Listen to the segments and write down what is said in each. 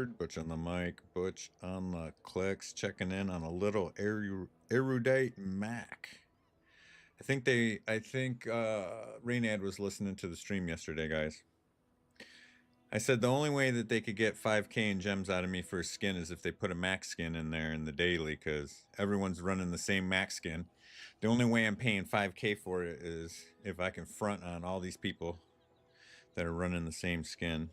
word, Butch on the mic, Butch on the clicks, checking in on a little Erudite Mak. I think Raynad was listening to the stream yesterday, guys. I said the only way that they could get 5K in gems out of me for a skin is if they put a max skin in there in the daily, because everyone's running the same max skin. The only way I'm paying 5K for it is if I can front on all these people that are running the same skin.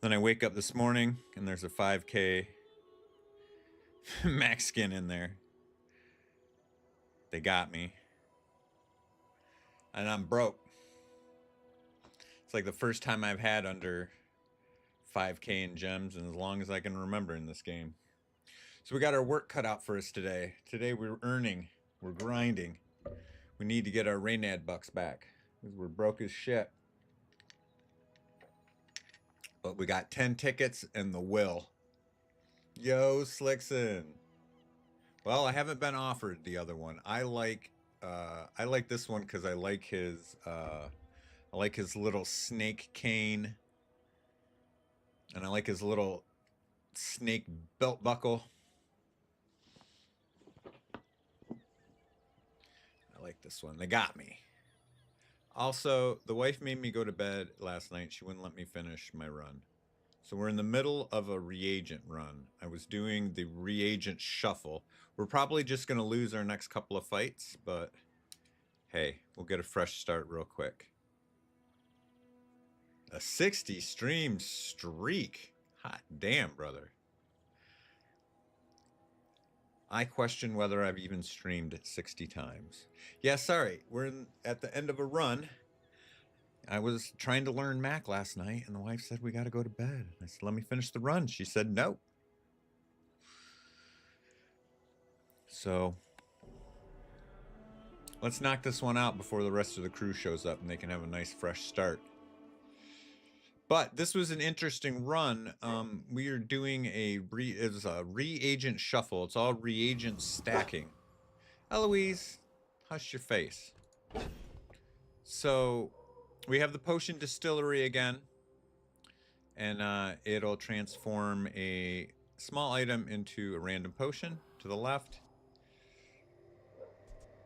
Then I wake up this morning and there's a 5K max skin in there. They got me. And I'm broke. It's like the first time I've had under 5K in gems and as long as I can remember in this game. So we got our work cut out for us today. Today we're earning. We're grinding. We need to get our Raynad bucks back because we're broke as shit. But we got 10 tickets and the will. Yo, Slickson. Well, I haven't been offered the other one. I like this one because I like his little snake cane. And I like his little snake belt buckle. I like this one. They got me. Also, the wife made me go to bed last night. She wouldn't let me finish my run. So we're in the middle of a reagent run. I was doing the reagent shuffle. We're probably just going to lose our next couple of fights, but hey, we'll get a fresh start real quick. A 60 stream streak. Hot damn, brother. I question whether I've even streamed 60 times. Yeah, sorry. We're at the end of a run. I was trying to learn Mac last night, and the wife said, we got to go to bed. I said, let me finish the run. She said, no. So let's knock this one out before the rest of the crew shows up and they can have a nice fresh start. But this was an interesting run. We are doing a reagent shuffle. It's all reagent stacking. Eloise, hush your face. So we have the potion distillery again. And it'll transform a small item into a random potion to the left.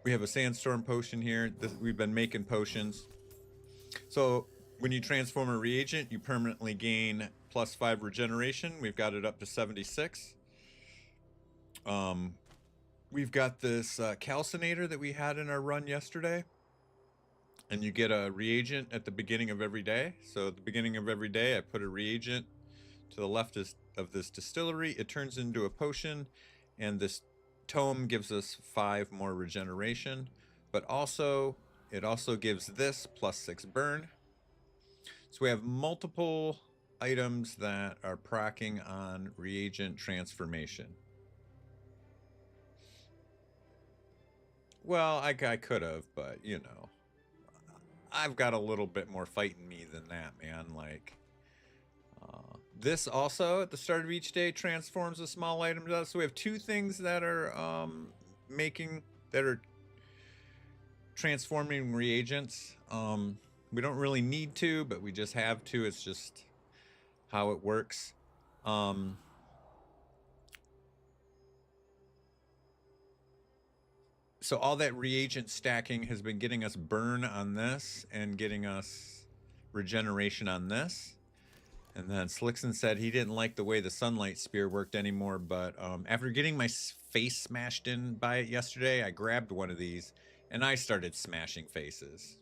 We have a sandstorm potion here. We've been making potions. So when you transform a reagent, you permanently gain +5 regeneration. We've got it up to 76. We've got this calcinator that we had in our run yesterday. And you get a reagent at the beginning of every day. So at the beginning of every day, I put a reagent to the left of this distillery. It turns into a potion. And this tome gives us 5 more regeneration. But also, it also gives this +6 burn. So we have multiple items that are procking on reagent transformation. Well, I could have, but you know, I've got a little bit more fight in me than that, man. Like, this also at the start of each day transforms a small item to us. So we have 2 things that are transforming reagents. We don't really need to, but we just have to. It's just how it works. So all that reagent stacking has been getting us burn on this and getting us regeneration on this. And then Slickson said he didn't like the way the sunlight spear worked anymore, but after getting my face smashed in by it yesterday, I grabbed one of these and I started smashing faces.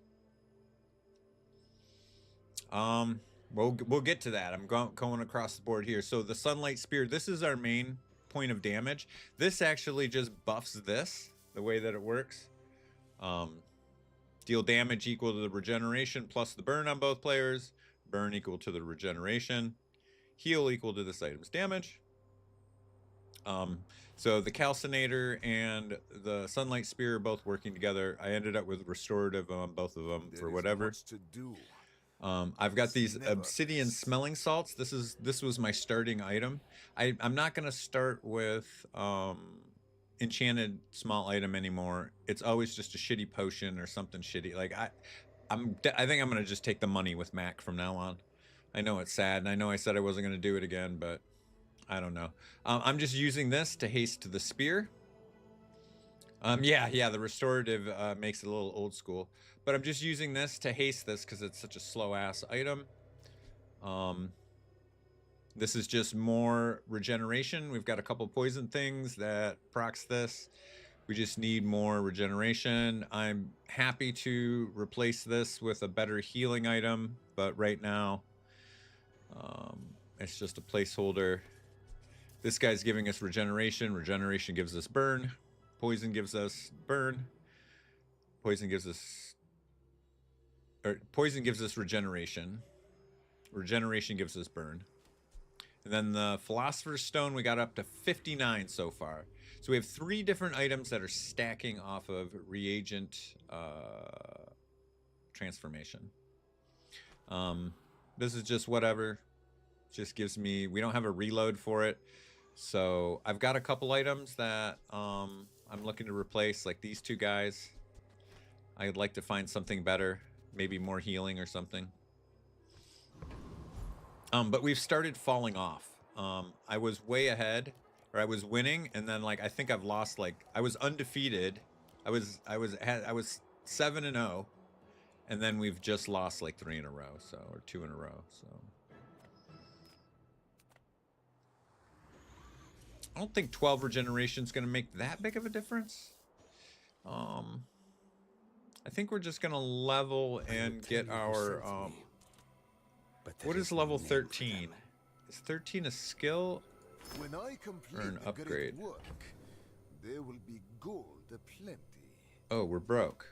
We'll get to that. I'm going across the board here. So the sunlight spear, this is our main point of damage. This actually just buffs this, the way that it works. Deal damage equal to the regeneration plus the burn on both players. Burn equal to the regeneration. Heal equal to this item's damage. So the calcinator and the sunlight spear are both working together. I ended up with restorative on both of them for whatever. I've got these obsidian smelling salts. This was my starting item. I'm not gonna start with enchanted small item anymore. It's always just a shitty potion or something shitty. Like I think I'm gonna just take the money with Mac from now on. I know it's sad, and I know I said I wasn't gonna do it again, but I don't know. I'm just using this to haste the spear. Yeah, the restorative makes it a little old school. But I'm just using this to haste this because it's such a slow-ass item. This is just more regeneration. We've got a couple poison things that procs this. We just need more regeneration. I'm happy to replace this with a better healing item, but right now, it's just a placeholder. This guy's giving us regeneration. Regeneration gives us burn. Poison gives us burn. Poison gives us... poison gives us regeneration. Regeneration gives us burn. And then the Philosopher's Stone, we got up to 59 so far. So we have 3 different items that are stacking off of reagent transformation. This is just whatever. Just gives me... We don't have a reload for it. So I've got a couple items that I'm looking to replace, like these 2 guys. I'd like to find something better. Maybe more healing or something. But we've started falling off. I was way ahead, or I was winning, and then like I think I've lost. Like I was undefeated. I was 7-0, and then we've just lost like 3 in a row, so or 2 in a row. So I don't think 12 regeneration is going to make that big of a difference. I think we're just going to level and get our what is level 13? Is 13 a skill or an upgrade? There will be gold aplenty. Oh, we're broke.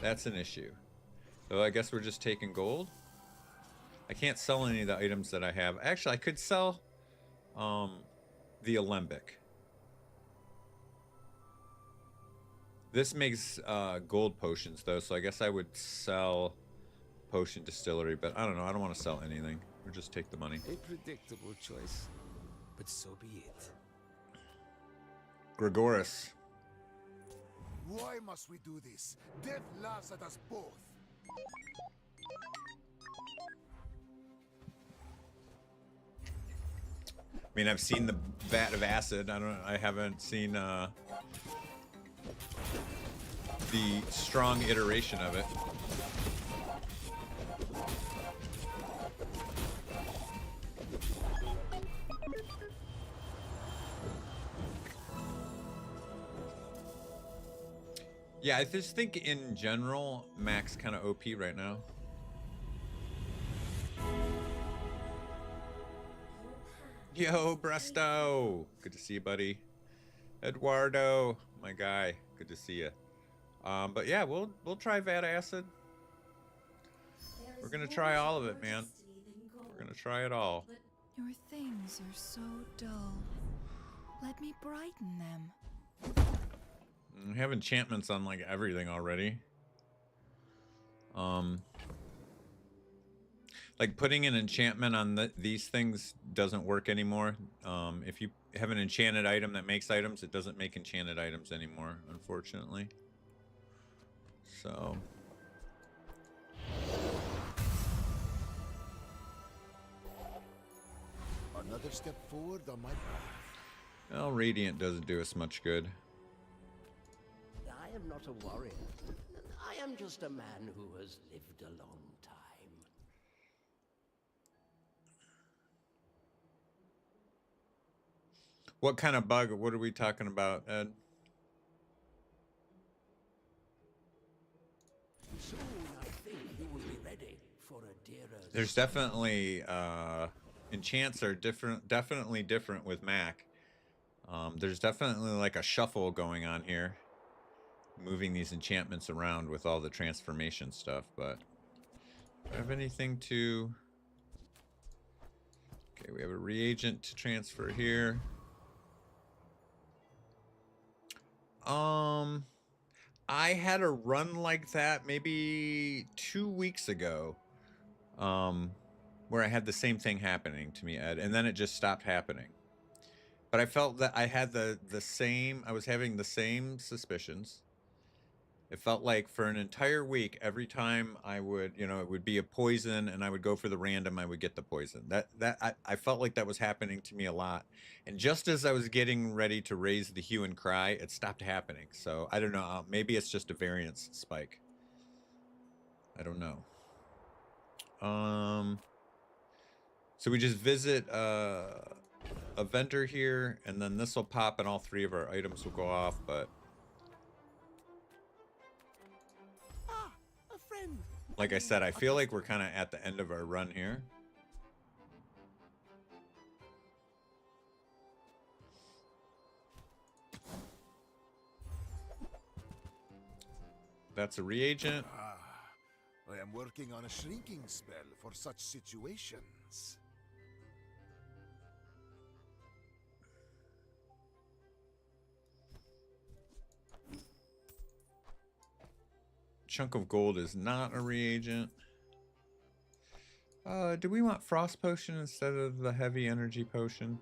That's an issue. So I guess we're just taking gold. I can't sell any of the items that I have. Actually, I could sell the alembic. This makes gold potions though, so I guess I would sell potion distillery, but I don't know. I don't want to sell anything. Or just take the money. A predictable choice, but so be it. Gregoris. Why must we do this? Death laughs at us both. I mean, I've seen the vat of acid. I haven't seen the strong iteration of it. Yeah, I just think in general, Mac's kind of OP right now. Yo, Bresto! Good to see you, buddy. Eduardo, my guy. Good to see you. But yeah, we'll try Vat Acid. We're gonna try all of it, man. We're gonna try it all. Your things are so dull. Let me brighten them. We have enchantments on like everything already. Like putting an enchantment on these things doesn't work anymore. If you have an enchanted item that makes items, it doesn't make enchanted items anymore, unfortunately. So Another step forward on my path. well, Radiant doesn't do us much good. I am not a warrior. I am just a man who has lived a long time. What kind of bug? What are we talking about, Ed? Soon I think you will be ready for a dearer. There's definitely enchants are definitely different with Mac. There's definitely like a shuffle going on here, moving these enchantments around with all the transformation stuff. But do I have anything to? Okay, we have a reagent to transfer here. I had a run like that maybe 2 weeks ago, where I had the same thing happening to me, Ed, and then it just stopped happening. But I felt that I had the same, I was having the same suspicions, It felt like for an entire week, every time I would, you know, it would be a poison and I would go for the random, I would get the poison. I felt like that was happening to me a lot. And just as I was getting ready to raise the hue and cry, it stopped happening. So I don't know. Maybe it's just a variance spike. I don't know. So we just visit a vendor here, and then this will pop and all 3 of our items will go off, but A friend. like I said, I feel like we're kind of at the end of our run here. That's a reagent. I am working on a shrinking spell for such situations. Chunk of gold is not a reagent. Do we want frost potion instead of the heavy energy potion?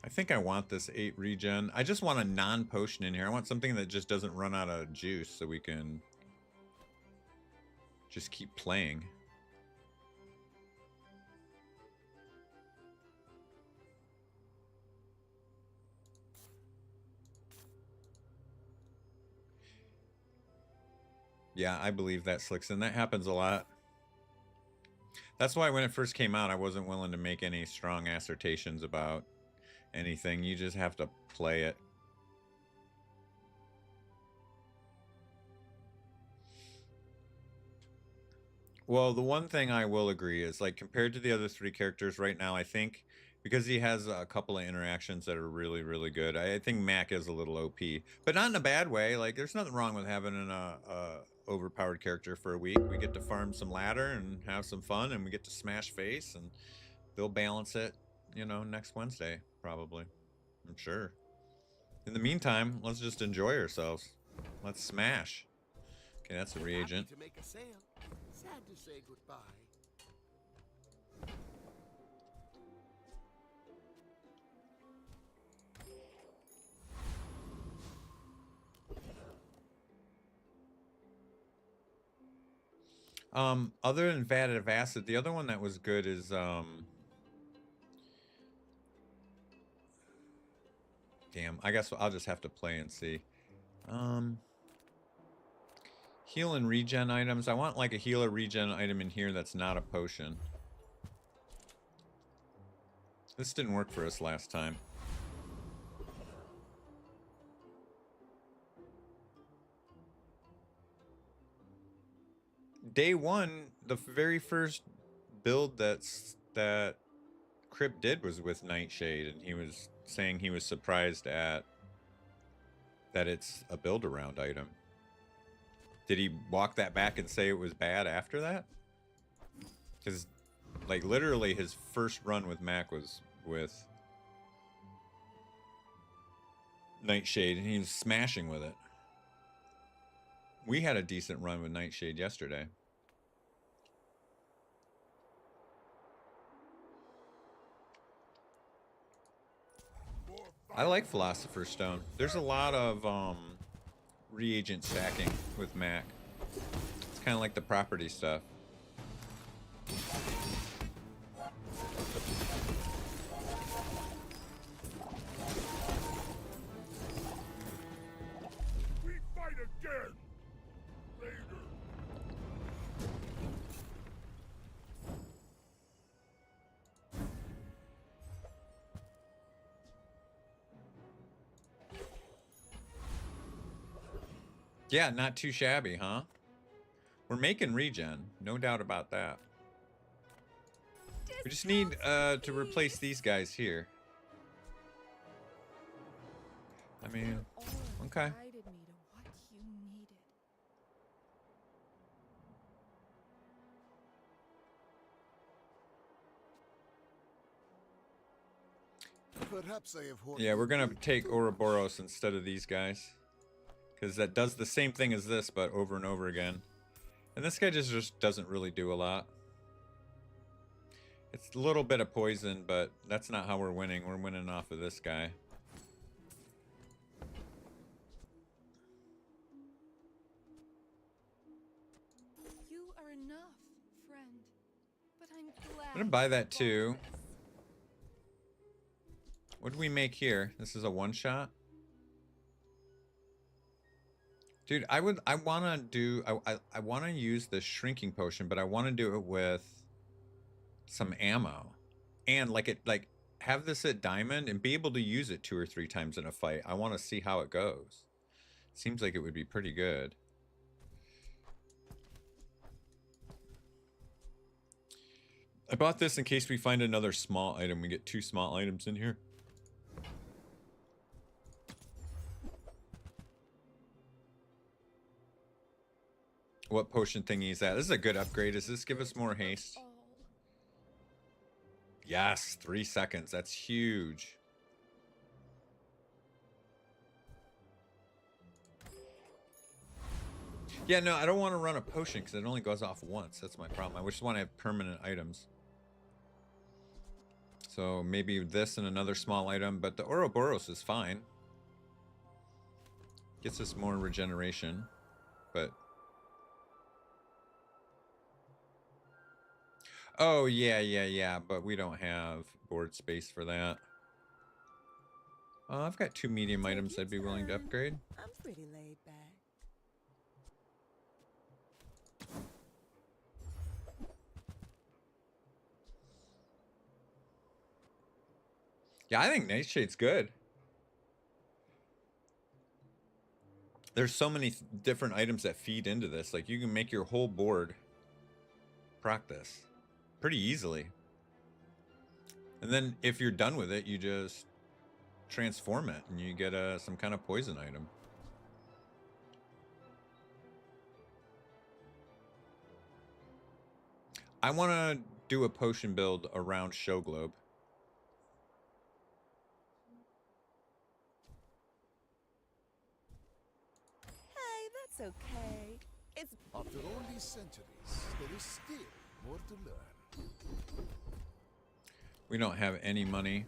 I think I want this 8 regen. I just want a non-potion in here. I want something that just doesn't run out of juice so we can just keep playing. Yeah, I believe that, Slickson. That happens a lot. That's why when it first came out, I wasn't willing to make any strong assertions about anything. You just have to play it. Well, the one thing I will agree is, like, compared to the other 3 characters right now, I think because he has a couple of interactions that are really, really good, I think Mak is a little OP, but not in a bad way. Like, there's nothing wrong with having an overpowered character for a week. We get to farm some ladder and have some fun, and we get to smash face, and they'll balance it, you know, next Wednesday, probably. I'm sure. In the meantime, let's just enjoy ourselves. Let's smash. Okay, that's a reagent. Happy to make a sale. Sad to say goodbye. Other than vat of acid, the other one that was good is damn, I guess I'll just have to play and see. Heal and regen items. I want like a heal or regen item in here that's not a potion. This didn't work for us last time. Day 1, the very first build that Crip did was with Nightshade, and he was saying he was surprised at that it's a build around item. Did he walk that back and say it was bad after that? Because, like, literally his first run with Mak was with Nightshade, and he was smashing with it. We had a decent run with Nightshade yesterday. I like Philosopher's Stone. There's a lot of reagent stacking with Mak. It's kind of like the property stuff. We fight again. Later. Yeah, not too shabby, huh? We're making regen, no doubt about that. We just need to replace these guys here. I mean, okay. Guided me to what you needed. Perhaps I have Yeah, we're gonna take Ouroboros instead of these guys, because that does the same thing as this, but over and over again. And this guy just doesn't really do a lot. It's a little bit of poison, but that's not how we're winning. We're winning off of this guy. I'm gonna buy that too. What did we make here? This is a one-shot. Dude, I wanna do, I wanna use the shrinking potion, but I wanna do it with some ammo. And like have this at diamond and be able to use it 2 or 3 times in a fight. I wanna see how it goes. Seems like it would be pretty good. I bought this in case we find another small item. We get 2 small items in here. What potion thingy is that? This is a good upgrade. Does this give us more haste? Yes, 3 seconds. That's huge. Yeah, no, I don't want to run a potion because it only goes off once. That's my problem. I just want to have permanent items. So maybe this and another small item, but the Ouroboros is fine. Gets us more regeneration, but... Oh, yeah, but we don't have board space for that. I've got 2 medium items I'd be willing to upgrade. I'm pretty laid back. Yeah, I think Nightshade's good. There's so many different items that feed into this. Like, you can make your whole board practice pretty easily. And then if you're done with it, you just transform it and you get some kind of poison item. I want to do a potion build around Show Globe. Hey, that's okay. It's After all these centuries, there is still more to learn. We don't have any money.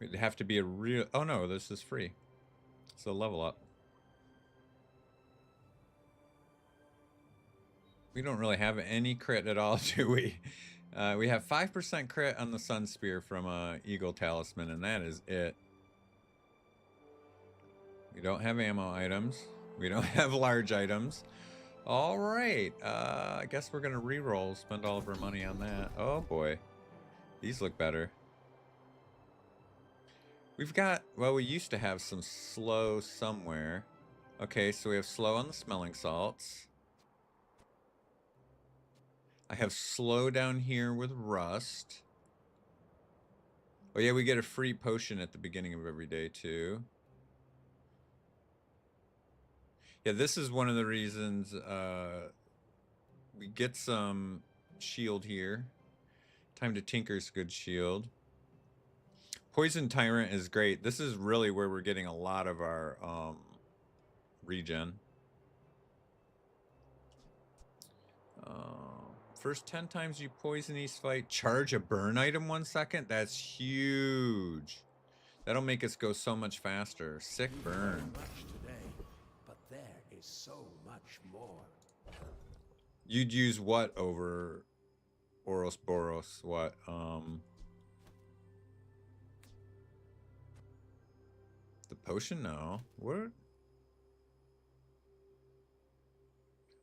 It'd have to be a real... Oh no, this is free. So level up. We don't really have any crit at all, do we? We have 5% crit on the Sun Spear from Eagle Talisman, and that is it. We don't have ammo items. We don't have large items. All right. I guess we're going to re-roll, spend all of our money on that. Oh, boy. These look better. We've got... Well, we used to have some slow somewhere. Okay, so we have slow on the smelling salts. I have slow down here with rust. Oh, yeah, we get a free potion at the beginning of every day, too. Yeah, this is one of the reasons we get some shield here. Time to Tinker's good shield. Poison Tyrant is great. This is really where we're getting a lot of our regen. First 10 times you poison these fight, charge a burn item 1 second. That's huge. That'll make us go so much faster. Sick burn. Much today, but there is so much more. You'd use what over Ouroboros? What? The potion? No. What?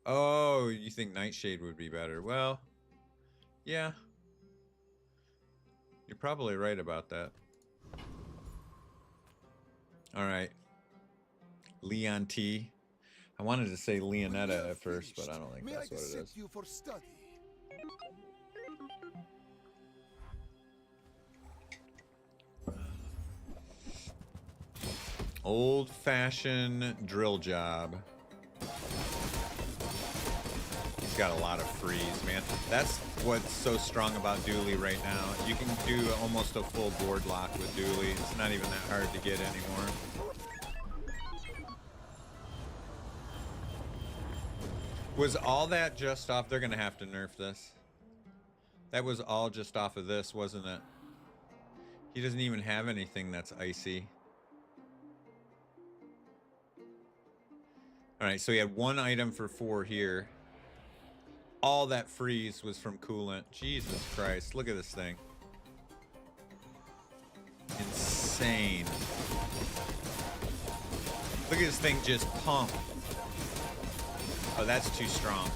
Oh, you think Nightshade would be better? Well, yeah. You're probably right about that. All right. Leon T. I wanted to say Leonetta at first, but I don't think that's what it is. You for study? Old-fashioned drill job. He's got a lot of freeze, man. That's what's so strong about Dooley right now. You can do almost a full board lock with Dooley. It's not even that hard to get anymore. Was all that just off? They're going to have to nerf this. That was all just off of this, wasn't it? He doesn't even have anything that's icy. All right, so he had 1 item for 4 here. All that freeze was from coolant. Jesus Christ. Look at this thing. Insane. Look at this thing just pump. Oh, that's too strong.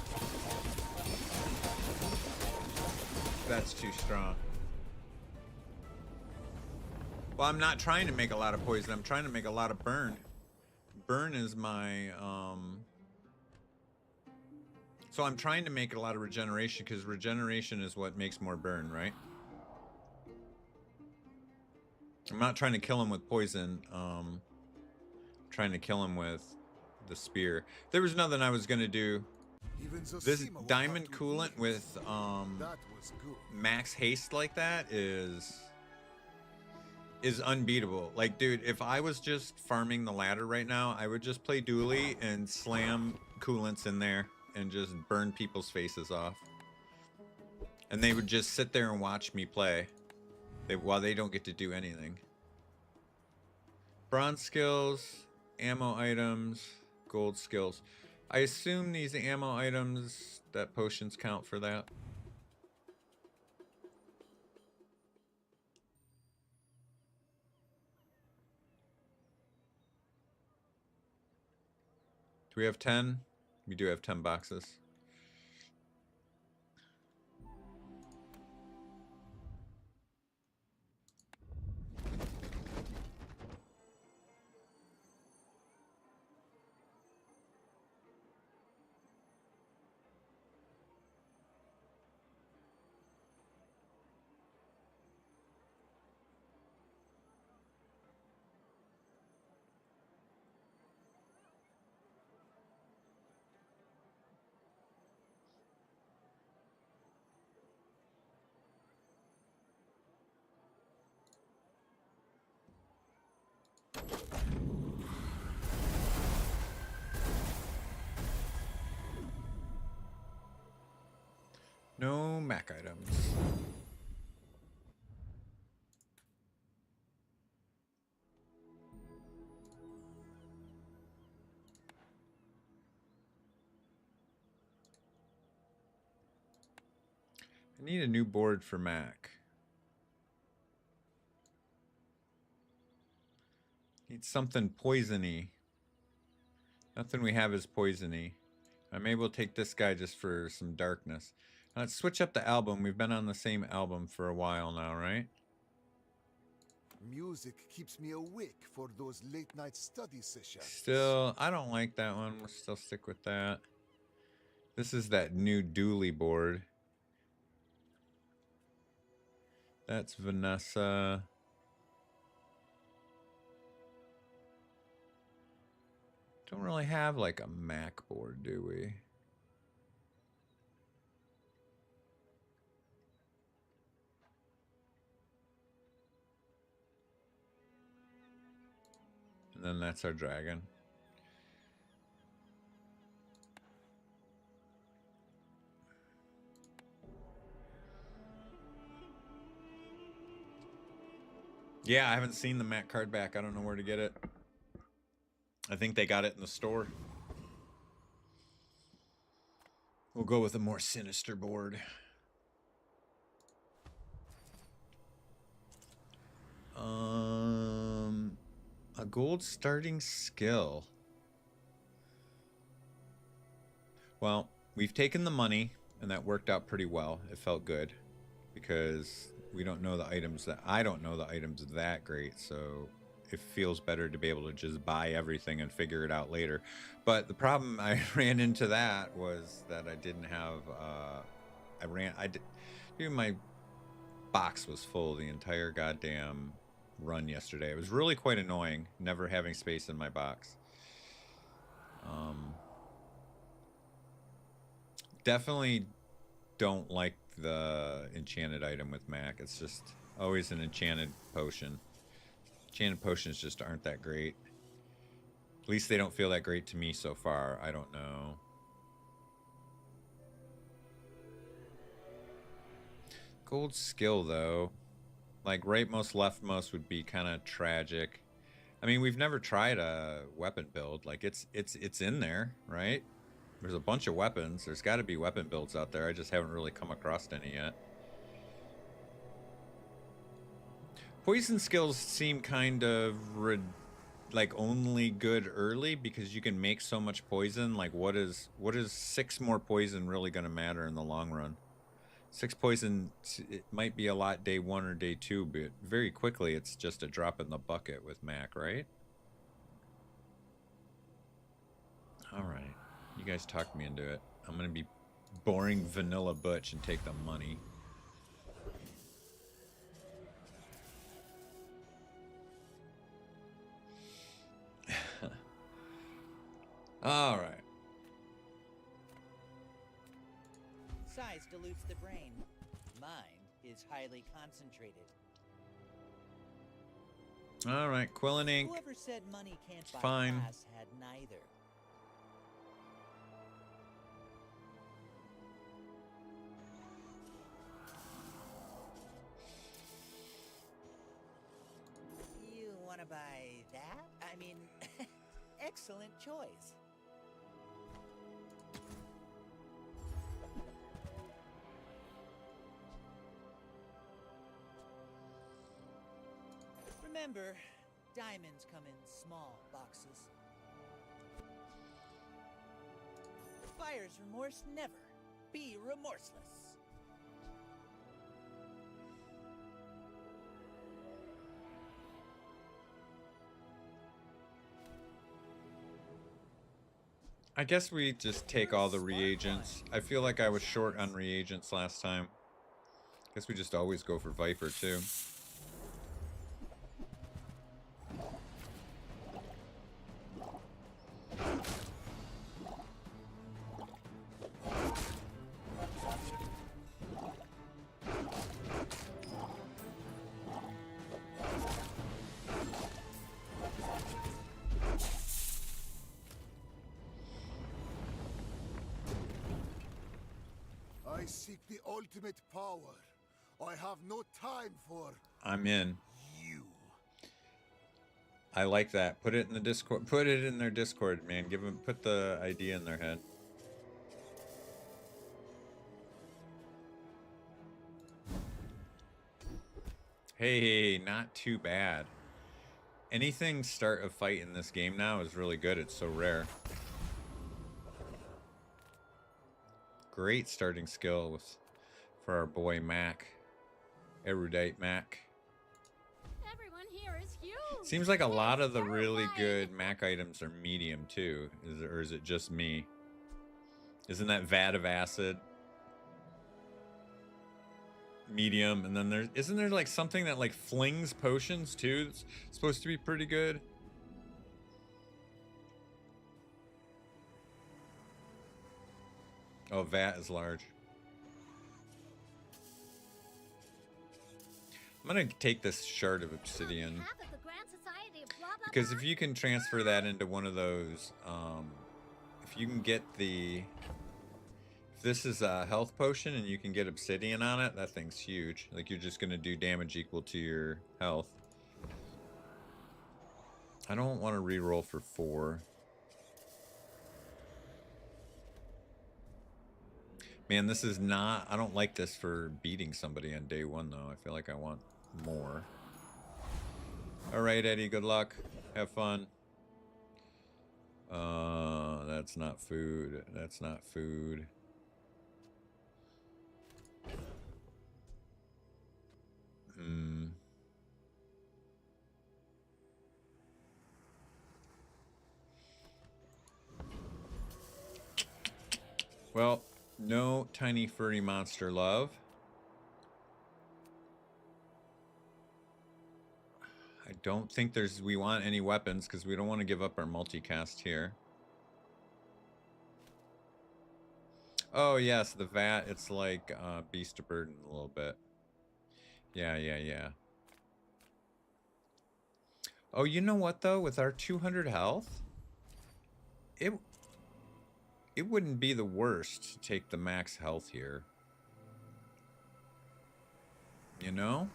That's too strong. Well, I'm not trying to make a lot of poison. I'm trying to make a lot of burn. Burn is my, So I'm trying to make a lot of regeneration, because regeneration is what makes more burn, right? I'm not trying to kill him with poison. Trying to kill him with the spear. There was nothing I was gonna do. Even This Zosima will diamond have to coolant leave. with That was good. max haste like that is unbeatable. Like, dude, if I was just farming the ladder right now, I would just play dually and slam coolants in there and just burn people's faces off. And they would just sit there and watch me play while they don't get to do anything. Bronze skills, ammo items, gold skills. I assume these ammo items, that potions count for that. Do we have 10? We do have 10 boxes. No Mac items. I need a new board for Mac. Need something poisony. Nothing we have is poisony. I'm able to take this guy just for some darkness. Let's switch up the album. We've been on the same album for a while now, right? Music keeps me awake for those late night study sessions. Still, I don't like that one. We'll still stick with that. This is that new dually board. That's Vanessa. Don't really have like a Mac board, do we? And then that's our dragon. Yeah, I haven't seen the Mac card back. I don't know where to get it. I think they got it in the store. We'll go with a more sinister board. A gold starting skill. Well, we've taken the money, and that worked out pretty well. It felt good because we don't know the items that I don't know the items that great, so it feels better to be able to just buy everything and figure it out later. But the problem I ran into that was that I didn't have dude, my box was full the entire goddamn run yesterday. It was really quite annoying never having space in my box. Definitely don't like the enchanted item with Mac. It's just always an enchanted potion. Enchanted potions just aren't that great. At least they don't feel that great to me so far. I don't know. Gold skill though. Like rightmost, leftmost would be kind of tragic. I mean, we've never tried a weapon build. Like it's in there, right? There's a bunch of weapons. There's got to be weapon builds out there. I just haven't really come across any yet. Poison skills seem kind of like only good early because you can make so much poison. Like what is 6 more poison really going to matter in the long run? 6 poison, it might be a lot day 1 or day 2, but very quickly it's just a drop in the bucket with Mac, right? All right, you guys talked me into it. I'm gonna be boring vanilla butch and take the money. All right. Size dilutes the brain. Mind is highly concentrated. All right, Quill and ink. Whoever said money can't buy Fine. class had neither. You want to buy that? I mean, excellent choice. Remember, diamonds come in small boxes. Buyer's remorse never. Be remorseless. I guess we just take all the reagents. I feel like I was short on reagents last time. Guess we just always go for Viper too. I seek the ultimate power. I have no time for I'm in. you. I like that. Put it in the Discord. Put it in their Discord, man. Give them. Put the idea in their head. Hey, not too bad. Anything start a fight in this game now is really good. It's so rare. Great starting skill with, for our boy Mac. Erudite Mak. Everyone here is huge. Seems like a lot of the really good Mac items are medium too. Or is it just me? Isn't that vat of acid medium? And then isn't there like something that like flings potions too? That's supposed to be pretty good. Oh, vat is large. I'm gonna take this shard of obsidian. Half of the Grand Society of blah, blah, Because blah. if you can transfer that into one of those, if you can get if this is a health potion and you can get obsidian on it, that thing's huge. Like you're just gonna do damage equal to your health. I don't want to re-roll for 4. Man, this is not, I don't like this for beating somebody on day 1 though. I feel like I want more. Alright, Eddie, good luck. Have fun. That's not food. That's not food. Well, no tiny furry monster love. I don't think we want any weapons because we don't want to give up our multicast here. Oh yes, the vat, it's like Beast of Burden a little bit. Yeah. Oh, you know what though? With our 200 health, it wouldn't be the worst to take the max health here. You know?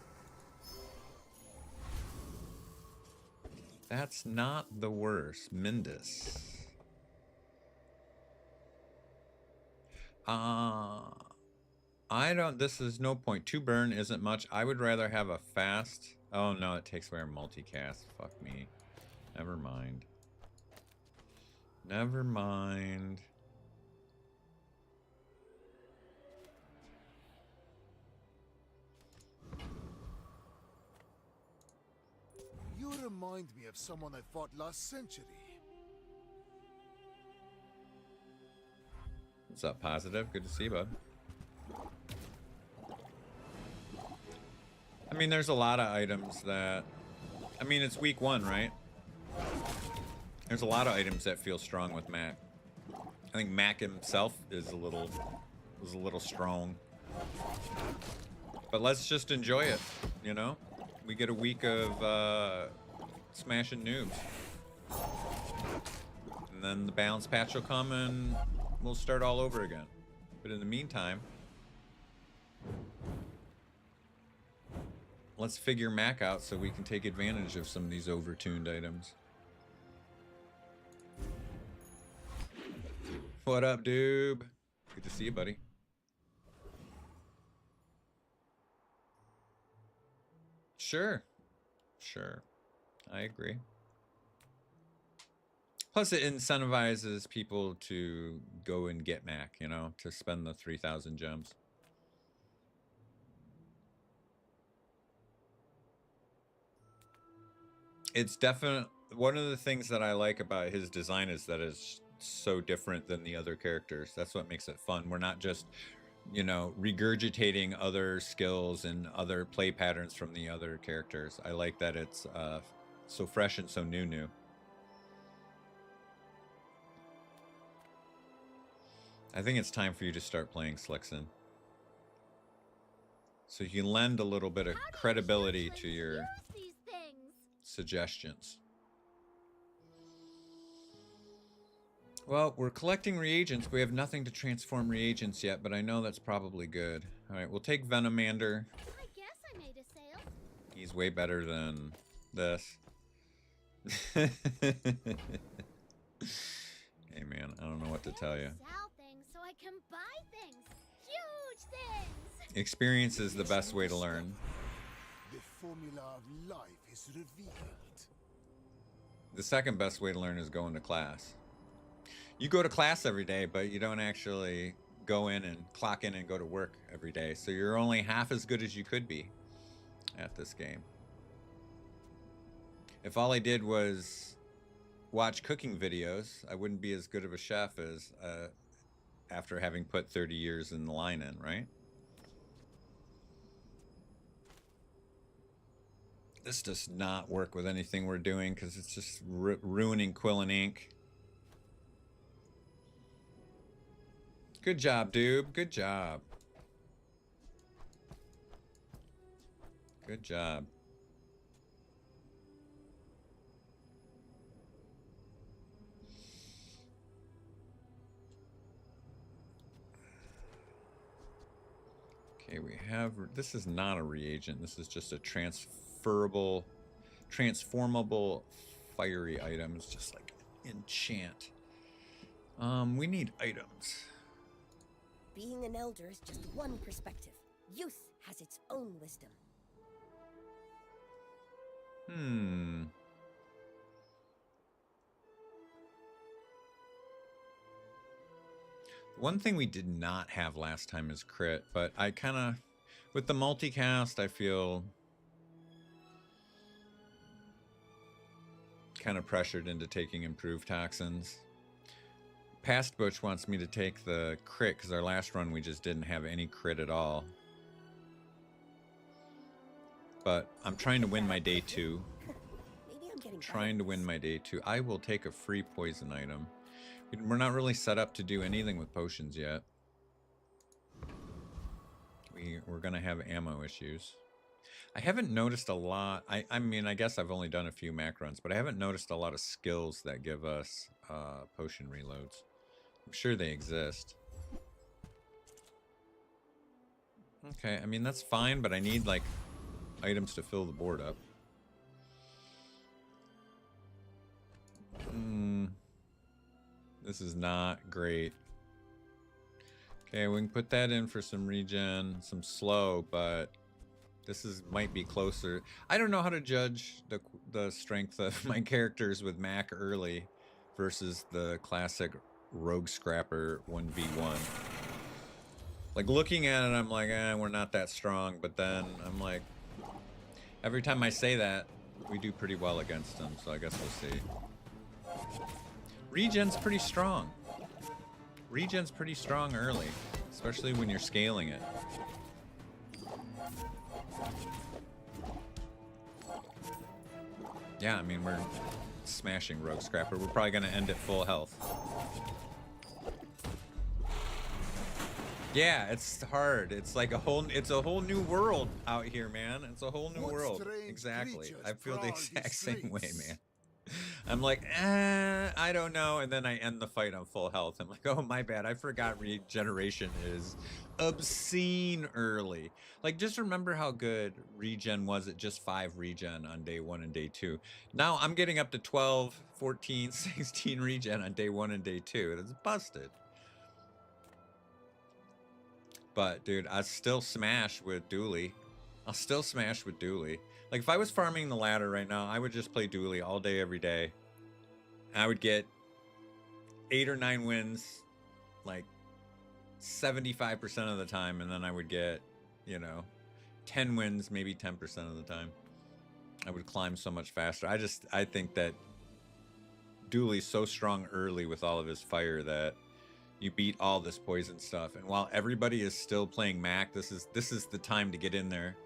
That's not the worst. Mindus. I don't, this is no point. 2 burn isn't much. I would rather have a fast. Oh no, it takes away our multicast. Fuck me. Never mind. Never mind. You remind me of someone I fought last century. What's up, Positive? Good to see you, bud. I mean, there's a lot of items that... I mean, it's week 1, right? There's a lot of items that feel strong with Mac. I think Mac himself is a little strong. But let's just enjoy it, you know? We get a week of smashing noobs. And then the balance patch will come and we'll start all over again. But in the meantime, let's figure Mac out so we can take advantage of some of these overtuned items. What up, dude? Good to see you, buddy. Sure. Sure. I agree. Plus, it incentivizes people to go and get Mac, you know, to spend the 3,000 gems. It's definitely one of the things that I like about his design is that it's so different than the other characters. That's what makes it fun. We're not just, you know, regurgitating other skills and other play patterns from the other characters. I like that it's so fresh and so new. I think it's time for you to start playing Slixen, so you can lend a little bit of credibility to your suggestions. Well, we're collecting reagents. We have nothing to transform reagents yet, but I know that's probably good. All right, we'll take Venomander. I guess I made a sale. He's way better than this. Hey man, I don't know what to tell you. Sell things so I can buy things. Huge things. Experience is the best way to learn. The formula of life is revealed. The second best way to learn is going to class. You go to class every day, but you don't actually go in and clock in and go to work every day. So you're only half as good as you could be at this game. If all I did was watch cooking videos, I wouldn't be as good of a chef as after having put 30 years in the line in, right? This does not work with anything we're doing because it's just ruining Quill and Ink. Good job, dude. Good job. Good job. Okay, we have, this is not a reagent. This is just a transformable fiery item. It's just like enchant. We need items. Being an elder is just one perspective. Youth has its own wisdom. One thing we did not have last time is crit, but I kind of, with the multicast, I feel kind of pressured into taking improved toxins. Past Butch wants me to take the crit because our last run we just didn't have any crit at all. But I'm trying to win my day 2. Trying to win my day 2. I will take a free poison item. We're not really set up to do anything with potions yet. We're gonna have ammo issues. I haven't noticed a lot. I mean, I guess I've only done a few Mac runs, but I haven't noticed a lot of skills that give us potion reloads. I'm sure they exist. Okay, I mean, that's fine, but I need, like, items to fill the board up. This is not great. Okay, we can put that in for some regen, some slow, but this might be closer. I don't know how to judge the strength of my characters with Mac early versus the classic Rogue Scrapper 1v1. Like, looking at it, I'm like, we're not that strong, but then I'm like, every time I say that, we do pretty well against them, so I guess we'll see. Regen's pretty strong. Regen's pretty strong early, especially when you're scaling it. Yeah, I mean, we're smashing Rogue Scrapper. We're probably gonna end at full health. Yeah, it's hard. It's like it's a whole new world out here, man. It's a whole new world. Exactly. I feel the exact same way, man. I'm like, I don't know, and then I end the fight on full health. I'm like, oh, my bad. I forgot regeneration is obscene early. Like, just remember how good regen was at just 5 regen on day 1 and day 2. Now I'm getting up to 12, 14, 16 regen on day 1 and day 2. It's busted. But, dude, I still smash with Dooley. I'll still smash with Dooley. Like, if I was farming the ladder right now, I would just play Dooley all day, every day. I would get 8 or 9 wins, like, 75% of the time, and then I would get, you know, 10 wins, maybe 10% of the time. I would climb so much faster. I think that Dooley's so strong early with all of his fire that you beat all this poison stuff. And while everybody is still playing Mac, this is the time to get in there.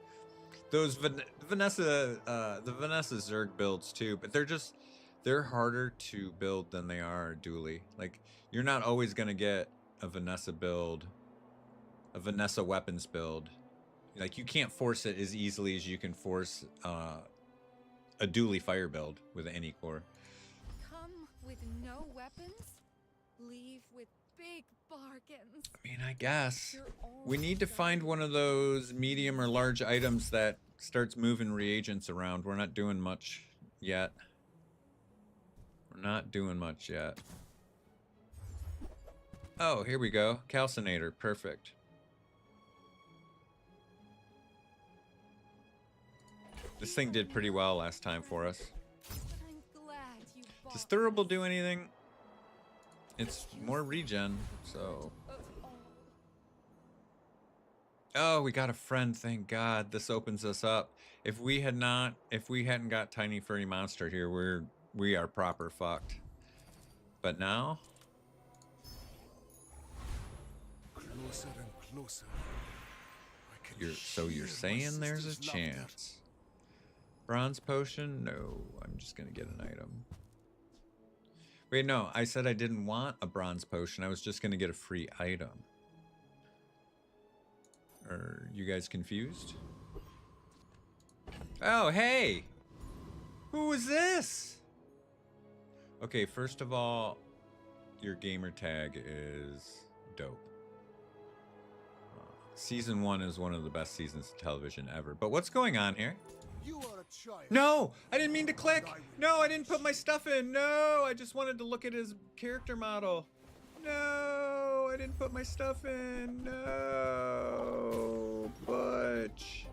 Those Vanessa Zerg builds too, but they're harder to build than they are Dooley. Like, you're not always gonna get a Vanessa build, a Vanessa weapons build. Like, you can't force it as easily as you can force a Dooley fire build with any core. Come with no weapons, leave with big bargains. I mean, I guess we need to find one of those medium or large items that starts moving reagents around. We're not doing much yet. We're not doing much yet. Oh, here we go. Calcinator. Perfect. This thing did pretty well last time for us. But I'm glad you bought Does Thurible do anything? It's more regen, so... Oh, we got a friend, thank God. This opens us up. If we hadn't got Tiny Furry Monster here, we are proper fucked. But now... Closer and closer. So you're saying there's a chance. Bronze potion? No, I'm just gonna get an item. Wait, no, I said I didn't want a bronze potion. I was just gonna get a free item. Are you guys confused? Oh, hey! Who was this? Okay, first of all, your gamer tag is dope. Season 1 is one of the best seasons of television ever. But what's going on here? You are a child. No! I didn't mean to click! No, I didn't put my stuff in! No! I just wanted to look at his character model. No! I didn't put my stuff in! No! Butch!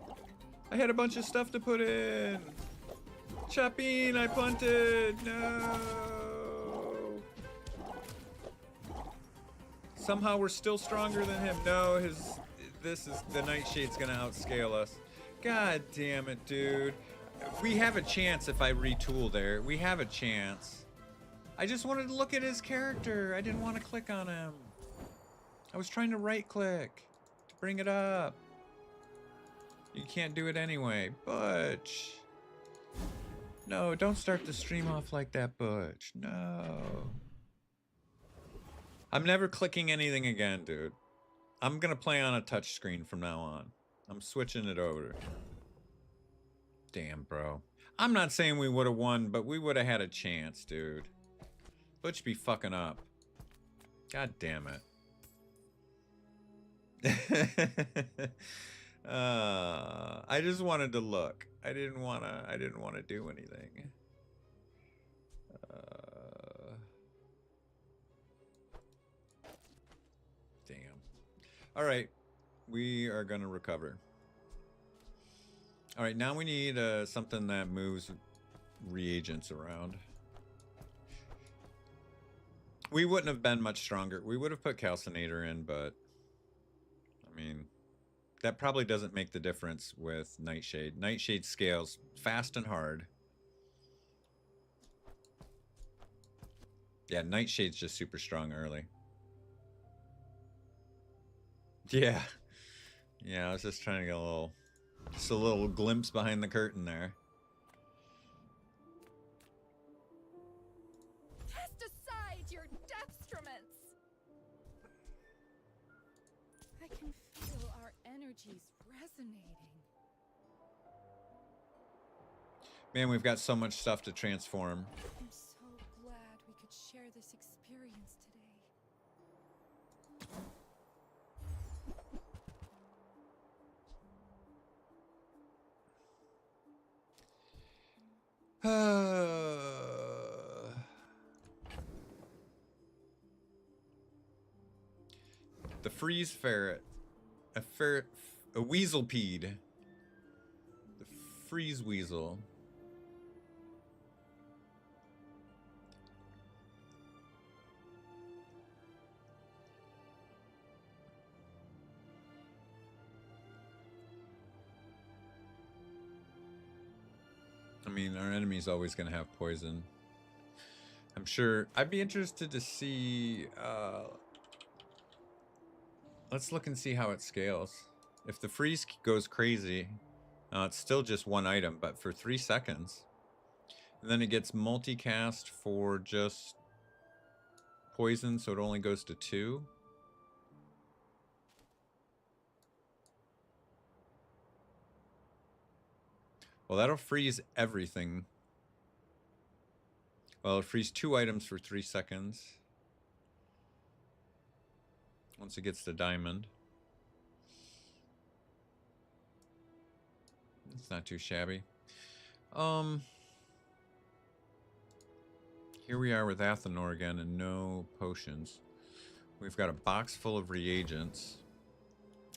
I had a bunch of stuff to put in! Chapin, I punted! No! Somehow we're still stronger than him. No, the Nightshade's gonna outscale us. God damn it, dude. We have a chance if I retool there. We have a chance. I just wanted to look at his character. I didn't want to click on him. I was trying to right click to bring it up. You can't do it anyway. Butch. No, don't start the stream off like that, Butch. No. I'm never clicking anything again, dude. I'm gonna play on a touch screen from now on. I'm switching it over. Damn, bro. I'm not saying we would have won, but we would have had a chance, dude. Butch be fucking up. God damn it. I just wanted to look. I didn't want to do anything. Damn. All right, we are gonna recover. All right, now we need something that moves reagents around. We wouldn't have been much stronger. We would have put calcinator in, but I mean, that probably doesn't make the difference with Nightshade. Nightshade scales fast and hard. Yeah, Nightshade's just super strong early. Yeah. Yeah, I was just trying to get just a little glimpse behind the curtain there. Cast aside your deathstruments! I can feel our energies resonating. Man, we've got so much stuff to transform. I'm so glad we could share this experience today. The freeze ferret. A weaselpede. The freeze weasel. I mean, our enemy's always going to have poison. I'm sure. I'd be interested to see... let's look and see how it scales. If the freeze goes crazy, it's still just one item, but for 3 seconds. And then it gets multicast for just poison, so it only goes to 2. Well, that'll freeze everything. Well, it'll freeze 2 items for 3 seconds. Once it gets to diamond. It's not too shabby. Here we are with Athenor again and no potions. We've got a box full of reagents.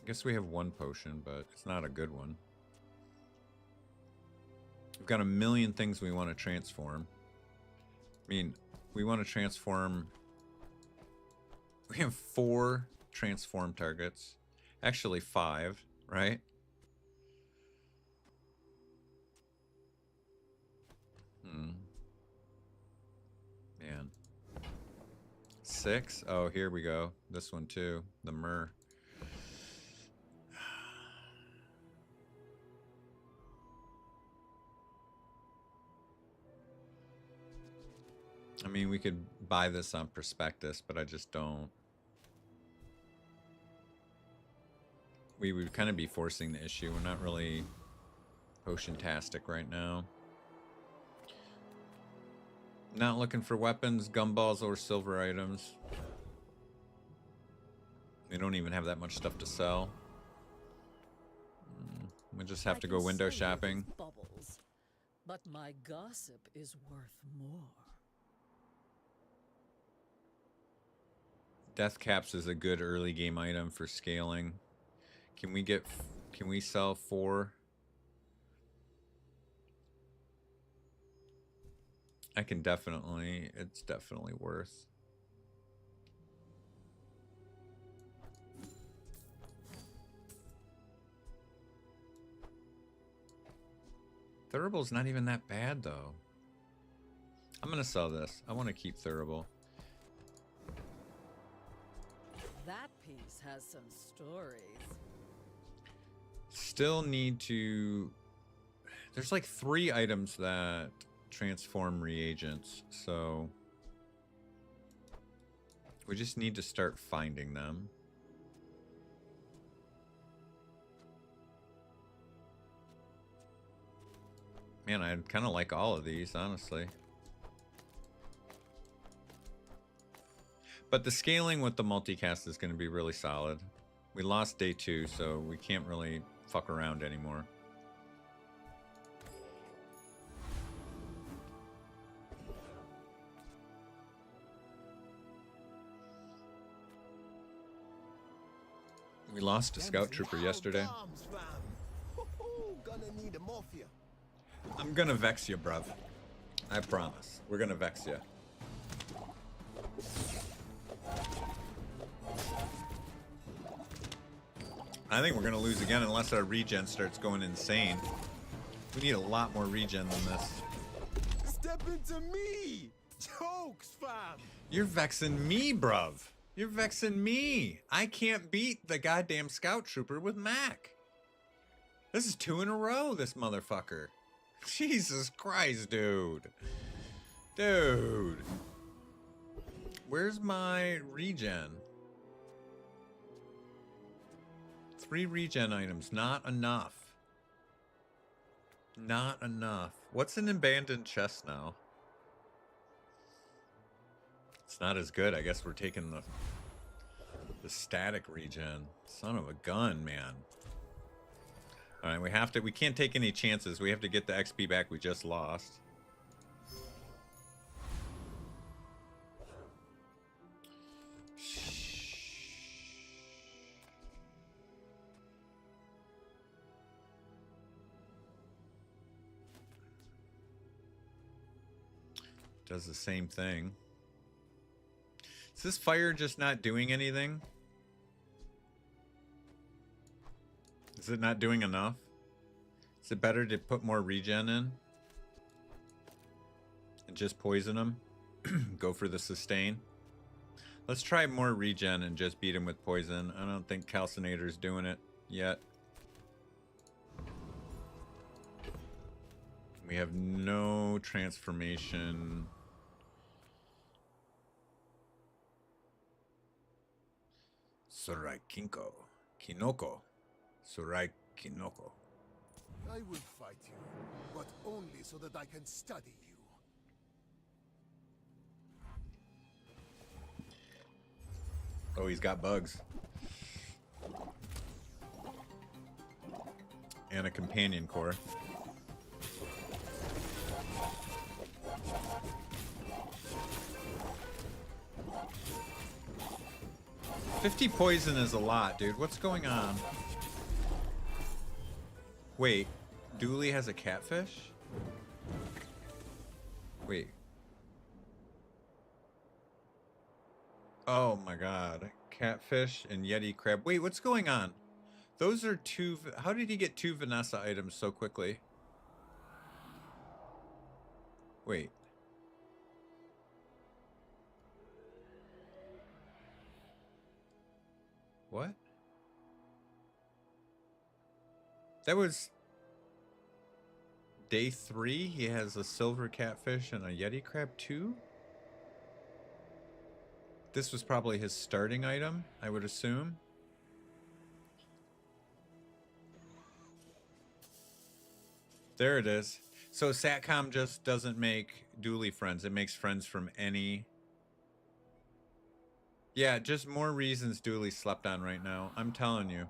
I guess we have 1 potion, but it's not a good one. We've got a million things we want to transform. I mean, we want to transform... We have 4 transform targets. Actually 5, right? Man. 6? Oh, here we go. This one too. The myrrh. I mean, we could buy this on prospectus, but I just don't. We would kind of be forcing the issue. We're not really potion-tastic right now. Not looking for weapons, gumballs, or silver items. We don't even have that much stuff to sell. We just have to go window shopping. Bubbles, but my gossip is worth more. Death caps is a good early game item for scaling. Can we sell 4? I can definitely, it's definitely worth. Thurible's not even that bad though. I'm gonna sell this. I want to keep Thurible. That piece has some stories. Still need to... There's like 3 items that transform reagents, so... We just need to start finding them. Man, I kind of like all of these, honestly. But the scaling with the multicast is going to be really solid. We lost day 2, so we can't really fuck around anymore. We lost a scout trooper yesterday. Gonna need a morphia. I'm gonna vex you, bruv. I promise. We're gonna vex you. I think we're gonna lose again unless our regen starts going insane. We need a lot more regen than this. Step into me! Jokes, fam! You're vexing me, bruv. You're vexing me. I can't beat the goddamn scout trooper with Mac. This is 2 in a row, this motherfucker. Jesus Christ, dude. Dude. Where's my regen? 3 regen items, not enough. Not enough. What's an abandoned chest now? It's not as good. I guess we're taking the static regen. Son of a gun, man. All right, we can't take any chances. We have to get the XP back we just lost. Does the same thing. Is this fire just not doing anything? Is it not doing enough? Is it better to put more regen in? And just poison them? Go for the sustain? Let's try more regen and just beat him with poison. I don't think Calcinator's doing it yet. We have no transformation. Surai Kinoko. Surai Kinoko. I will fight you, but only so that I can study you. Oh, he's got bugs. And a companion core. $50 poison is a lot, dude. What's going on? Wait, Dooley has a catfish? Wait. Oh my god. Catfish and Yeti crab. Wait, what's going on? Those are 2... How did he get 2 Vanessa items so quickly? Wait. What? That was day 3. He has a silver catfish and a Yeti crab too. This was probably his starting item, I would assume. There it is. So Satcom just doesn't make Dooley friends. It makes friends from any... Yeah, just more reasons Dooley slept on right now. I'm telling you.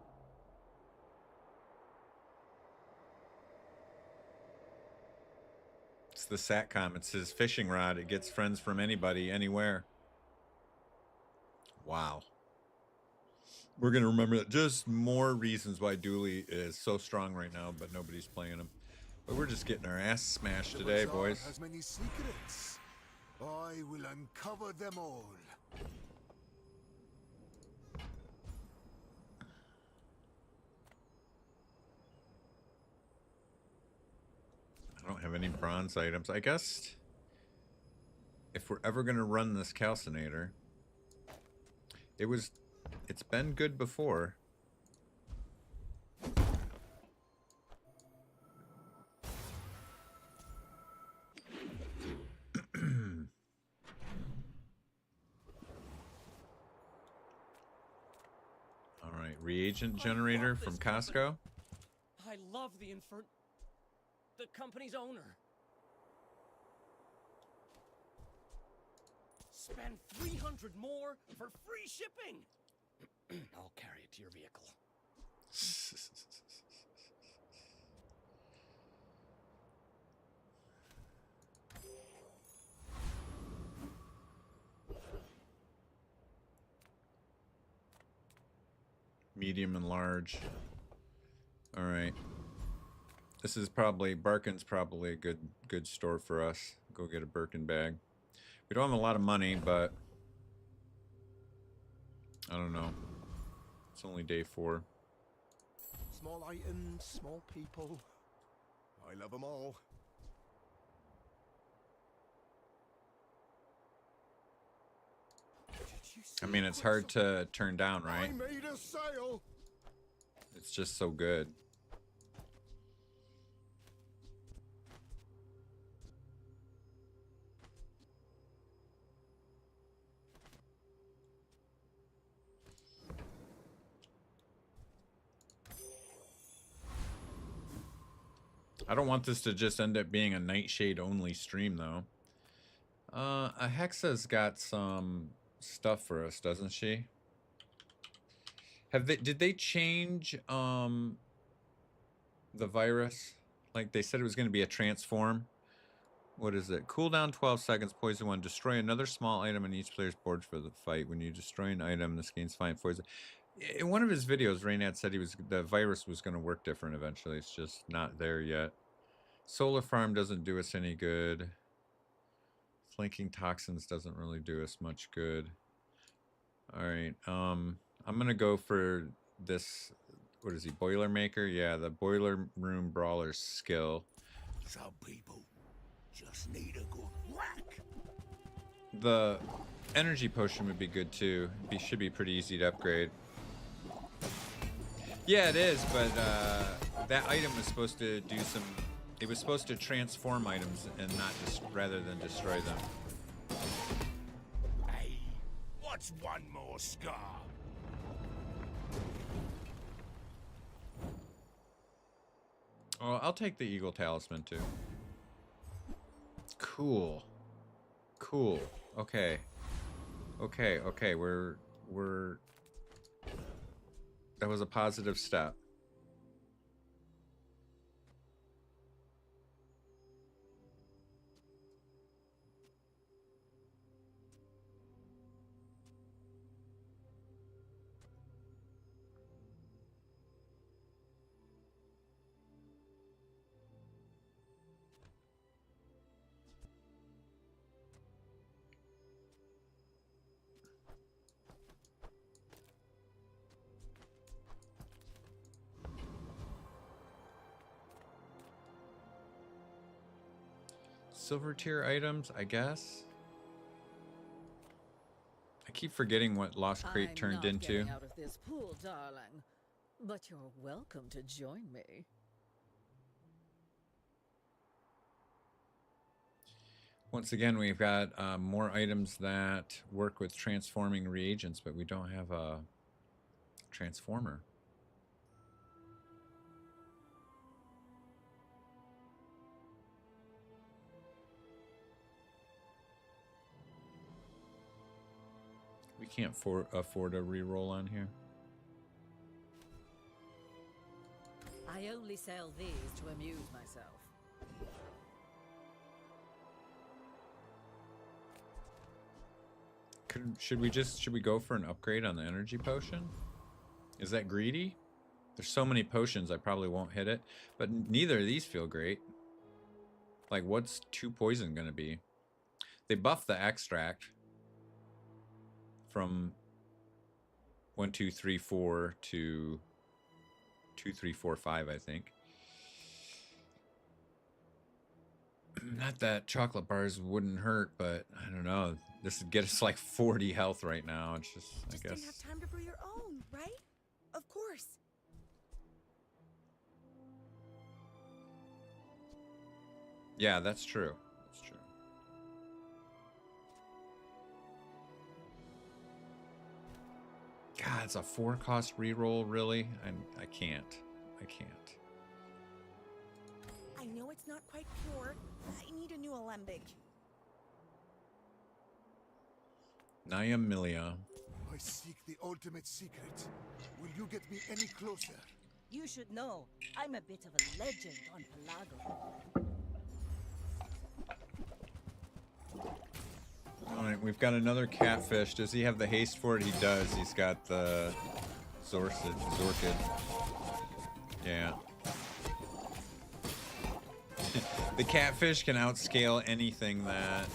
It's the Satcom. It's his fishing rod. It gets friends from anybody, anywhere. Wow. We're going to remember that. Just more reasons why Dooley is so strong right now, but nobody's playing him. But we're just getting our ass smashed today, boys. Has many secrets. I will uncover them all. I don't have any bronze items. I guess if we're ever going to run this calcinator, it's been good before. All right, reagent generator from Costco. I love the company's owner. Spend 300 more for free shipping. I'll carry it to your vehicle. medium and large. All right. This is probably, Barkin's probably a good store for us. Go get a Birkin bag. We don't have a lot of money, but I don't know. It's only day 4. Small items, small people. I love them all. I mean, it's hard to turn down, right? I made a sale. It's just so good. I don't want this to just end up being a Nightshade only stream though. A Hexa's got some stuff for us, doesn't she? Did they change the virus? Like they said it was going to be a transform. What is it? Cooldown 12 seconds, poison 1. Destroy another small item on each player's board for the fight. When you destroy an item, this gains 5 poison. In one of his videos, Raynad said the virus was going to work different eventually. It's just not there yet. Solar Farm doesn't do us any good. Flanking Toxins doesn't really do us much good. Alright, I'm going to go for this, what is he, Boilermaker? Yeah, the Boiler Room Brawler skill. Some people just need a good whack. The Energy Potion would be good too. Should be pretty easy to upgrade. Yeah, it is, but that item was supposed to do some... It was supposed to transform items and not rather than destroy them. Hey, what's one more scar? Oh, I'll take the Eagle Talisman too. Cool. Cool. Okay. Okay, we're... That was a positive step. Silver tier items, I guess. I keep forgetting what Lost Crate turned into. I'm not getting out of this pool, darling, but you're welcome to join me. Once again, we've got more items that work with transforming reagents, but we don't have a transformer. We can't afford a reroll on here. I only sell these to amuse myself. Should we go for an upgrade on the energy potion? Is that greedy? There's so many potions I probably won't hit it, but neither of these feel great. Like, what's 2 poison gonna be? They buffed the extract from 1, 2, 3, 4 to 2, 3, 4, 5, I think. Not that chocolate bars wouldn't hurt, but I don't know. This would get us like 40 health right now. It's just, I guess. Didn't have time to brew your own, right? Of course. Yeah, that's true. That's true. God, it's a 4-cost reroll, really? I can't. I can't. I know it's not quite pure. I need a new alembic. Nyamilia. I seek the ultimate secret. Will you get me any closer? You should know, I'm a bit of a legend on Pelago. Alright, we've got another catfish. Does he have the haste for it? He does. He's got the Zorkid. Yeah. The catfish can outscale anything that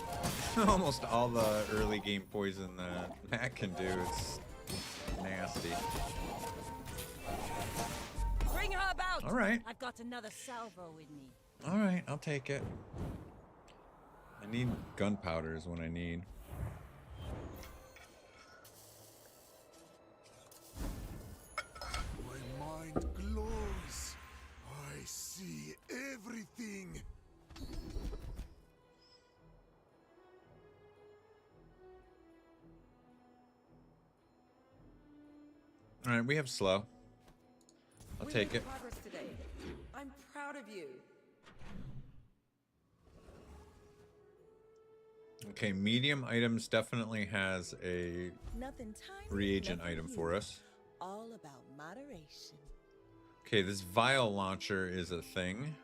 almost all the early game poison that Mac can do. It's nasty. Bring her about. All right. I've got another salvo with me. All right, I'll take it. I need gunpowder is what I need. My mind glows. I see everything. All right, we have slow. I'll We take made it. progress today. I'm proud of you. Okay, medium items definitely has a Nothing tiny, reagent nothing item huge. for us. All about moderation. Okay, this vial launcher is a thing.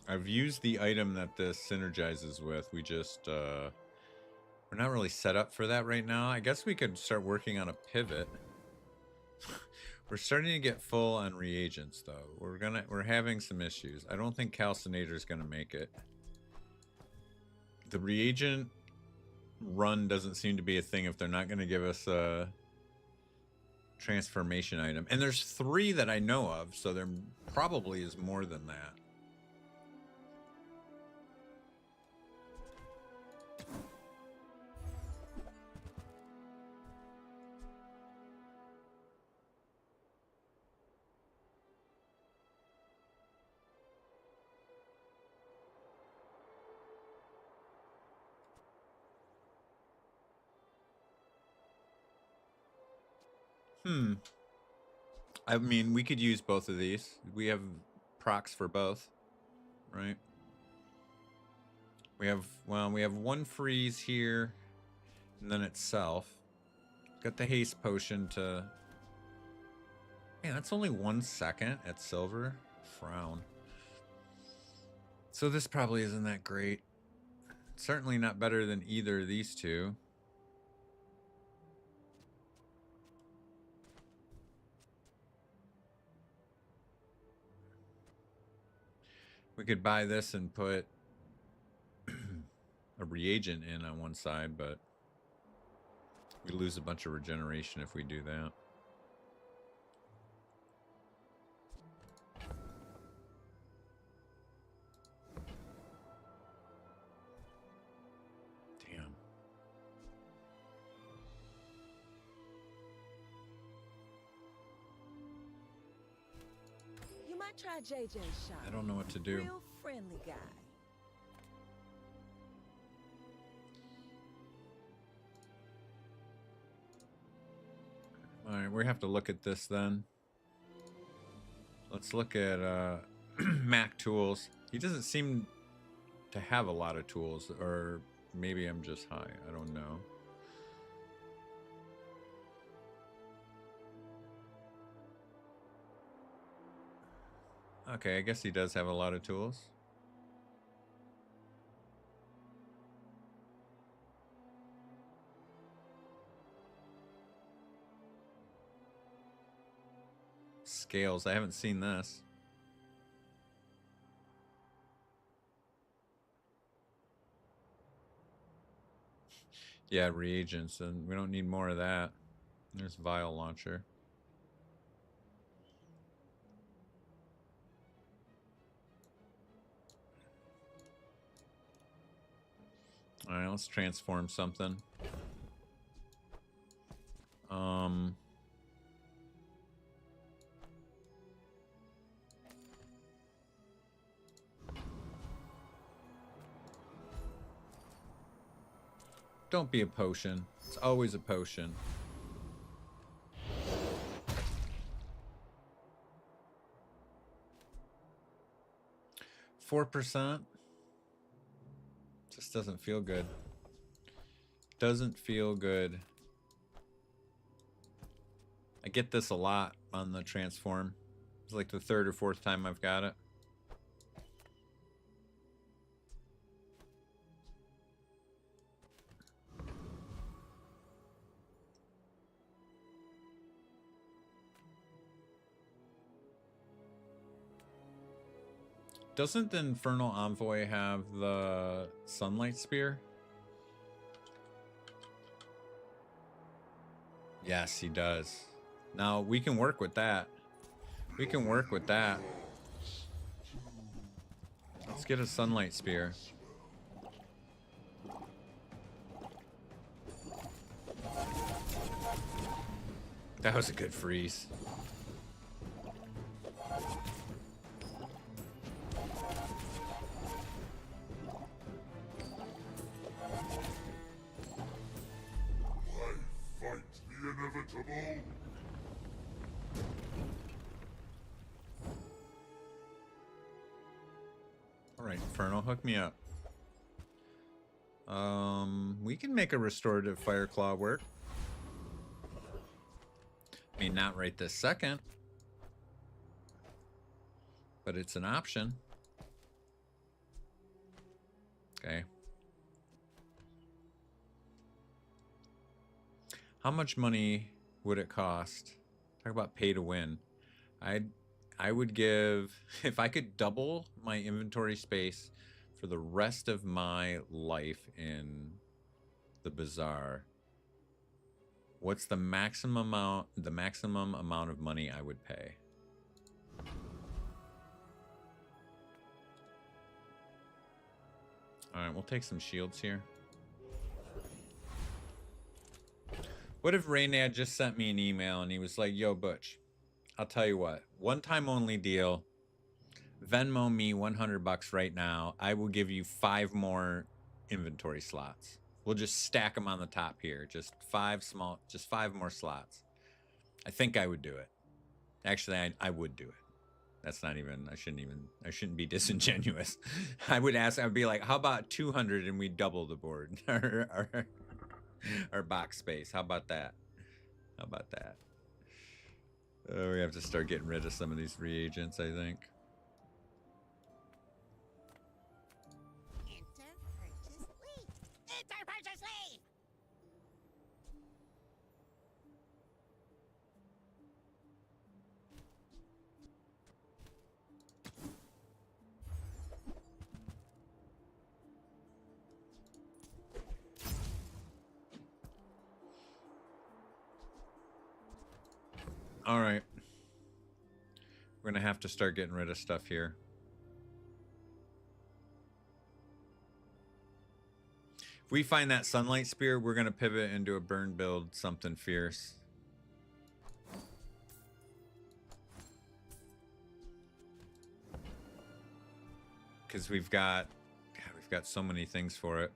I've used the item that this synergizes with. We just, we're not really set up for that right now. I guess we could start working on a pivot. We're starting to get full on reagents though. We're having some issues. I don't think Calcinator's gonna make it. The reagent run doesn't seem to be a thing if they're not gonna give us a transformation item. And there's 3 that I know of, so there probably is more than that. I mean, we could use both of these. We have procs for both, right? We have, well, we have 1 freeze here, and then itself. Got the haste potion to... Man, that's only 1 second at silver. Frown. So this probably isn't that great. Certainly not better than either of these 2. We could buy this and put a reagent in on one side, but we lose a bunch of regeneration if we do that. Damn. You might try JJ's shop. I don't know what to do. Real friendly guy. All right, we have to look at this then. Let's look at Mac tools. He doesn't seem to have a lot of tools, or maybe I'm just high. I don't know. Okay, I guess he does have a lot of tools. Scales, I haven't seen this. Yeah, reagents, and we don't need more of that. There's vial launcher. All right, let's transform something. Don't be a potion. It's always a potion. %. Just doesn't feel good. Doesn't feel good. I get this a lot on the transform. It's like the 3rd or 4th time I've got it. Doesn't the Infernal Envoy have the Sunlight Spear? Yes, he does. Now, we can work with that. We can work with that. Let's get a Sunlight Spear. That was a good freeze. Fight the inevitable. All right, Infernal, hook me up. We can make a restorative fire claw work. I mean, not right this second, but it's an option. Okay. How much money would it cost? Talk about pay to win. I would give, if I could double my inventory space for the rest of my life in the bazaar, what's the maximum amount of money I would pay? All right, we'll take some shields here. What if Raynad just sent me an email and he was like, yo, Butch, I'll tell you what, one time only deal, Venmo me $100 right now. I will give you 5 more inventory slots. We'll just stack them on the top here. Just 5 more slots. I think I would do it. Actually, I would do it. That's not even, I shouldn't be disingenuous. I would be like, how about 200 and we double the board, our box space. How about that? How about that? We have to start getting rid of some of these reagents, I think. Enter purchase leave. Enter purchase leave. All right. We're going to have to start getting rid of stuff here. If we find that Sunlight Spear, we're going to pivot into a burn build, something fierce. Because we've got so many things for it.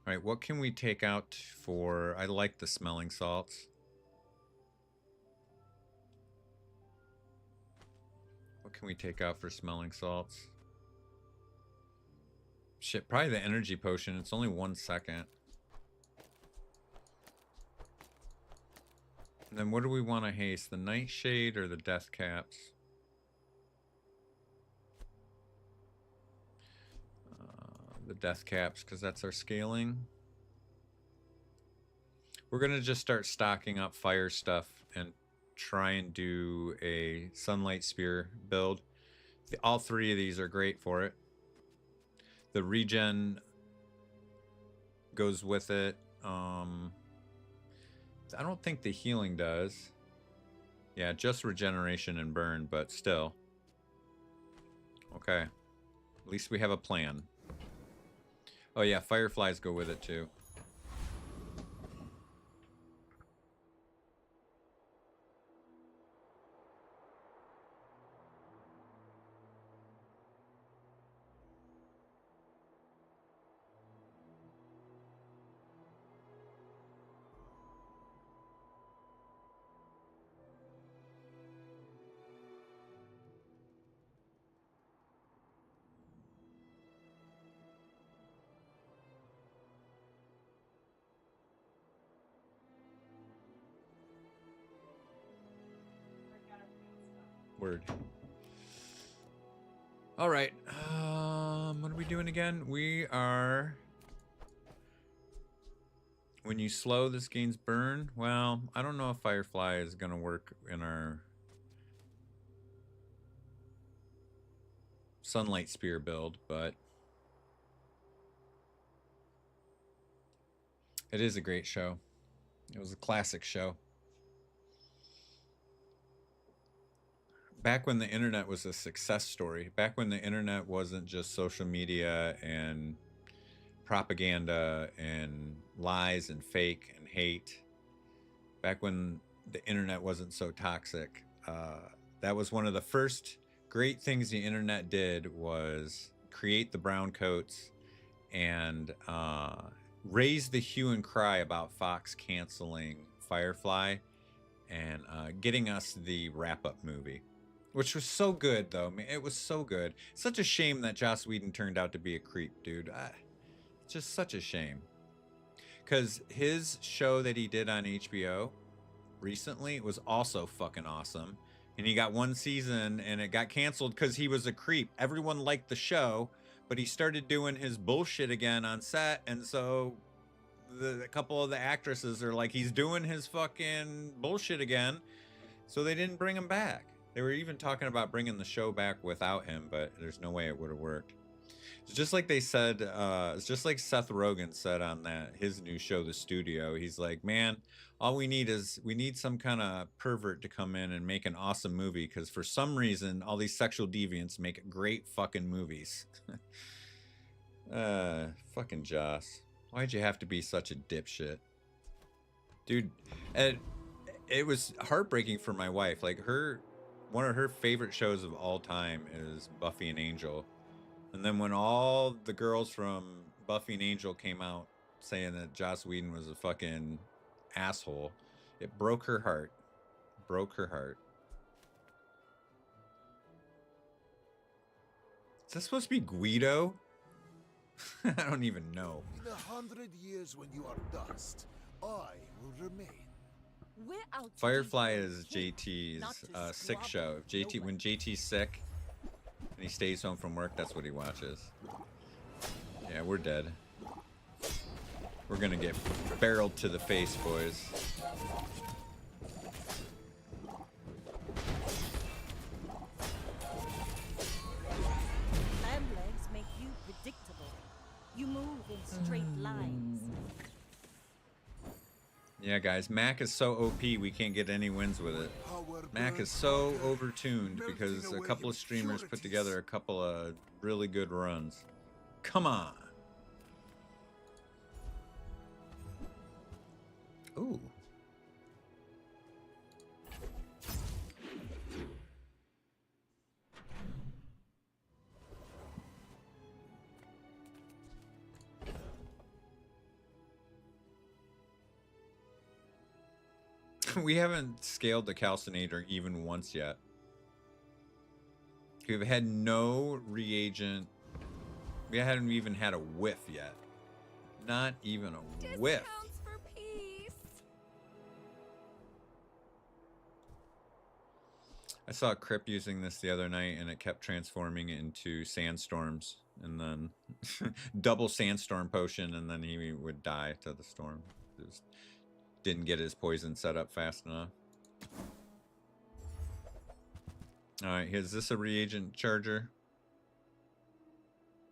All right, what can we take out for... I like the smelling salts. What can we take out for smelling salts? Shit, probably the energy potion. It's only 1 second. And then what do we want to haste? The Nightshade or the Death Caps? The Death Caps, because that's our scaling. We're going to just start stocking up fire stuff and try and do a Sunlight Spear build. All 3 of these are great for it. The regen goes with it. I don't think the healing does. Yeah, just regeneration and burn, but still. Okay. At least we have a plan. Oh yeah, fireflies go with it too. Word. All right. What are we doing again? We're When you slow, this gains burn. Well, I don't know if Firefly is going to work in our Sunlight Spear build, but it is a great show. It was a classic show. Back when the internet was a success story, back when the internet wasn't just social media and propaganda and lies and fake and hate, back when the internet wasn't so toxic, that was one of the first great things the internet did, was create the brown coats and raise the hue and cry about Fox canceling Firefly and getting us the wrap-up movie, which was so good, though. I mean, it was so good. Such a shame that Joss Whedon turned out to be a creep, dude. Just such a shame. Because his show that he did on HBO recently was also fucking awesome. And he got one season and it got canceled because he was a creep. Everyone liked the show, but he started doing his bullshit again on set. And so a couple of the actresses are like, he's doing his fucking bullshit again. So they didn't bring him back. They were even talking about bringing the show back without him, but there's no way it would have worked. It's just like they said, it's just like Seth Rogen said on his new show, The Studio. He's like, man, all we need is some kind of pervert to come in and make an awesome movie, because for some reason, all these sexual deviants make great fucking movies. Fucking Joss. Why'd you have to be such a dipshit? Dude, it was heartbreaking for my wife. Like, one of her favorite shows of all time is Buffy and Angel. And then when all the girls from Buffy and Angel came out saying that Joss Whedon was a fucking asshole, it broke her heart. Broke her heart. Is that supposed to be Guido? I don't even know. In 100 years when you are dust, I will remain. We're out to Firefly keep is you not JT's to sick squabble show. with When JT's sick and he stays home from work, that's what he watches. Yeah, we're dead. We're gonna get barreled to the face, boys. Land legs make you predictable. You move in straight lines. Yeah, guys, Mac is so OP, we can't get any wins with it. Mac is so overtuned because a couple of streamers put together a couple of really good runs. Come on. Ooh. We haven't scaled the calcinator even once yet. We've had no reagent. We haven't even had a whiff yet. Not even a whiff. Discounts for peace. I saw a Crip using this the other night and it kept transforming into sandstorms and then double sandstorm potion, and then he would die to the storm. Just didn't get his poison set up fast enough. Alright, is this a reagent charger?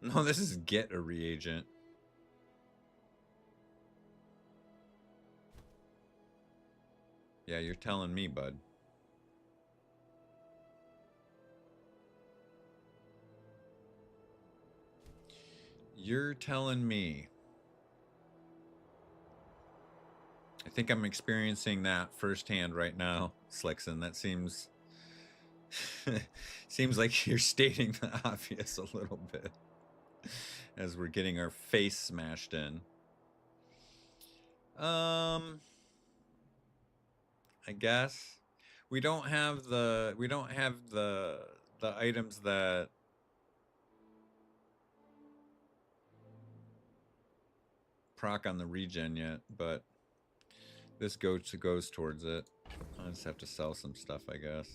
No, this is get a reagent. Yeah, you're telling me, bud. You're telling me. I think I'm experiencing that firsthand right now, Slickson. That seems seems like you're stating the obvious a little bit as we're getting our face smashed in. I guess we don't have the items that proc on the regen yet, but this goes towards it. I just have to sell some stuff, I guess.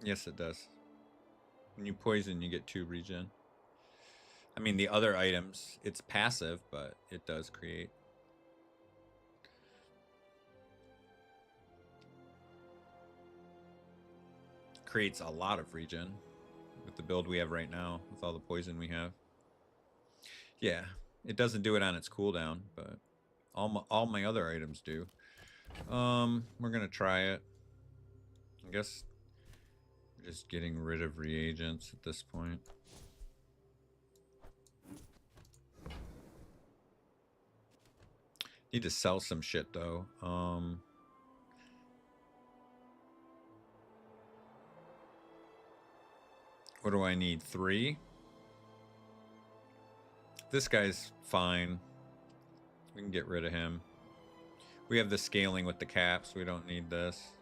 Yes, it does. When you poison, you get 2 regen. I mean, the other items, it's passive, but it does create. Creates a lot of regen with the build we have right now, with all the poison we have. Yeah, it doesn't do it on its cooldown, but all my other items do. We're gonna try it. I guess we're just getting rid of reagents at this point. Need to sell some shit though. What do I need? 3? This guy's fine. We can get rid of him. We have the scaling with the caps. We don't need this.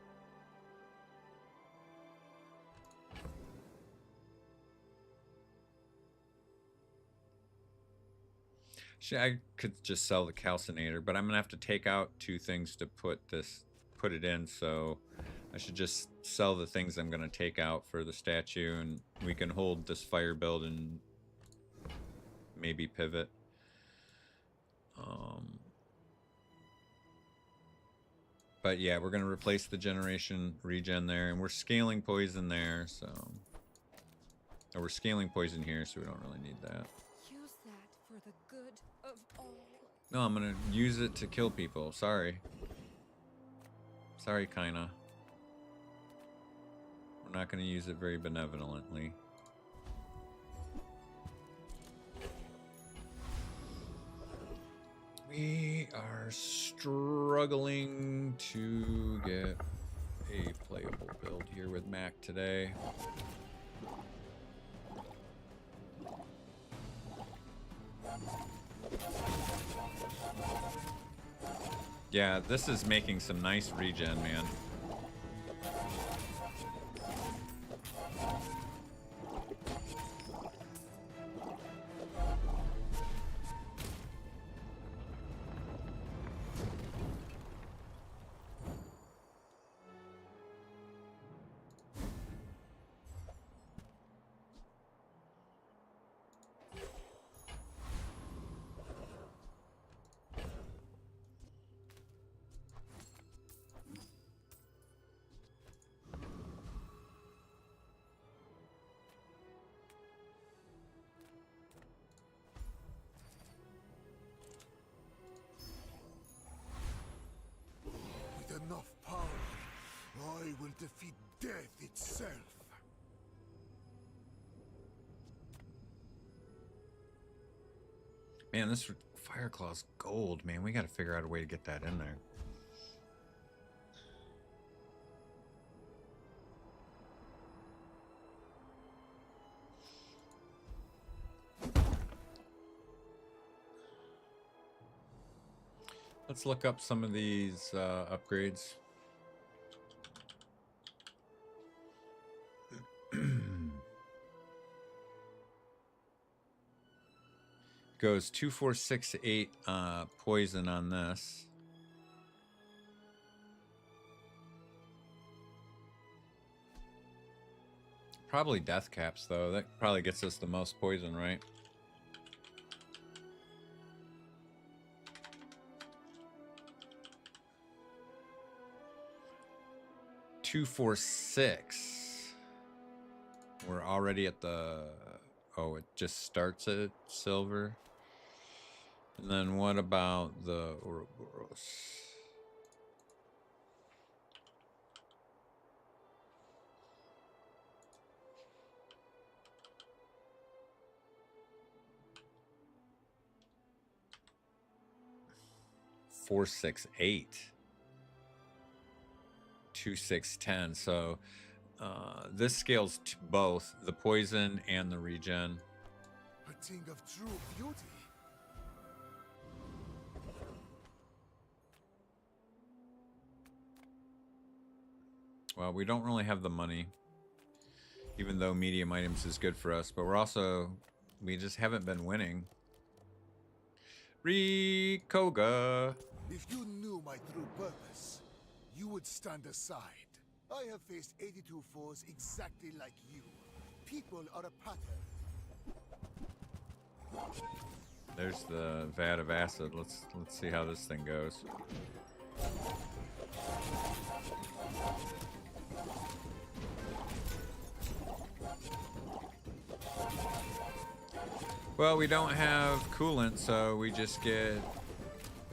I could just sell the calcinator, but I'm gonna have to take out 2 things to put it in, so I should just sell the things I'm gonna take out for the statue, and we can hold this fire build and maybe pivot. But yeah, we're gonna replace the generation regen there, and we're scaling poison there, so we're scaling poison here, so we don't really need that. Use that for the good of all. No, I'm gonna use it to kill people. Sorry, Kaina. We're not gonna use it very benevolently. We are struggling to get a playable build here with Mak today. Yeah, this is making some nice regen, man. With enough power, I will defeat death itself. Man, this Fireclaw's gold, man. We gotta figure out a way to get that in there. Let's look up some of these upgrades. Goes 2, 4, 6, 8 poison on this. Probably death caps though. That probably gets us the most poison, right? Two, 4, 6. We're already at the. Oh, it just starts at silver. And then what about the Ouroboros? Four, 6, 8. 2, 6, 10. So this scales to both the poison and the regen. A thing of true beauty. Well, we don't really have the money, even though medium items is good for us, but we just haven't been winning. Rikoga. If you knew my true purpose, you would stand aside. I have faced 82 foes exactly like you. People are a pattern. There's the vat of acid. Let's see how this thing goes. Well, we don't have coolant, so we just get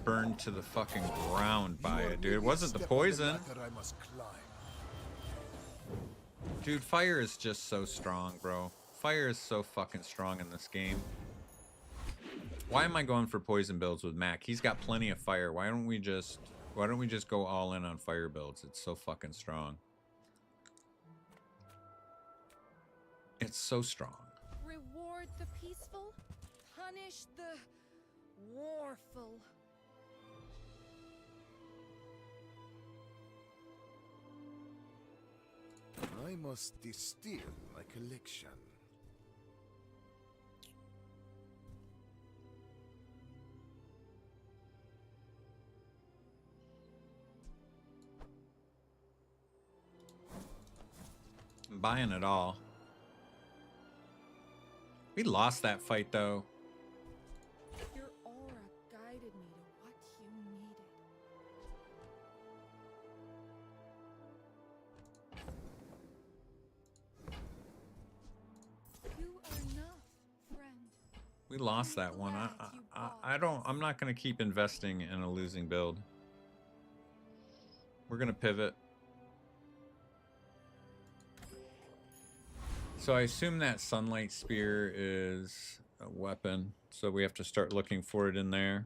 burned to the fucking ground by it, dude. It wasn't the poison. Dude, fire is just so strong, bro. Fire is so fucking strong in this game. Why am I going for poison builds with Mac? He's got plenty of fire. Why don't we just go all in on fire builds? It's so fucking strong. It's so strong. Reward the peaceful, punish the warful. I must distill my collection. I'm buying it all. We lost that fight, though. Your aura guided me to what you needed. You are enough, friend. We lost that one. I'm not going to keep investing in a losing build. We're going to pivot. So I assume that sunlight spear is a weapon, so we have to start looking for it in there.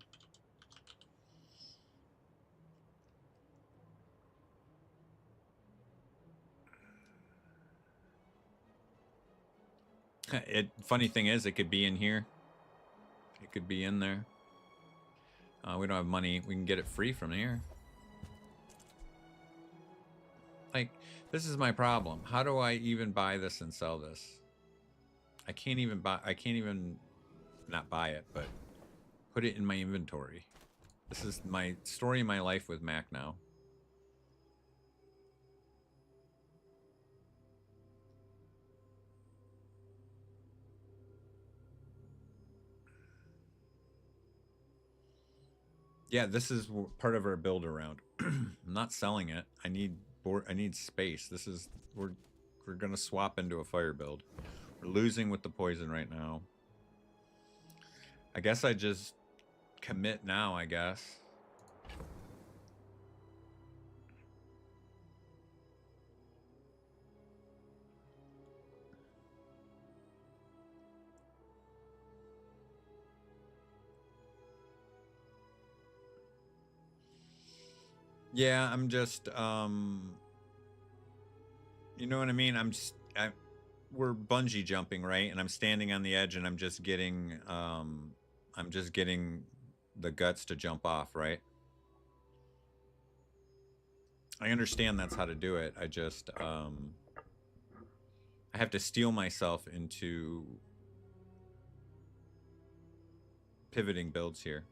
Funny thing is, it could be in here. It could be in there. We don't have money. We can get it free from here. Like, this is my problem. How do I even buy this and sell this? I can't even not buy it, but put it in my inventory. This is my story of my life with Mac now. Yeah, this is part of our build around. I'm not selling it. I need space. This is we're gonna swap into a fire build. We're losing with the poison right now. I guess I just commit now, I guess. Yeah, I'm just, you know what I mean? We're bungee jumping, right? And I'm standing on the edge and I'm just getting the guts to jump off, right? I understand that's how to do it. I just, I have to steel myself into pivoting builds here.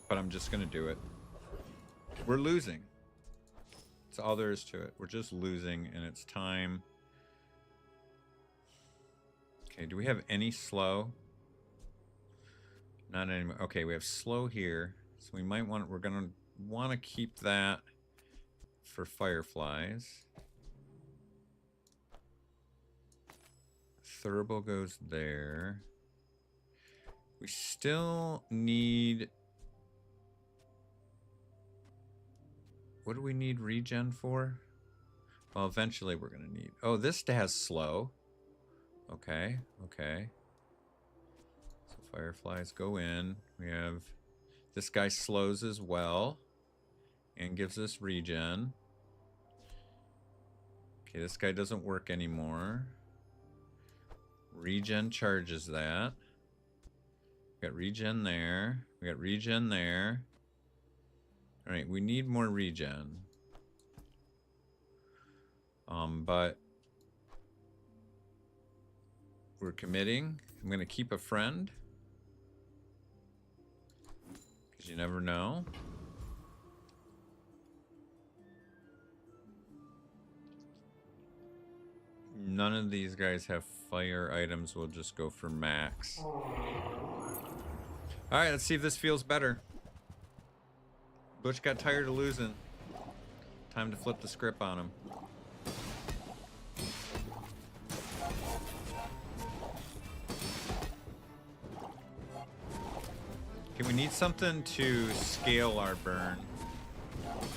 But I'm just gonna do it. We're losing. That's all there is to it. We're just losing, and it's time. Okay, do we have any slow? Not anymore. Okay, we have slow here. So we might want, we're gonna want to keep that for fireflies. Thurible goes there. We still need... What do we need regen for? Well, eventually we're going to need... Oh, this has slow. Okay, okay. So fireflies go in. We have... This guy slows as well. And gives us regen. Okay, this guy doesn't work anymore. Regen charges that. We got regen there. We got regen there. Alright, we need more regen. But we're committing. I'm gonna keep a friend. Because you never know. None of these guys have fire items. We'll just go for max. Alright, let's see if this feels better. Butch got tired of losing. Time to flip the script on him. Okay, we need something to scale our burn.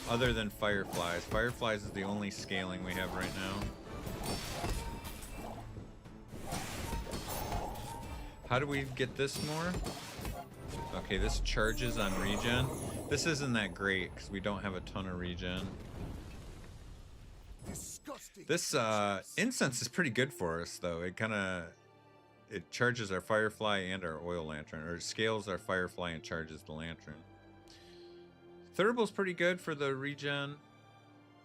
Other than fireflies. Fireflies is the only scaling we have right now. How do we get this more? Okay, this charges on regen. This isn't that great because we don't have a ton of regen. This incense is pretty good for us though. It charges our firefly and our oil lantern, or it scales our firefly and charges the lantern. Thurbal's pretty good for the regen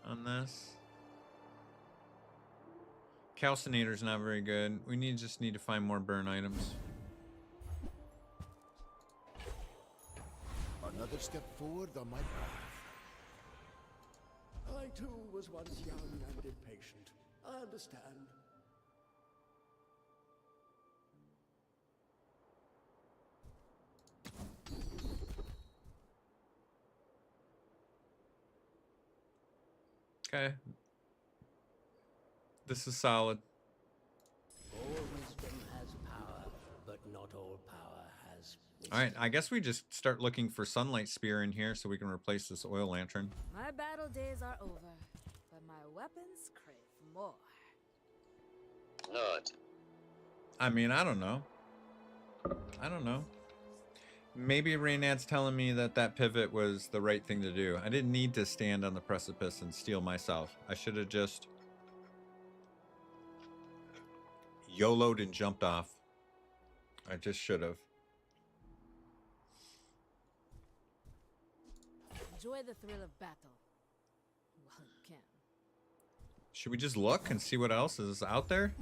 on this. Calcinator's not very good. We just need to find more burn items. Another step forward on my path. I too was once young and impatient. I understand. Okay. This is solid. All wisdom has power, but not all power has wisdom. Alright, I guess we just start looking for sunlight spear in here so we can replace this oil lantern. My battle days are over, but my weapons crave more. Not. I mean, I don't know. I don't know. Maybe Raynad's telling me that that pivot was the right thing to do. I didn't need to stand on the precipice and steal myself. I should have just YOLO'd and jumped off. I just should have. Enjoy the thrill of battle. While you can. Should we just look and see what else is out there?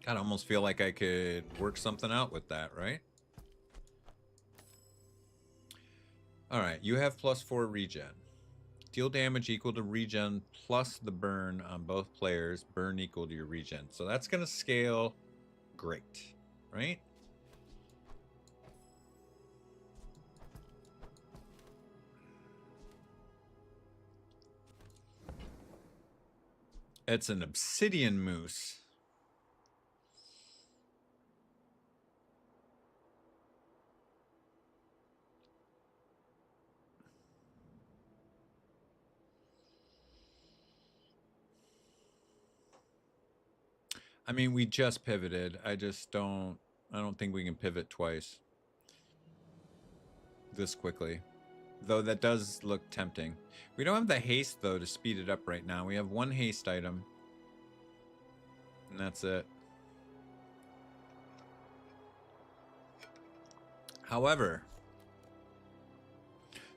God, I almost feel like I could work something out with that, right? Alright, you have +4 regen. Deal damage equal to regen plus the burn on both players. Burn equal to your regen. So that's going to scale great, right? It's an obsidian moose. I mean, we just pivoted. I don't think we can pivot twice this quickly. Though that does look tempting. We don't have the haste, though, to speed it up right now. We have one haste item. And that's it. However,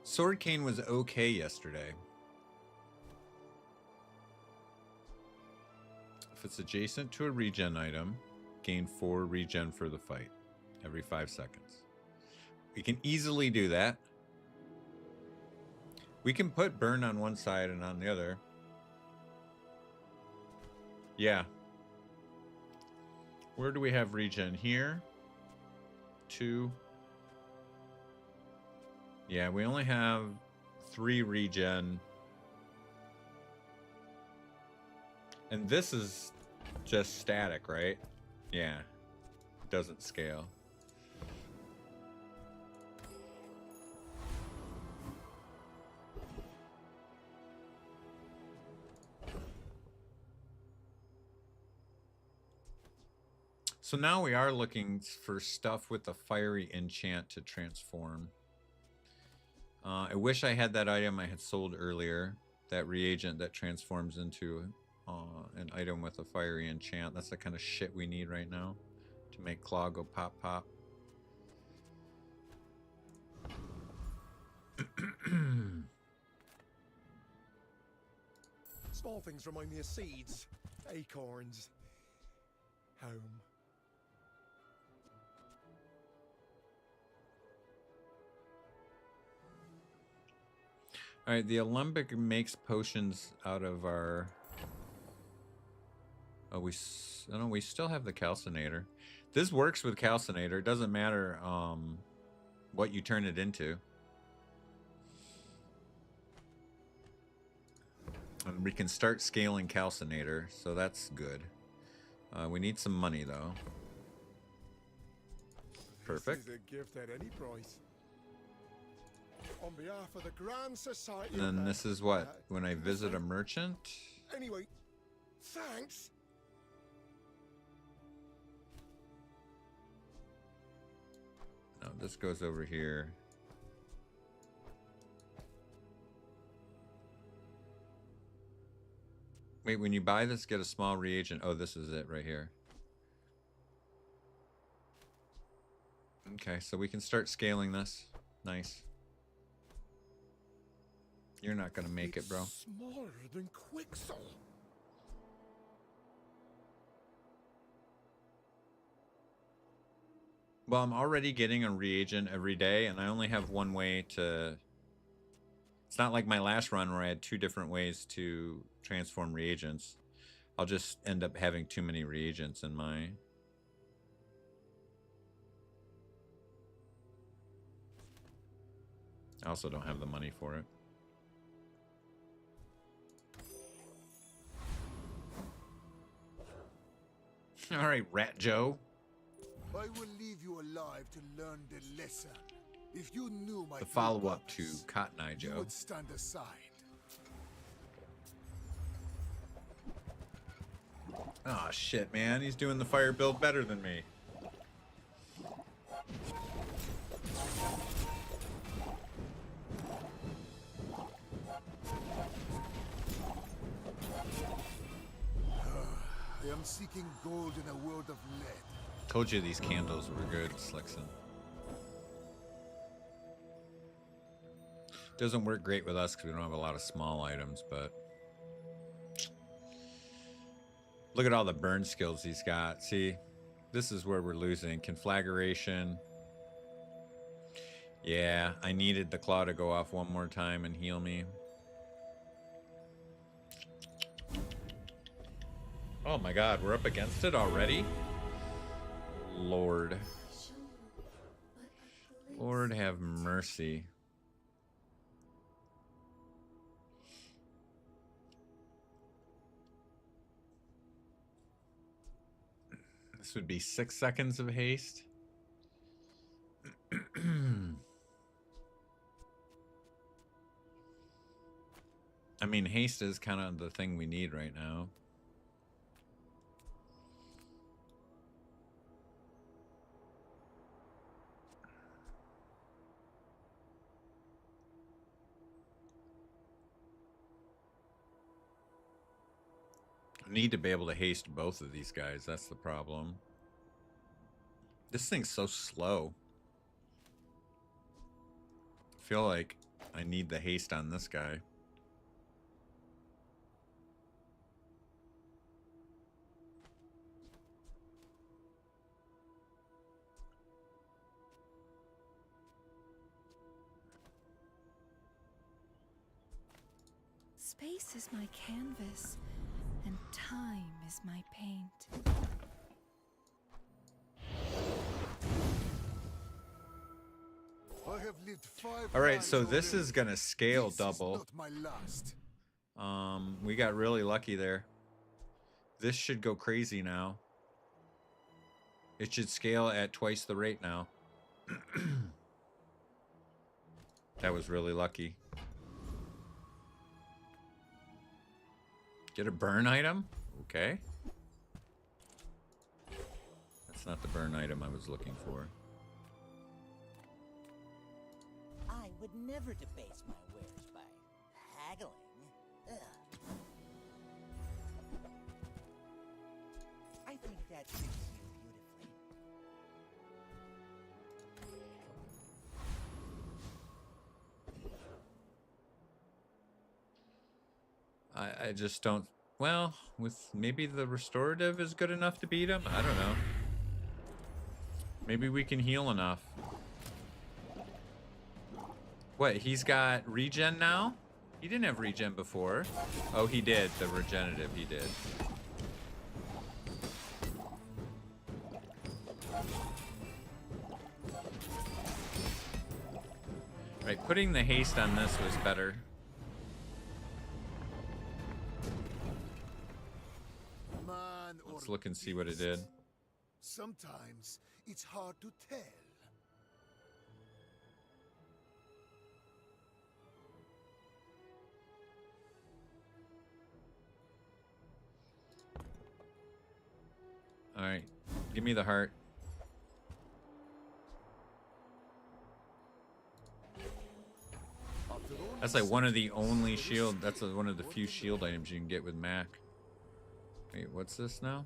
Sword Cane was okay yesterday. If it's adjacent to a regen item, gain 4 regen for the fight every 5 seconds. We can easily do that. We can put burn on one side and on the other. Yeah. Where do we have regen? Here. 2. Yeah, we only have 3 regen. And this is just static, right? Yeah. Doesn't scale. So now we are looking for stuff with a fiery enchant to transform. I wish I had that item I had sold earlier. That reagent that transforms into an item with a fiery enchant. That's the kind of shit we need right now. to make claw go pop pop. Small things remind me of seeds, acorns, home. All right, the alembic makes potions out of our. Oh, we still have the calcinator. This works with calcinator. It doesn't matter what you turn it into. And we can start scaling calcinator, so that's good. We need some money though. Perfect. This is a gift at any price. On behalf of the Grand Society. And then this is what? When I visit a merchant? Anyway, thanks. No, this goes over here. Wait, when you buy this, get a small reagent. Oh, this is it right here. Okay, so we can start scaling this. Nice. You're not gonna make it, bro. Smaller than Quixel. Well, I'm already getting a reagent every day, and I only have one way to... It's not like my last run where I had 2 different ways to transform reagents. I'll just end up having too many reagents in my... I also don't have the money for it. All right, Rat Joe. I will leave you alive to learn the lesson. If you knew my The follow-up to Cotton Eye you Joe. would stand aside. Oh shit, man. He's doing the fire build better than me. I am seeking gold in a world of lead. Told you these candles were good, Slickson. Doesn't work great with us because we don't have a lot of small items, but... Look at all the burn skills he's got. See, this is where we're losing. Conflagration. Yeah, I needed the claw to go off one more time and heal me. Oh my god, we're up against it already? Lord. Lord have mercy. This would be 6 seconds of haste. I mean, haste is kind of the thing we need right now. I need to be able to haste both of these guys. That's the problem. This thing's so slow. I feel like I need the haste on this guy. Space is my canvas, and time is my paint. I have lived 5 All right, so lives this already. is gonna scale This is double. not my last. We got really lucky there. This should go crazy now. It should scale at twice the rate now. That was really lucky. Get a burn item? Okay. That's not the burn item I was looking for. I would never debase my wares by haggling. Ugh. I think that suits you beautifully. I just don't. Well, with maybe the restorative is good enough to beat him. I don't know. Maybe we can heal enough. What? He's got regen now? He didn't have regen before. Oh, he did. The regenerative, he did. Right, putting the haste on this was better. Let's look and see what it did. Sometimes it's hard to tell. All right, give me the heart. That's like one of the only shield. That's one of the few shield items you can get with Mac. Wait, what's this now?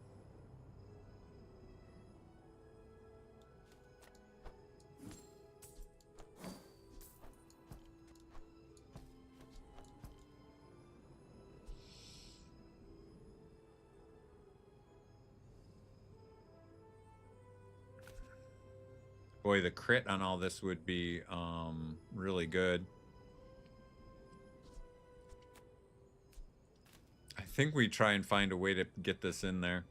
Boy, the crit on all this would be really good. I think we try and find a way to get this in there.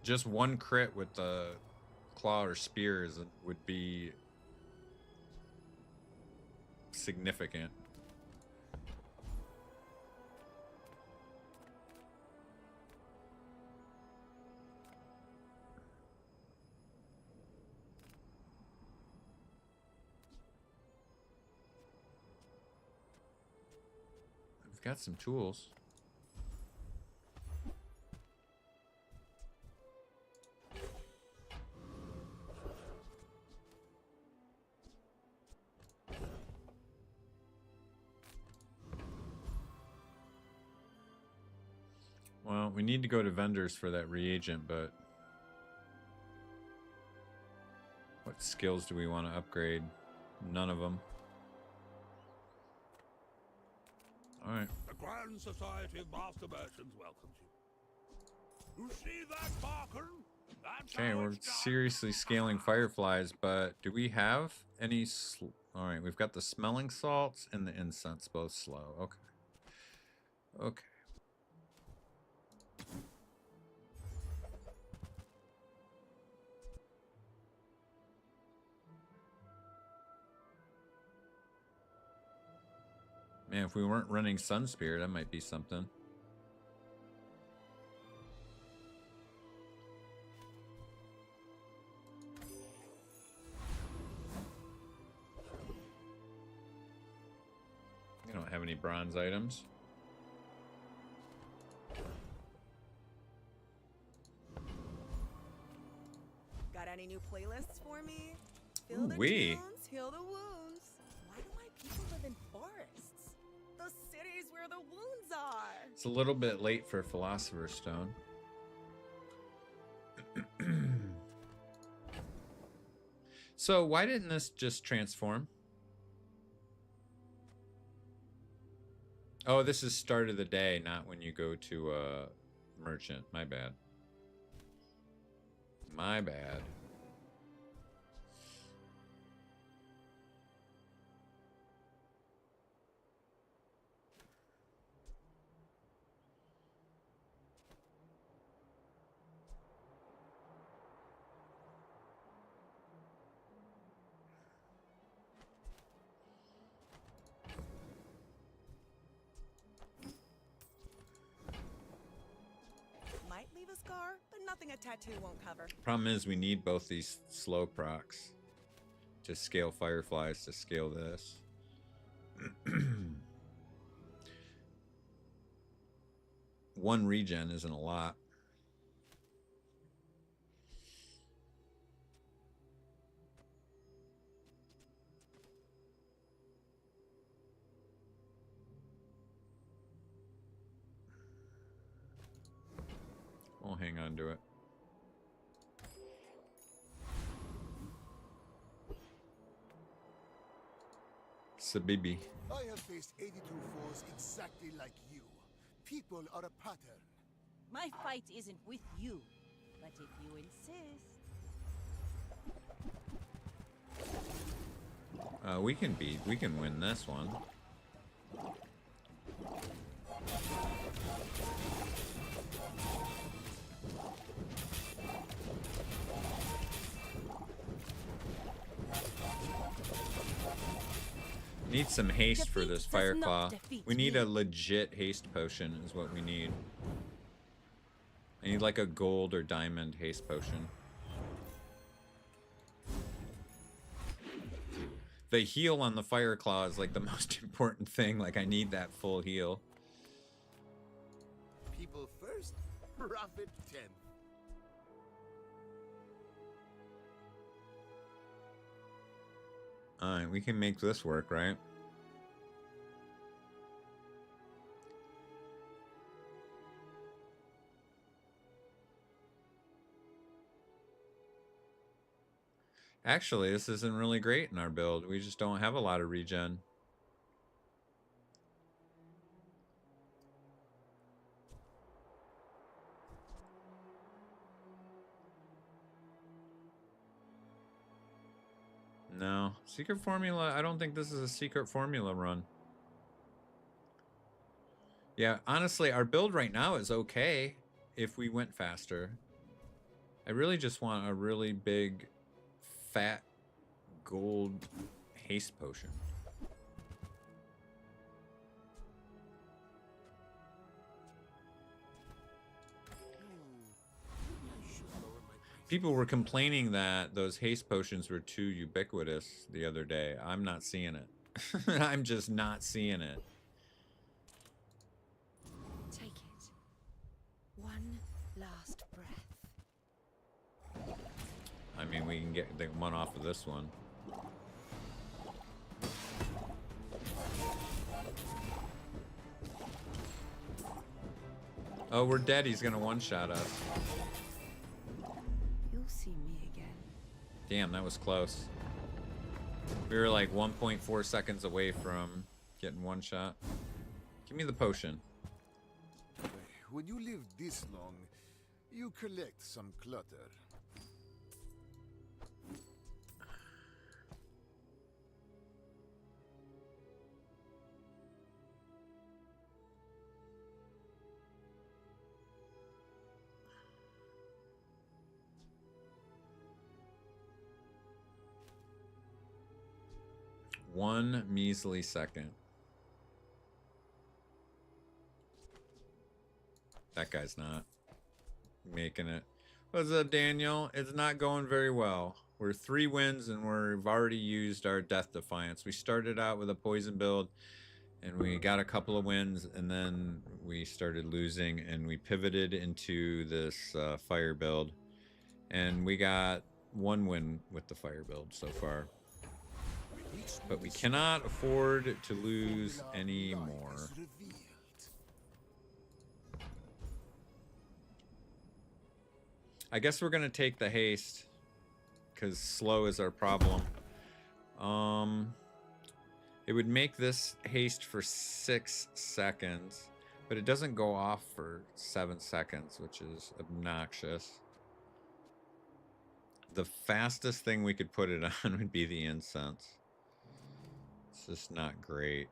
Just one crit with the claw or spears would be significant. We've got some tools. Well, we need to go to vendors for that reagent, but what skills do we want to upgrade? None of them. All right. The Grand Society of Master Merchants welcomes you. You see that, Barker? Okay, we're seriously scaling fireflies, but do we have any... All right, we've got the smelling salts and the incense, both slow. Okay. Okay. Man, if we weren't running Sun Spirit, that might be something. We don't have any bronze items. Got any new playlists for me? Fill the Ooh-wee. tunes, heal the wounds. Why do my people live in forests? The cities where the wounds are. It's a little bit late for Philosopher's Stone. So why didn't this just transform? Oh, this is start of the day, not when you go to merchant. My bad. My bad. Might leave a scar, but nothing a tattoo won't cover. Problem is we need both these slow procs to scale fireflies to scale this. One regen isn't a lot. We'll hang on to it. Sabibi. I have faced 82 foes exactly like you. People are a pattern. My fight isn't with you, but if you insist. We can win this one. Need some haste for this fire claw. We need a legit haste potion is what we need. I need like a gold or diamond haste potion. The heal on the fire claw is like the most important thing. Like I need that full heal. People first, profit 10. Alright, we can make this work, right? Actually, this isn't really great in our build. We just don't have a lot of regen. No. Secret formula, I don't think this is a secret formula run. Yeah, honestly, our build right now is okay if we went faster. I really just want a really big, fat, gold haste potion. People were complaining that those haste potions were too ubiquitous the other day. I'm not seeing it. I'm just not seeing it. Take it. One last breath. I mean, we can get the one off of this one. Oh, we're dead. He's gonna one-shot us. You'll see me again. Damn, that was close. We were like 1.4 seconds away from getting one shot. Give me the potion. When you live this long, you collect some clutter. One measly second. That guy's not making it. What's up, Daniel? It's not going very well. We're 3 wins and we've already used our Death Defiance. We started out with a poison build and we got a couple of wins and then we started losing and we pivoted into this fire build. And we got 1 win with the fire build so far. But we cannot afford to lose any more. I guess we're gonna take the haste because slow is our problem. It would make this haste for 6 seconds, but it doesn't go off for 7 seconds, which is obnoxious. The fastest thing we could put it on would be the incense. It's just not great.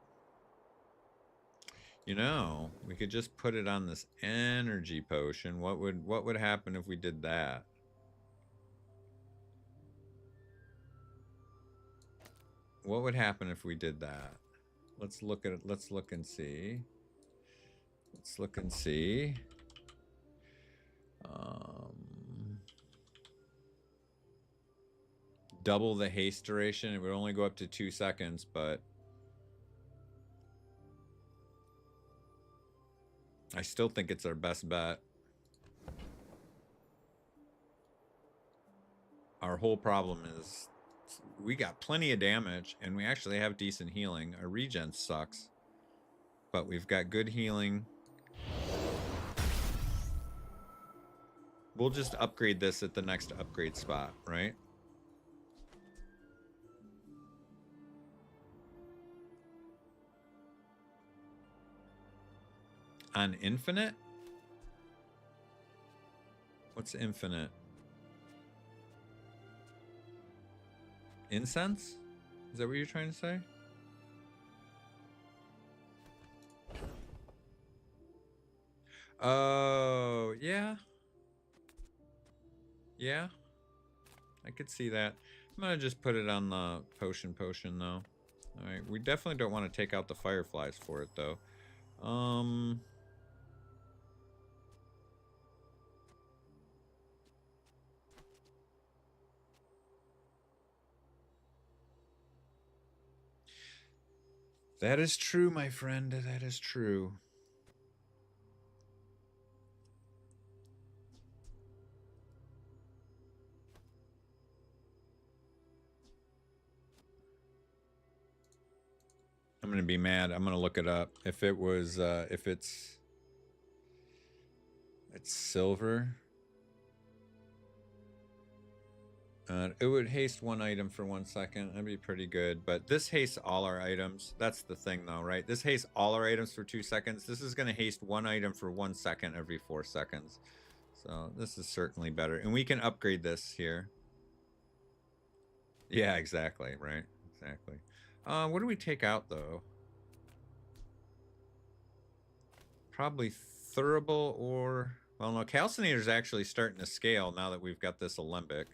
You know, we could just put it on this energy potion. What would happen if we did that? What would happen if we did that? Let's look at it. Let's look and see. Let's look and see. Double the haste duration. It would only go up to 2 seconds, but I still think it's our best bet. Our whole problem is we got plenty of damage and we actually have decent healing. Our regen sucks, but we've got good healing. We'll just upgrade this at the next upgrade spot, right? On infinite? What's infinite? Incense? Is that what you're trying to say? Oh, yeah. Yeah. I could see that. I'm gonna just put it on the potion though. Alright, we definitely don't want to take out the fireflies for it though. That is true, my friend. That is true. I'm gonna be mad. I'm gonna look it up. If it was, if it's silver. It would haste one item for 1 second. That'd be pretty good. But this hastes all our items. That's the thing, though, right? This hastes all our items for 2 seconds. This is going to haste one item for 1 second every 4 seconds. So this is certainly better. And we can upgrade this here. Yeah, exactly. Right. Exactly. What do we take out, though? Probably Thurible or... Well, no, Calcinator's actually starting to scale now that we've got this Alembic.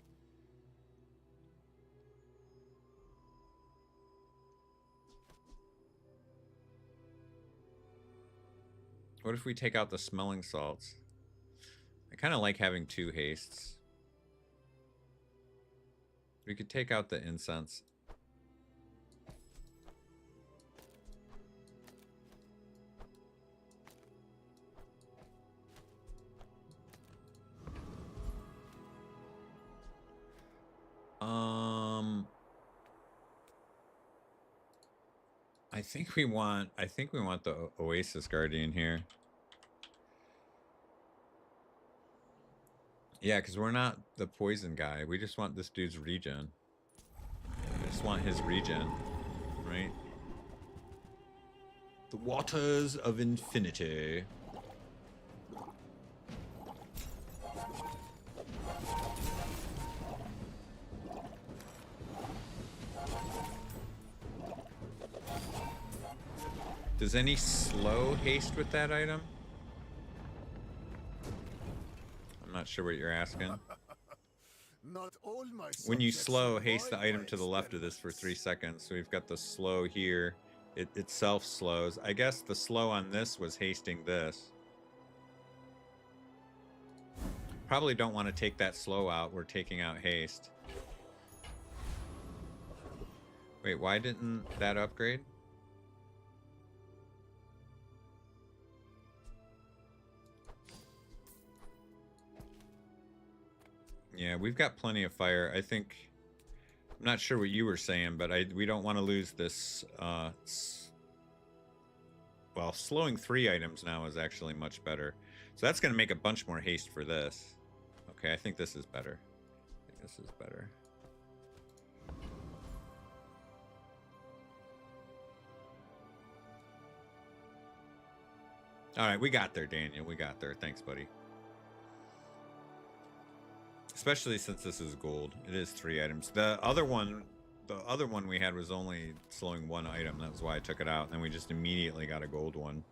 What if we take out the smelling salts? I kind of like having 2 hastes. We could take out the incense. I think we want the Oasis Guardian here. Yeah, because we're not the poison guy. We just want this dude's regen. I just want his regen, right? The waters of infinity. Does any slow haste with that item? I'm not sure what you're asking. Not all my When you subjects slow, survive haste the item my to the left of this for 3 seconds. So we've got the slow here. It itself slows. I guess the slow on this was hasting this. Probably don't want to take that slow out. We're taking out haste. Wait, why didn't that upgrade? Yeah, we've got plenty of fire. I think... I'm not sure what you were saying, but we don't want to lose this... well, slowing 3 items now is actually much better. So that's going to make a bunch more haste for this. Okay, I think this is better. I think this is better. Alright, we got there, Daniel. We got there. Thanks, buddy. Especially since this is gold. It is 3 items. The other one we had was only slowing 1 item. That was why I took it out. And then we just immediately got a gold one.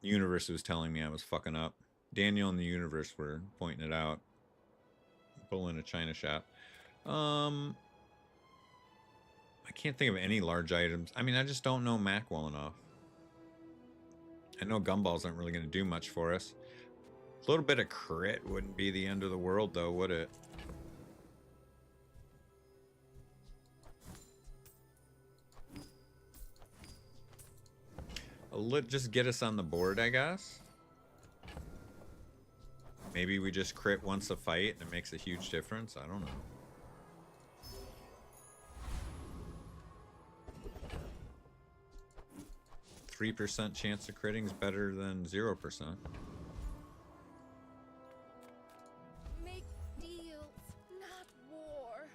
The universe was telling me I was fucking up. Daniel and the universe were pointing it out. Pulling a China shop. I can't think of any large items. I mean, I just don't know Mac well enough. I know gumballs aren't really going to do much for us. A little bit of crit wouldn't be the end of the world, though, would it? Just get us on the board, I guess. Maybe we just crit once a fight and it makes a huge difference. I don't know. %3 chance of critting is better than 0%. Make deals, not war.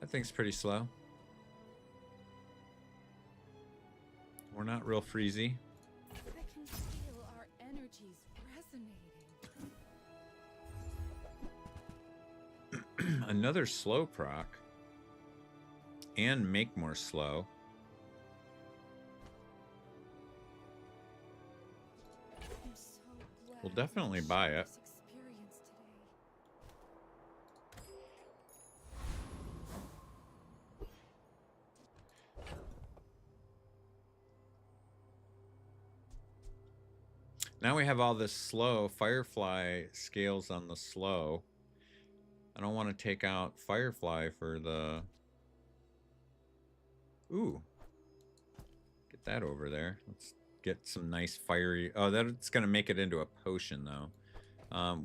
That thing's pretty slow. We're not real freezy. I can feel our energies resonating. Another slow proc. And make more slow. I'm so glad We'll definitely buy it. this experience today. Now we have all this slow. Firefly scales on the slow. I don't want to take out Firefly for the... Ooh. Get that over there. Let's get some nice fiery... Oh, that's going to make it into a potion, though.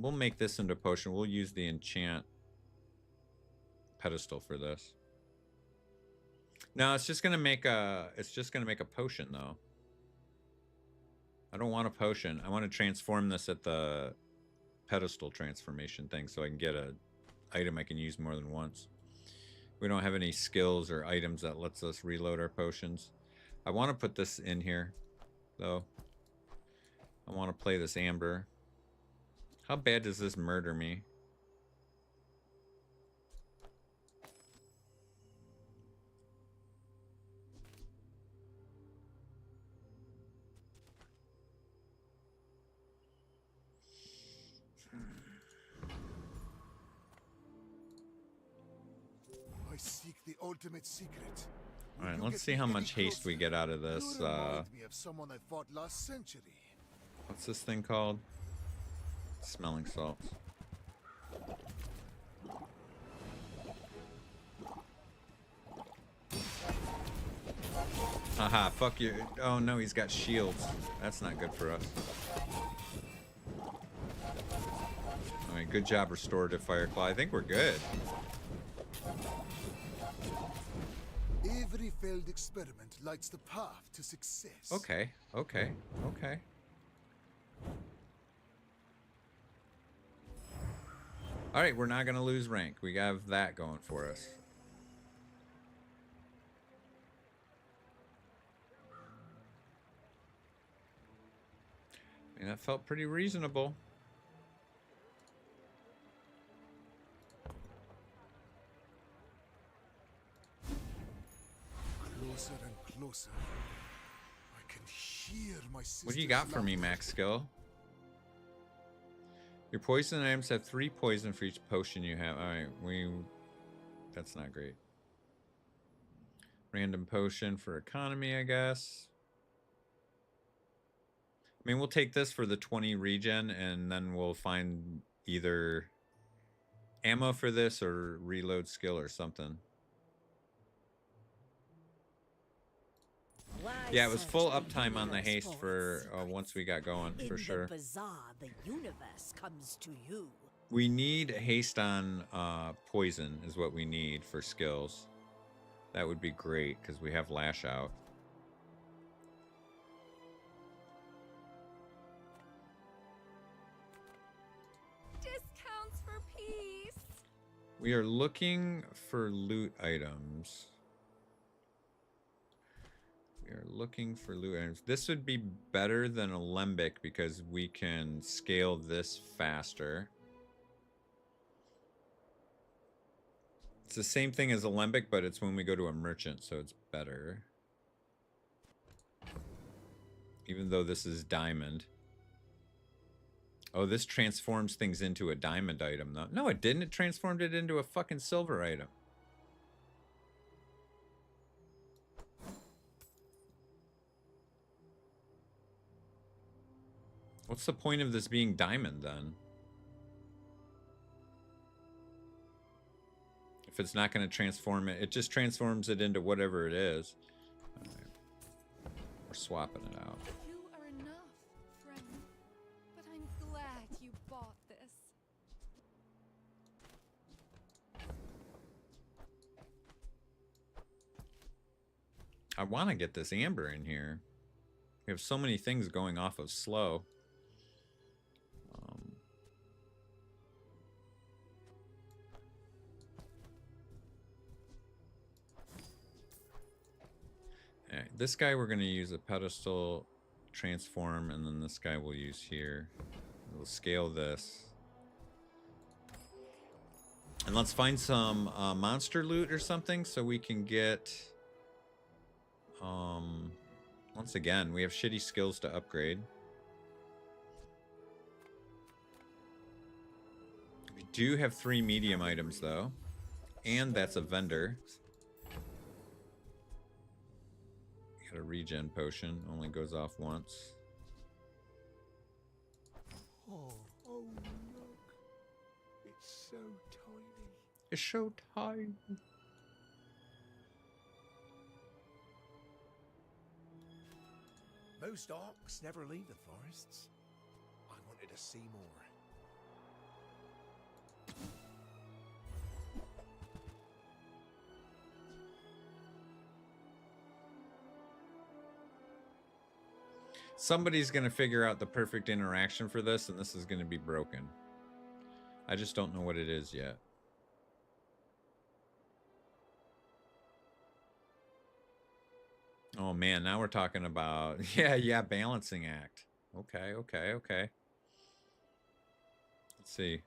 We'll make this into a potion. We'll use the enchant pedestal for this. No, it's just going to make a... It's just going to make a potion, though. I don't want a potion. I want to transform this at the pedestal transformation thing so I can get a item I can use more than once. We don't have any skills or items that lets us reload our potions. I want to put this in here, though. I want to play this amber. How bad does this murder me? I seek the ultimate secret. All right, let's see how much haste we get out of this. You remind me of someone I fought last century. What's this thing called? Smelling salts. Haha, fuck you. Oh no, he's got shields. That's not good for us. Alright, good job, restorative Fireclaw. I think we're good. Every failed experiment lights the path to success. Okay, okay, okay. Alright, we're not gonna lose rank. We have that going for us. I mean, that felt pretty reasonable. Closer and closer. I can hear my sister's What do you got for me, max skill? Your poison items have 3 poison for each potion you have. Alright, that's not great. Random potion for economy, I guess. I mean, we'll take this for the 20 regen, and then we'll find either ammo for this or reload skill or something. Yeah, it was full uptime on the haste for once we got going, for sure. In the bazaar, the universe comes to you. We need haste on poison is what we need for skills. That would be great, because we have lash out. Discounts for peace. We are looking for loot items. We are looking for loot items. This would be better than Alembic because we can scale this faster. It's the same thing as Alembic, but it's when we go to a merchant, so it's better. Even though this is diamond. Oh, this transforms things into a diamond item, though. No, it didn't. It transformed it into a fucking silver item. What's the point of this being diamond, then? If it's not going to transform it, it just transforms it into whatever it is. All right. We're swapping it out. You are enough, friend. But I'm glad you bought this. I want to get this amber in here. We have so many things going off of slow. Alright, this guy we're going to use a pedestal transform, and then this guy we'll use here. We'll scale this. And let's find some monster loot or something so we can get... once again, we have shitty skills to upgrade. We do have 3 medium items, though. And that's a vendor. Got a regen potion. Only goes off once. Oh, look. It's so tiny. It's so tiny. Most orcs never leave the forests. I wanted to see more. Somebody's going to figure out the perfect interaction for this, and this is going to be broken. I just don't know what it is yet. Oh man, now we're talking about... Yeah, balancing act. Okay. Let's see.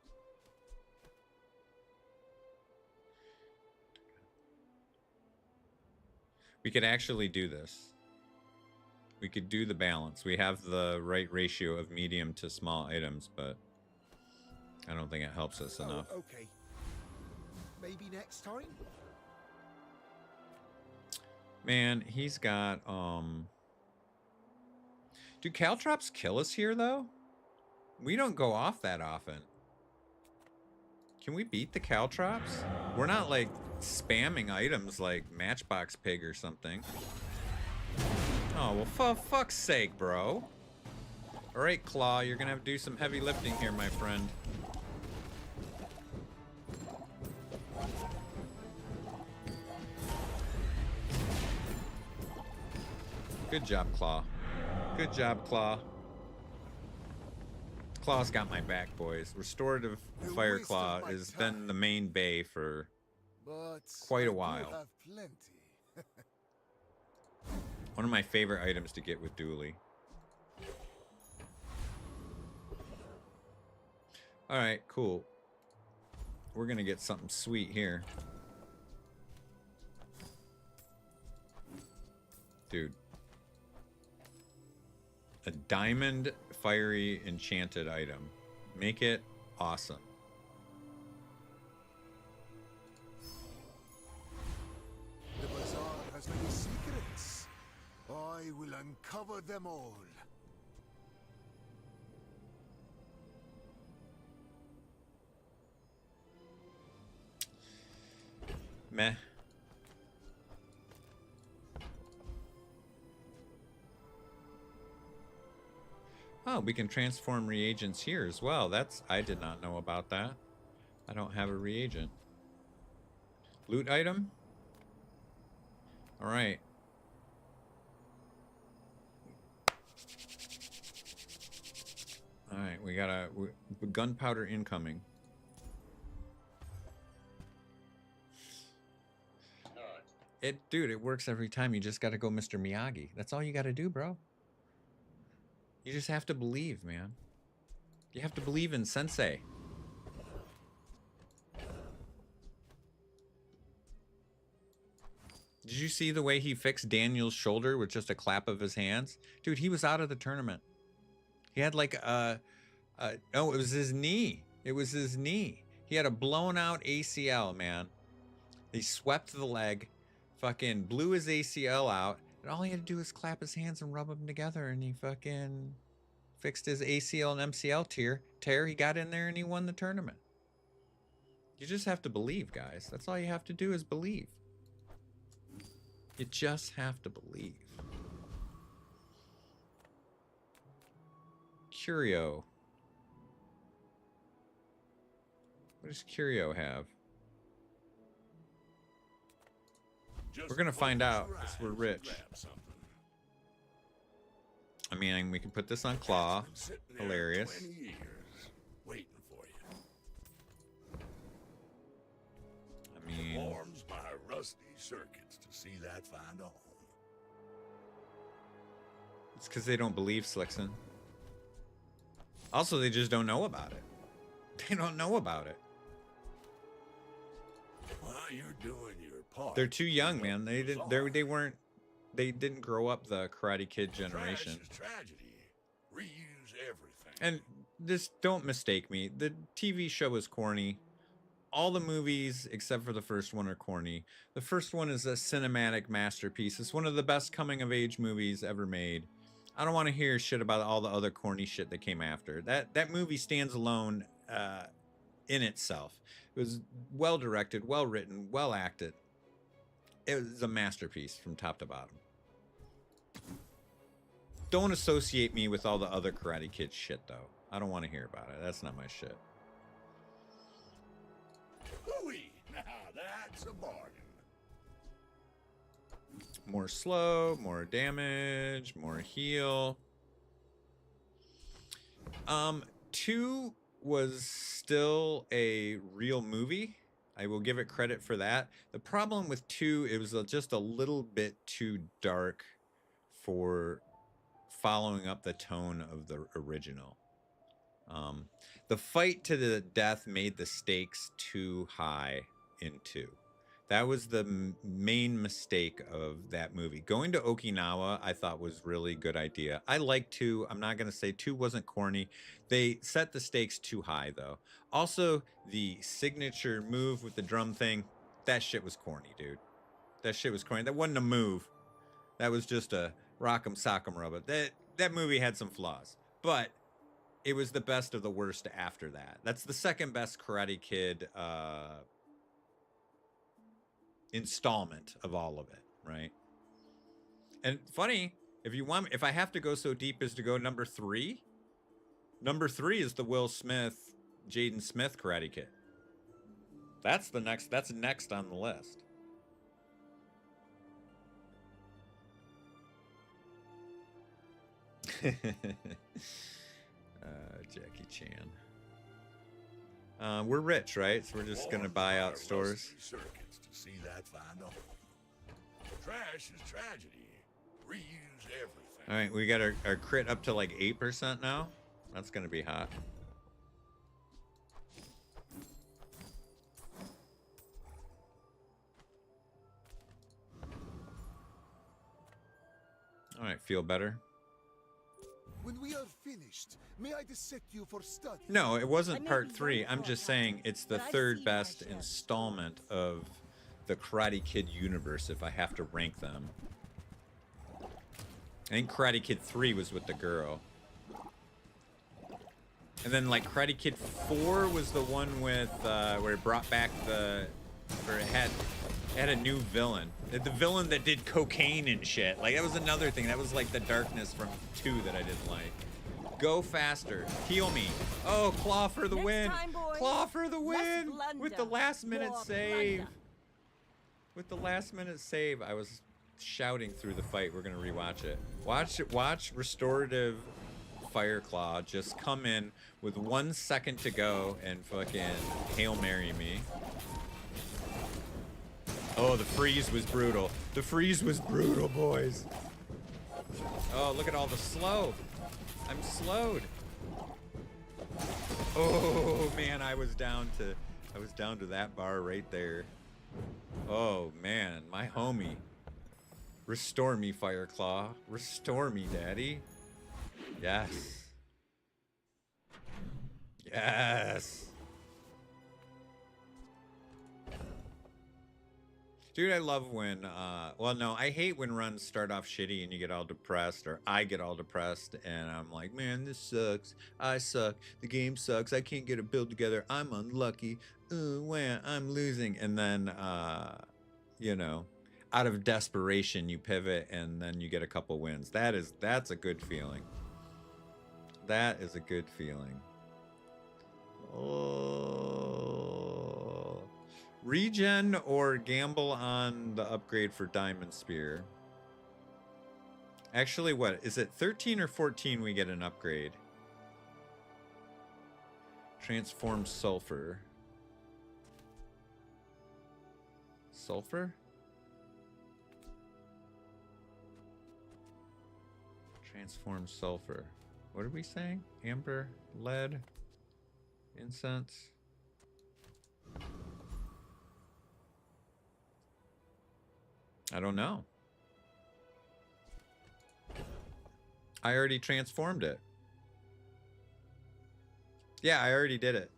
We could actually do this. We could do the balance. We have the right ratio of medium to small items, but I don't think it helps us enough. Okay. Maybe next time? Man, he's got, Do caltrops kill us here, though? We don't go off that often. Can we beat the caltrops? We're not, like, spamming items like Matchbox Pig or something. Oh, well, for fuck's sake, bro. Alright, Claw, you're gonna have to do some heavy lifting here, my friend. Good job, Claw. Good job, Claw. Claw's got my back, boys. Restorative Fire Claw has been the main bay for quite a while. One of my favorite items to get with Dooley. Alright, cool. We're gonna get something sweet here. Dude. A diamond fiery enchanted item. Make it awesome. The bazaar has many secrets. I will uncover them all. Meh. Oh, we can transform reagents here as well. I did not know about that. I don't have a reagent. Loot item? Alright. Alright, we got a gunpowder incoming. Dude, it works every time. You just gotta go Mr. Miyagi. That's all you gotta do, bro. You just have to believe, man. You have to believe in Sensei. Did you see the way he fixed Daniel's shoulder with just a clap of his hands? Dude, he was out of the tournament. He had like no, it was his knee. It was his knee. He had a blown out ACL, man. He swept the leg, fucking blew his ACL out, and all he had to do was clap his hands and rub them together, and he fucking fixed his ACL and MCL tear. He got in there and he won the tournament. You just have to believe, guys. That's all you have to do is believe. You just have to believe. Curio. What does Curio have? We're gonna find out because we're rich. I mean, we can put this on Claw. Hilarious. 20 years, waiting for you. I mean, Warms my rusty circuits to see that find a home. It's because they don't believe Slickson. Also, they just don't know about it. They don't know about it. Well, you're doing your part. They're too young, man. They didn't grow up the Karate Kid generation. Trash is tragedy. Reuse everything. And this, don't mistake me. The TV show is corny. All the movies, except for the first one, are corny. The first one is a cinematic masterpiece. It's one of the best coming-of-age movies ever made. I don't want to hear shit about all the other corny shit that came after. That movie stands alone in itself. It was well-directed, well-written, well-acted. It was a masterpiece from top to bottom. Don't associate me with all the other Karate Kid shit, though. I don't want to hear about it. That's not my shit. Hooey! Now that's a bargain. More slow, more damage, more heal. 2 was still a real movie. I will give it credit for that. The problem with 2, it was just a little bit too dark for following up the tone of the original. The fight to the death made the stakes too high in 2. That was the main mistake of that movie. Going to Okinawa, I thought was really good idea. I liked 2. I'm not going to say 2 wasn't corny. They set the stakes too high, though. Also, the signature move with the drum thing, that shit was corny, dude. That shit was corny. That wasn't a move. That was just a rock'em sock'em rubber. That movie had some flaws. But it was the best of the worst after that. That's the second best Karate Kid installment of all of it, right? And funny, if I have to go so deep as to go number 3, number 3 is the Will Smith, Jaden Smith Karate Kid. That's next on the list. Jackie Chan. We're rich, right? So we're just gonna buy out stores. Circuits to see that find a hole. Trash is tragedy. Reuse everything. All right, we got our crit up to like 8% now. That's gonna be hot. All right, feel better. When we are finished, may I dissect you for study? No, it wasn't part 3. I'm just saying it's the third best installment of the Karate Kid universe if I have to rank them. I think Karate Kid 3 was with the girl. And then like Karate Kid 4 was the one with where it brought back it had a new villain. The villain that did cocaine and shit. Like that was another thing. That was like the darkness from 2 that I didn't like. Go faster. Heal me. Oh, claw for the win. Claw for the win. With the last minute save. With the last minute save, I was shouting through the fight. We're gonna rewatch it. Watch restorative Fire Claw just come in with 1 second to go and fucking Hail Mary me. Oh, the freeze was brutal. The freeze was brutal, boys. Oh, look at all the slow. I'm slowed. Oh man, I was down to that bar right there. Oh man, my homie. Restore me, Fire Claw. Restore me, Daddy. Yes. Yes. Dude, I love when, well, no, I hate when runs start off shitty and you get all depressed, or I get all depressed, and I'm like, man, this sucks. I suck. The game sucks. I can't get a build together. I'm unlucky. Wah, I'm losing. And then, you know, out of desperation, you pivot, and then you get a couple wins. That's a good feeling. That is a good feeling. Oh. Regen or gamble on the upgrade for Diamond Spear. Actually, what? Is it 13 or 14 we get an upgrade? Transform Sulfur. Sulfur? Transformed sulfur. What are we saying? Amber, lead, incense. I don't know. I already transformed it. Yeah, I already did it.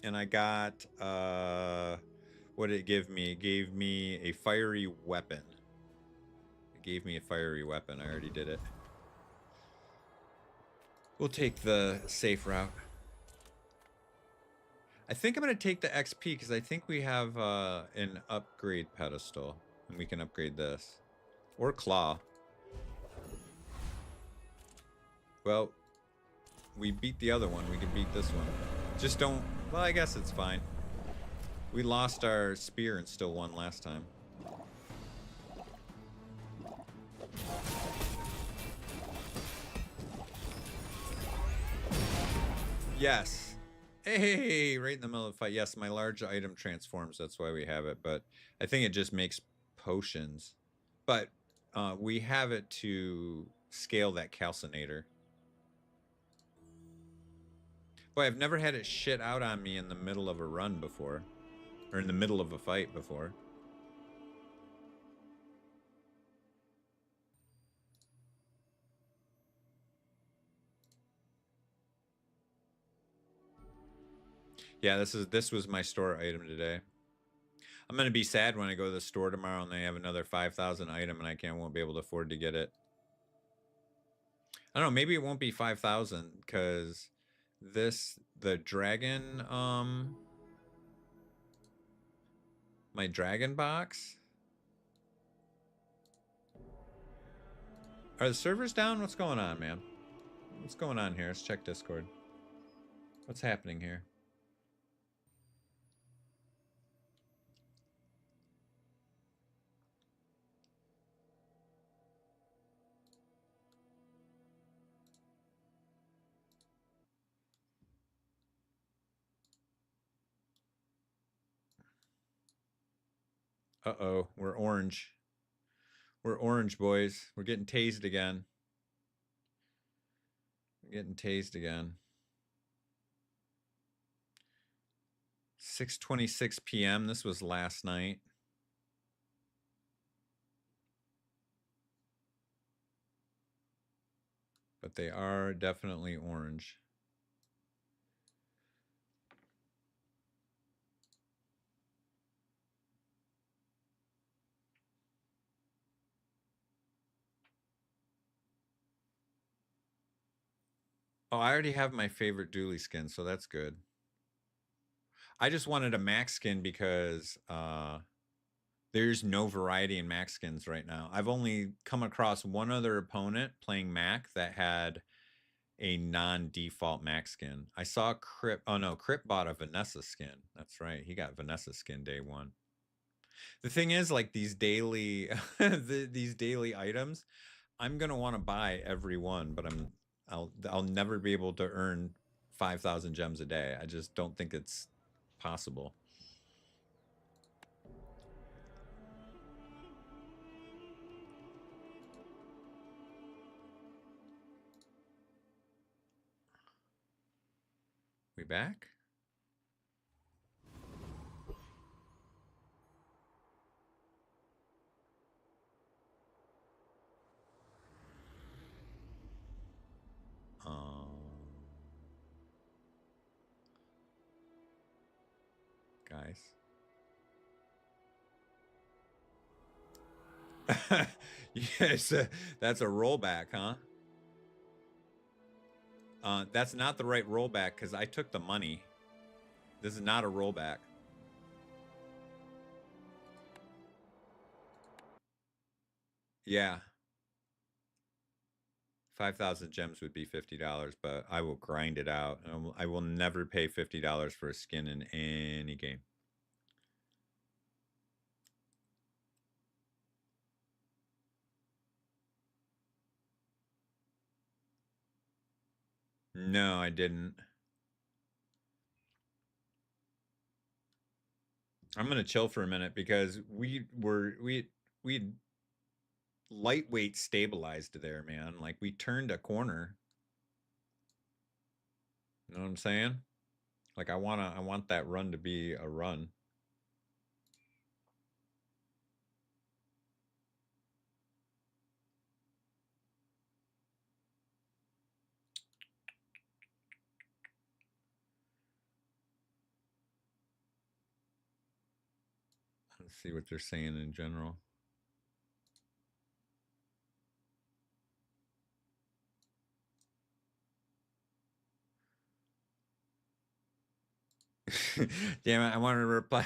And I got, what did it give me? It gave me a fiery weapon. It gave me a fiery weapon. I already did it. We'll take the safe route. I think I'm going to take the XP because I think we have an upgrade pedestal. And we can upgrade this. Or claw. Well, we beat the other one. We can beat this one. Just don't... Well, I guess it's fine. We lost our spear and still won last time. Yes. Hey, right in the middle of the fight. Yes, my large item transforms. That's why we have it. But I think it just makes potions. But we have it to scale that calcinator. Boy, I've never had it shit out on me in the middle of a run before. Or in the middle of a fight before. Yeah, this was my store item today. I'm gonna be sad when I go to the store tomorrow and they have another 5,000 item and I won't be able to afford to get it. I don't know, maybe it won't be 5,000 because the dragon, my dragon box. Are the servers down? What's going on, man? What's going on here? Let's check Discord. What's happening here? Uh-oh, we're orange. We're orange, boys. We're getting tased again. We're getting tased again. 6:26 p.m. This was last night. But they are definitely orange. Oh, I already have my favorite dually skin, so that's good. I just wanted a max skin because there's no variety in max skins right now. I've only come across one other opponent playing Mac that had a non-default max skin. I saw Crip. Oh no, Crip bought a Vanessa skin. That's right. He got Vanessa skin day one. The thing is, like these daily, these daily items, I'm gonna want to buy every one, but I'll never be able to earn 5,000 gems a day. I just don't think it's possible. We back? Guys. Yes, that's a rollback, huh? That's not the right rollback because I took the money. This is not a rollback. Yeah. 5,000 gems would be $50, but I will grind it out. I will never pay $50 for a skin in any game. No, I didn't. I'm gonna chill for a minute because we lightweight stabilized there, man. Like we turned a corner. You know what I'm saying? Like I want that run to be a run. Let's see what they're saying in general. Damn it, I want to reply.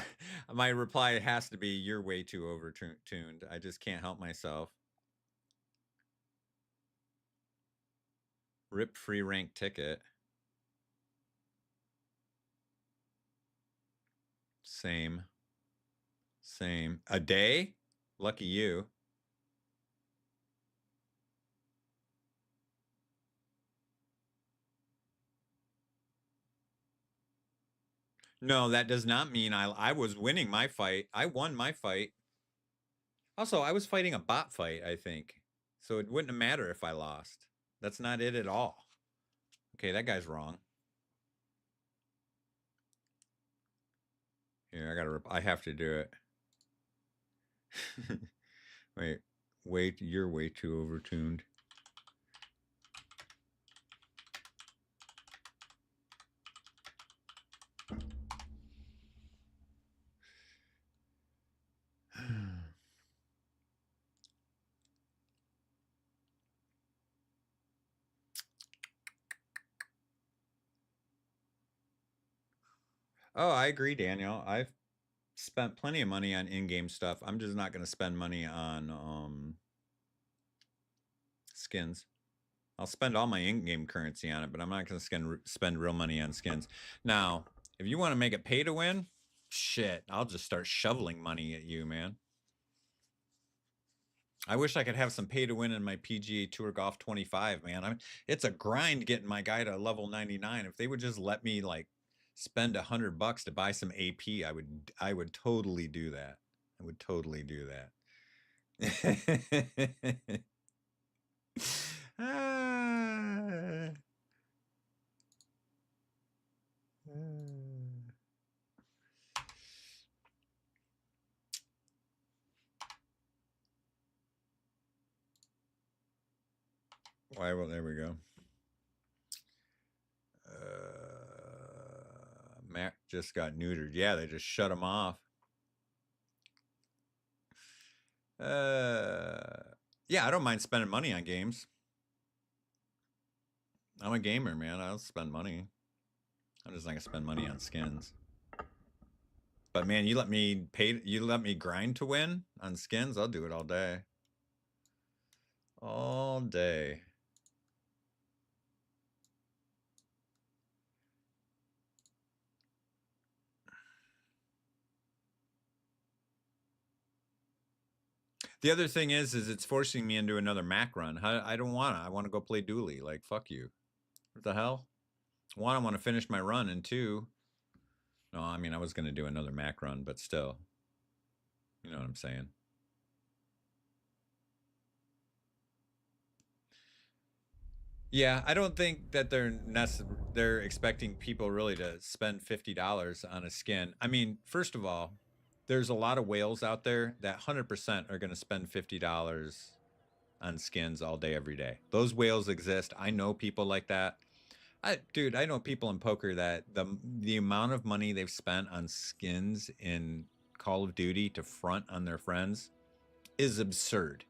My reply has to be, you're way too overtuned. I just can't help myself. Rip free rank ticket. Same. A day? Lucky you. No, that does not mean I was winning my fight. I won my fight. Also, I was fighting a bot fight, I think. So it wouldn't matter if I lost. That's not it at all. Okay, that guy's wrong. Here, I have to do it. Wait, you're way too overtuned. Oh, I agree, Daniel. I've spent plenty of money on in-game stuff. I'm just not going to spend money on skins. I'll spend all my in-game currency on it, but I'm not going to spend real money on skins. Now, if you want to make it pay to win, shit, I'll just start shoveling money at you, man. I wish I could have some pay to win in my PGA Tour Golf 25, man. It's a grind getting my guy to level 99. If they would just let me like spend $100 to buy some AP, I would totally do that. I would totally do that. Why? Well, there we go. Mac just got neutered. Yeah, they just shut him off. Yeah, I don't mind spending money on games. I'm a gamer, man. I'll spend money. I'm just not gonna spend money on skins. But man, you let me grind to win on skins, I'll do it all day. All day. The other thing is it's forcing me into another Mac run. I don't want to. I want to go play Dooley. Like, fuck you. What the hell? One, I want to finish my run, and two, no, I mean, I was going to do another Mac run, but still. You know what I'm saying? Yeah, I don't think that they're expecting people really to spend $50 on a skin. I mean, first of all, there's a lot of whales out there that 100% are going to spend $50 on skins all day, every day. Those whales exist. I know people like that. Dude, I know people in poker that the amount of money they've spent on skins in Call of Duty to front on their friends is absurd.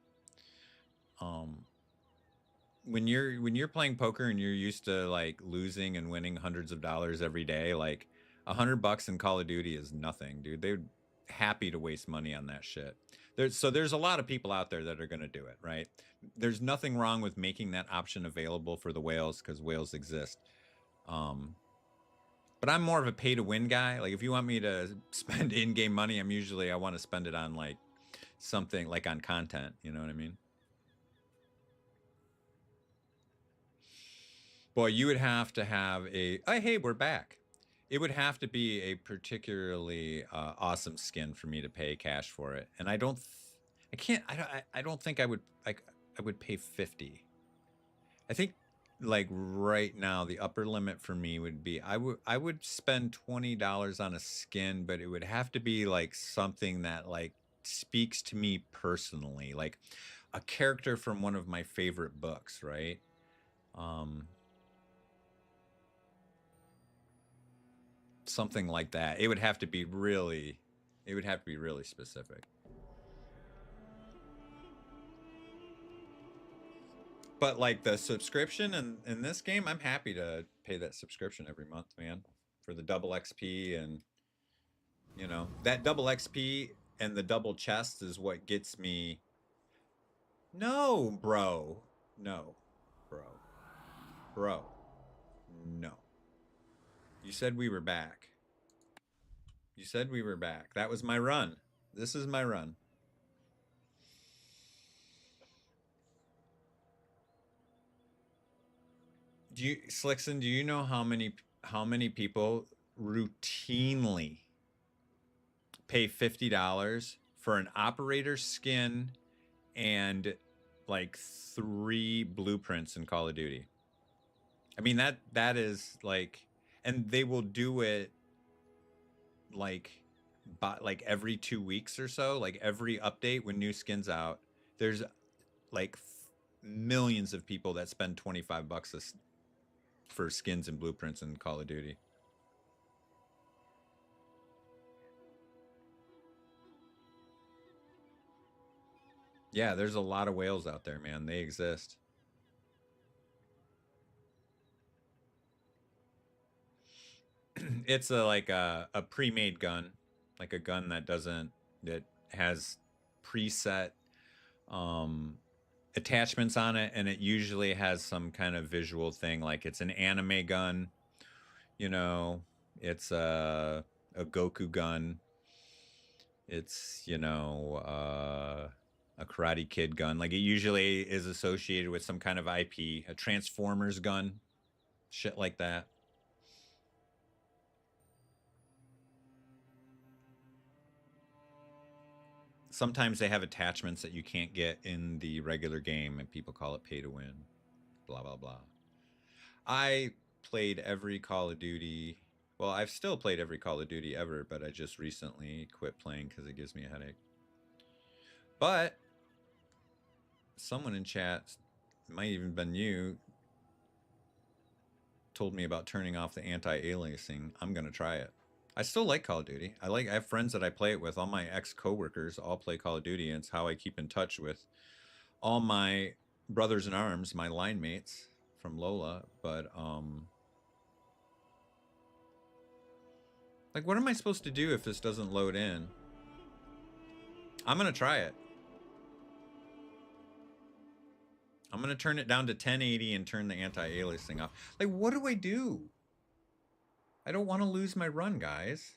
When you're playing poker and you're used to like losing and winning hundreds of dollars every day, like $100 in Call of Duty is nothing, dude. They're happy to waste money on that shit. There's a lot of people out there that are going to do it, right? There's nothing wrong with making that option available for the whales because whales exist. But I'm more of a pay to win guy. Like if you want me to spend in-game money, I want to spend it on like something like on content. You know what I mean? Boy, you would have to have hey, we're back. It would have to be a particularly awesome skin for me to pay cash for it. And I don't I can't. I don't think I would like. I would pay 50. I think like right now the upper limit for me would be I would spend $20 on a skin, but it would have to be like something that like speaks to me personally, like a character from one of my favorite books, right? Something like that. It would have to be really specific. But like the subscription in this game, I'm happy to pay that subscription every month, man, for the double XP. And you know, that double XP and the double chest is what gets me. No, bro. No, bro. No. You said we were back. You said we were back. That was my run. This is my run. Do you, Slickson, do you know how many people routinely pay $50 for an operator skin and like 3 blueprints in Call of Duty? I mean, that is like, and they will do it like every 2 weeks or so, like every update when new skins out. There's like millions of people that spend $25 for skins and blueprints in Call of Duty. Yeah, there's a lot of whales out there, man. They exist. It's like a pre-made gun, like a gun that has preset attachments on it, and it usually has some kind of visual thing, like it's an anime gun, you know, it's a Goku gun, it's, you know, a Karate Kid gun. Like it usually is associated with some kind of IP, a Transformers gun, shit like that. Sometimes they have attachments that you can't get in the regular game, and people call it pay to win. Blah, blah, blah. I played every Call of Duty. Well, I've still played every Call of Duty ever, but I just recently quit playing because it gives me a headache. But someone in chat, it might even been you, told me about turning off the anti-aliasing. I'm going to try it. I still like Call of Duty. I have friends that I play it with. All my ex-coworkers all play Call of Duty, and it's how I keep in touch with all my brothers in arms, my line mates from Lola. But like, what am I supposed to do if this doesn't load in? I'm gonna try it. I'm gonna turn it down to 1080 and turn the anti-aliasing off. Like, what do I do? I don't want to lose my run, guys.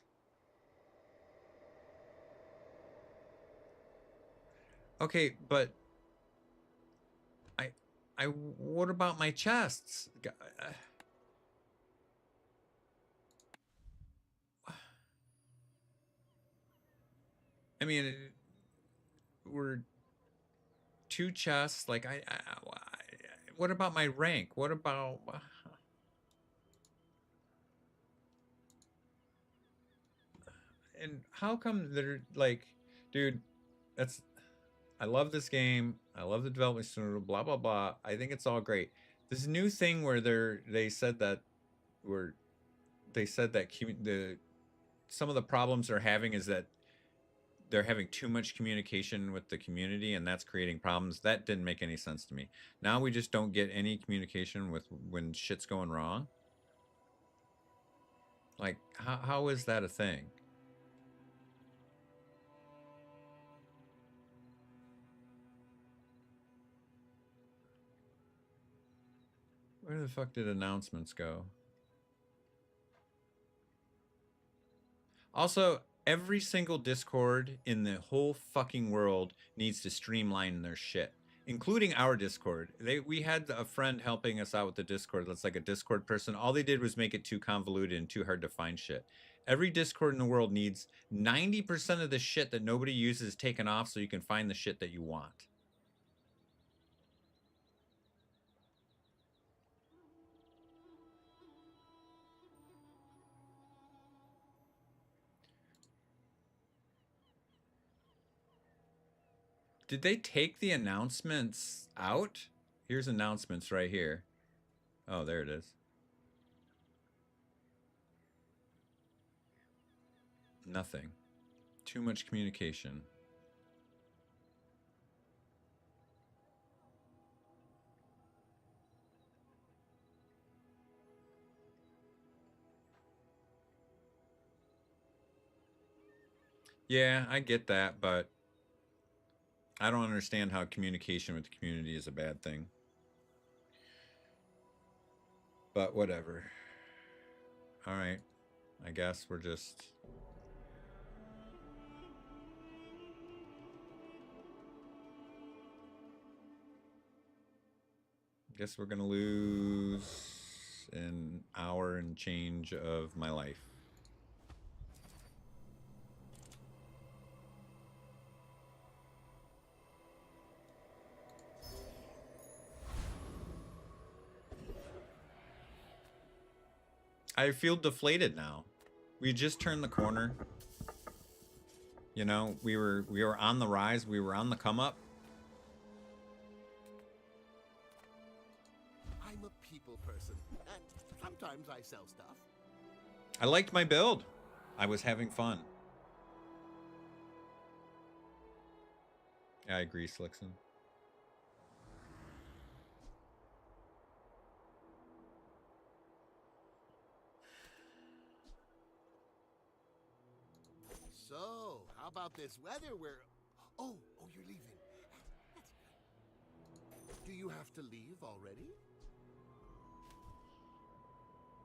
Okay, but what about my chests? I mean, we're 2 chests. Like, what about my rank? What about... And how come they're like, dude, I love this game. I love the development studio, blah, blah, blah. I think it's all great. This new thing where they said that some of the problems they're having is that they're having too much communication with the community, and that's creating problems. That didn't make any sense to me. Now we just don't get any communication with when shit's going wrong. Like, how is that a thing? Where the fuck did announcements go? Also, every single Discord in the whole fucking world needs to streamline their shit, including our Discord. We had a friend helping us out with the Discord that's like a Discord person. All they did was make it too convoluted and too hard to find shit. Every Discord in the world needs 90% of the shit that nobody uses taken off so you can find the shit that you want. Did they take the announcements out? Here's announcements right here. Oh, there it is. Nothing. Too much communication. Yeah, I get that, but I don't understand how communication with the community is a bad thing. But whatever. All right. I guess we're just... Guess we're gonna lose an hour and change of my life. I feel deflated now. We just turned the corner. You know, we were on the rise, we were on the come up. I'm a people person, and sometimes I sell stuff. I liked my build. I was having fun. I agree, Slickson. So, how about this weather? Oh, you're leaving. That's good. Do you have to leave already?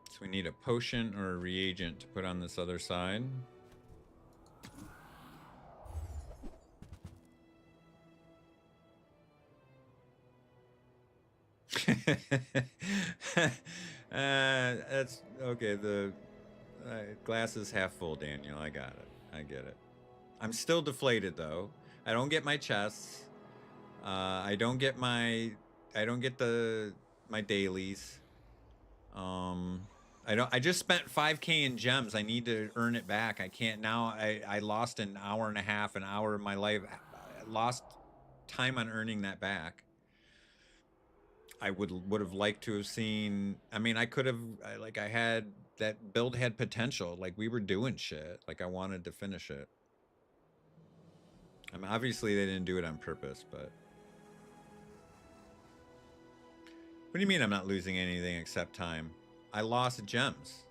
So we need a potion or a reagent to put on this other side. That's okay. The glass is half full, Daniel. I got it. I get it. I'm still deflated though. I don't get my chests. I don't get my dailies. I just spent 5K in gems. I need to earn it back. I can't now. I lost an hour and a half, an hour of my life. I lost time on earning that back. I would have liked to have seen. I mean, I could have. I had that build had potential. Like we were doing shit. Like I wanted to finish it. I mean, obviously they didn't do it on purpose, but. What do you mean I'm not losing anything except time? I lost gems.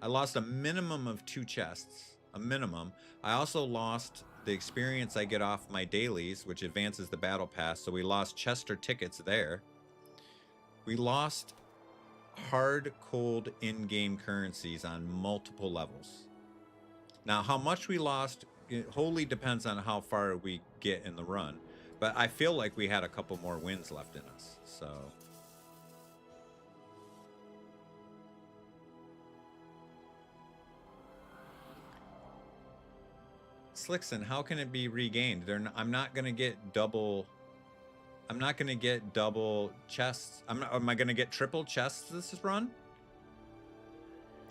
I lost a minimum of 2 chests. A minimum. I also lost the experience I get off my dailies, which advances the battle pass. So we lost Chester tickets there. We lost hard, cold in-game currencies on multiple levels. Now, how much we lost, it wholly depends on how far we get in the run. But I feel like we had a couple more wins left in us, so... Slickson, how can it be regained? I'm not going to get double... I'm not going to get double chests. Am I going to get triple chests this run?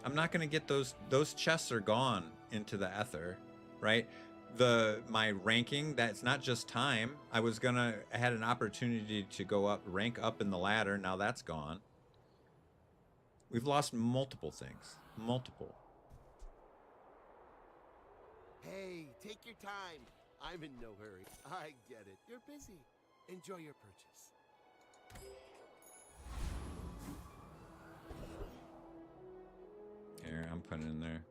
I'm not going to get those. Those chests are gone into the ether, right? My ranking, that's not just time. I had an opportunity to go up, rank up in the ladder. Now that's gone. We've lost multiple things. Multiple. Hey, take your time. I'm in no hurry. I get it. You're busy. Enjoy your purchase. Here, I'm putting it in there.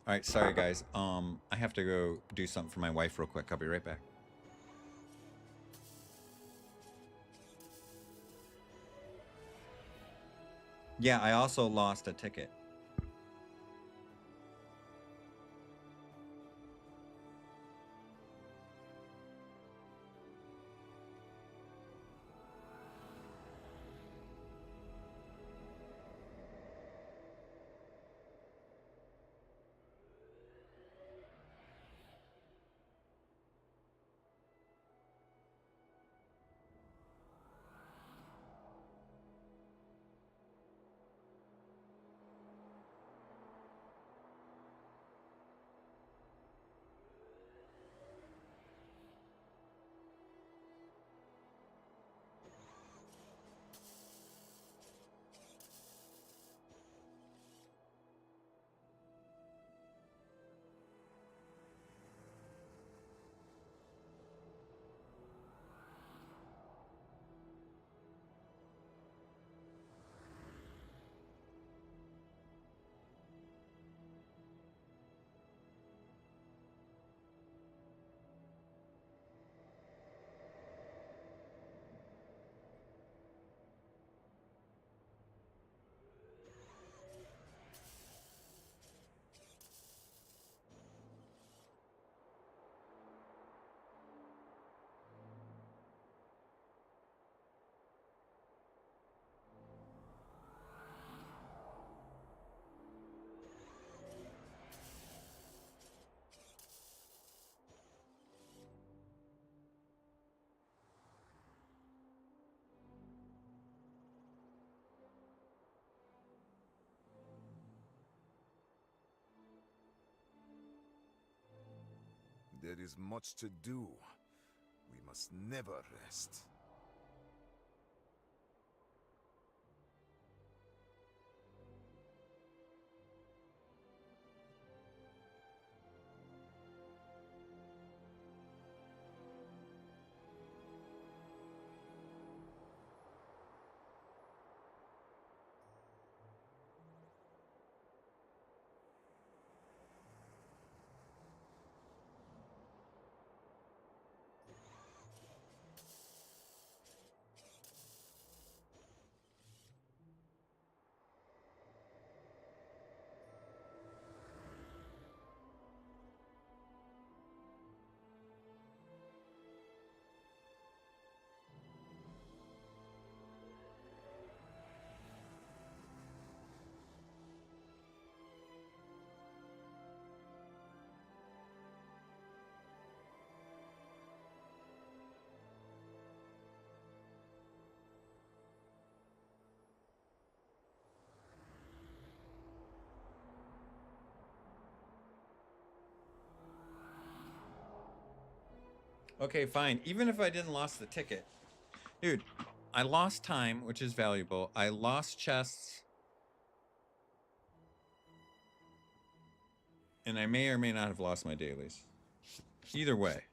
All right, sorry guys. I have to go do something for my wife real quick. I'll be right back. Yeah, I also lost a ticket. There is much to do. We must never rest. Okay, fine. Even if I didn't lost the ticket. Dude, I lost time, which is valuable. I lost chests. And I may or may not have lost my dailies. Either way.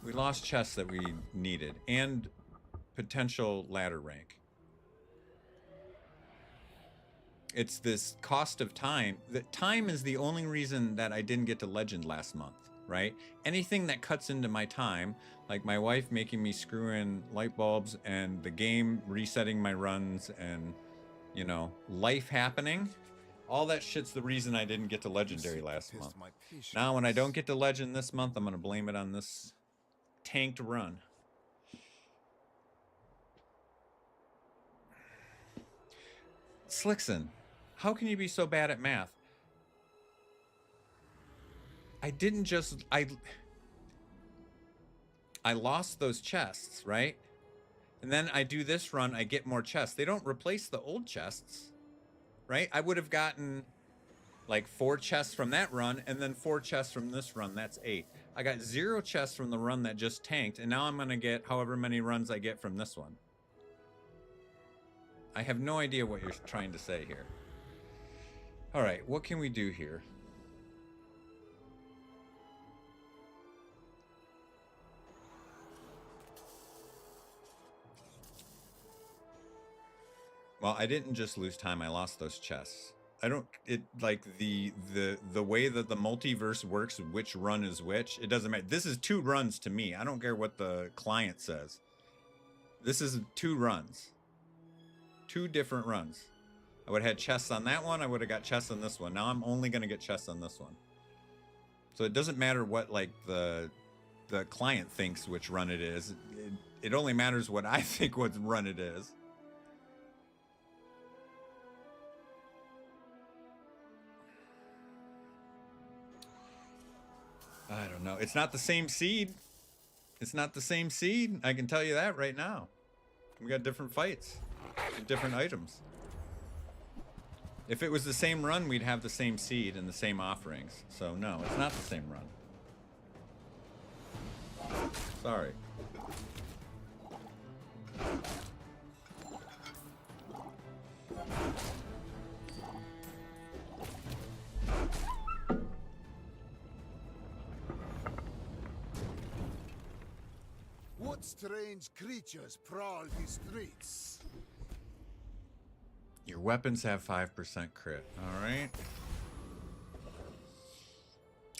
We lost chests that we needed. And potential ladder rank. It's this cost of time. Time is the only reason that I didn't get to legend last month, right? Anything that cuts into my time, like my wife making me screw in light bulbs and the game resetting my runs and, you know, life happening, all that shit's the reason I didn't get to legendary last month. Now, when I don't get to legend this month, I'm going to blame it on this tanked run. Slickson, how can you be so bad at math? I didn't just... I lost those chests, right? And then I do this run, I get more chests. They don't replace the old chests, right? I would have gotten like 4 chests from that run and then 4 chests from this run. That's 8. I got 0 chests from the run that just tanked, and now I'm going to get however many runs I get from this one. I have no idea what you're trying to say here. All right, what can we do here? Well, I didn't just lose time. I lost those chests. I don't. It like the way that the multiverse works. Which run is which? It doesn't matter. This is 2 runs to me. I don't care what the client says. This is 2 runs. 2 different runs. I would have had chests on that one. I would have got chests on this one. Now I'm only going to get chests on this one. So it doesn't matter what like the client thinks which run it is. It only matters what I think what run it is. I don't know. It's not the same seed. It's not the same seed. I can tell you that right now. We got different fights, different items. If it was the same run, we'd have the same seed and the same offerings. So no, it's not the same run. Sorry. What strange creatures prowl the streets? Your weapons have 5% crit. All right.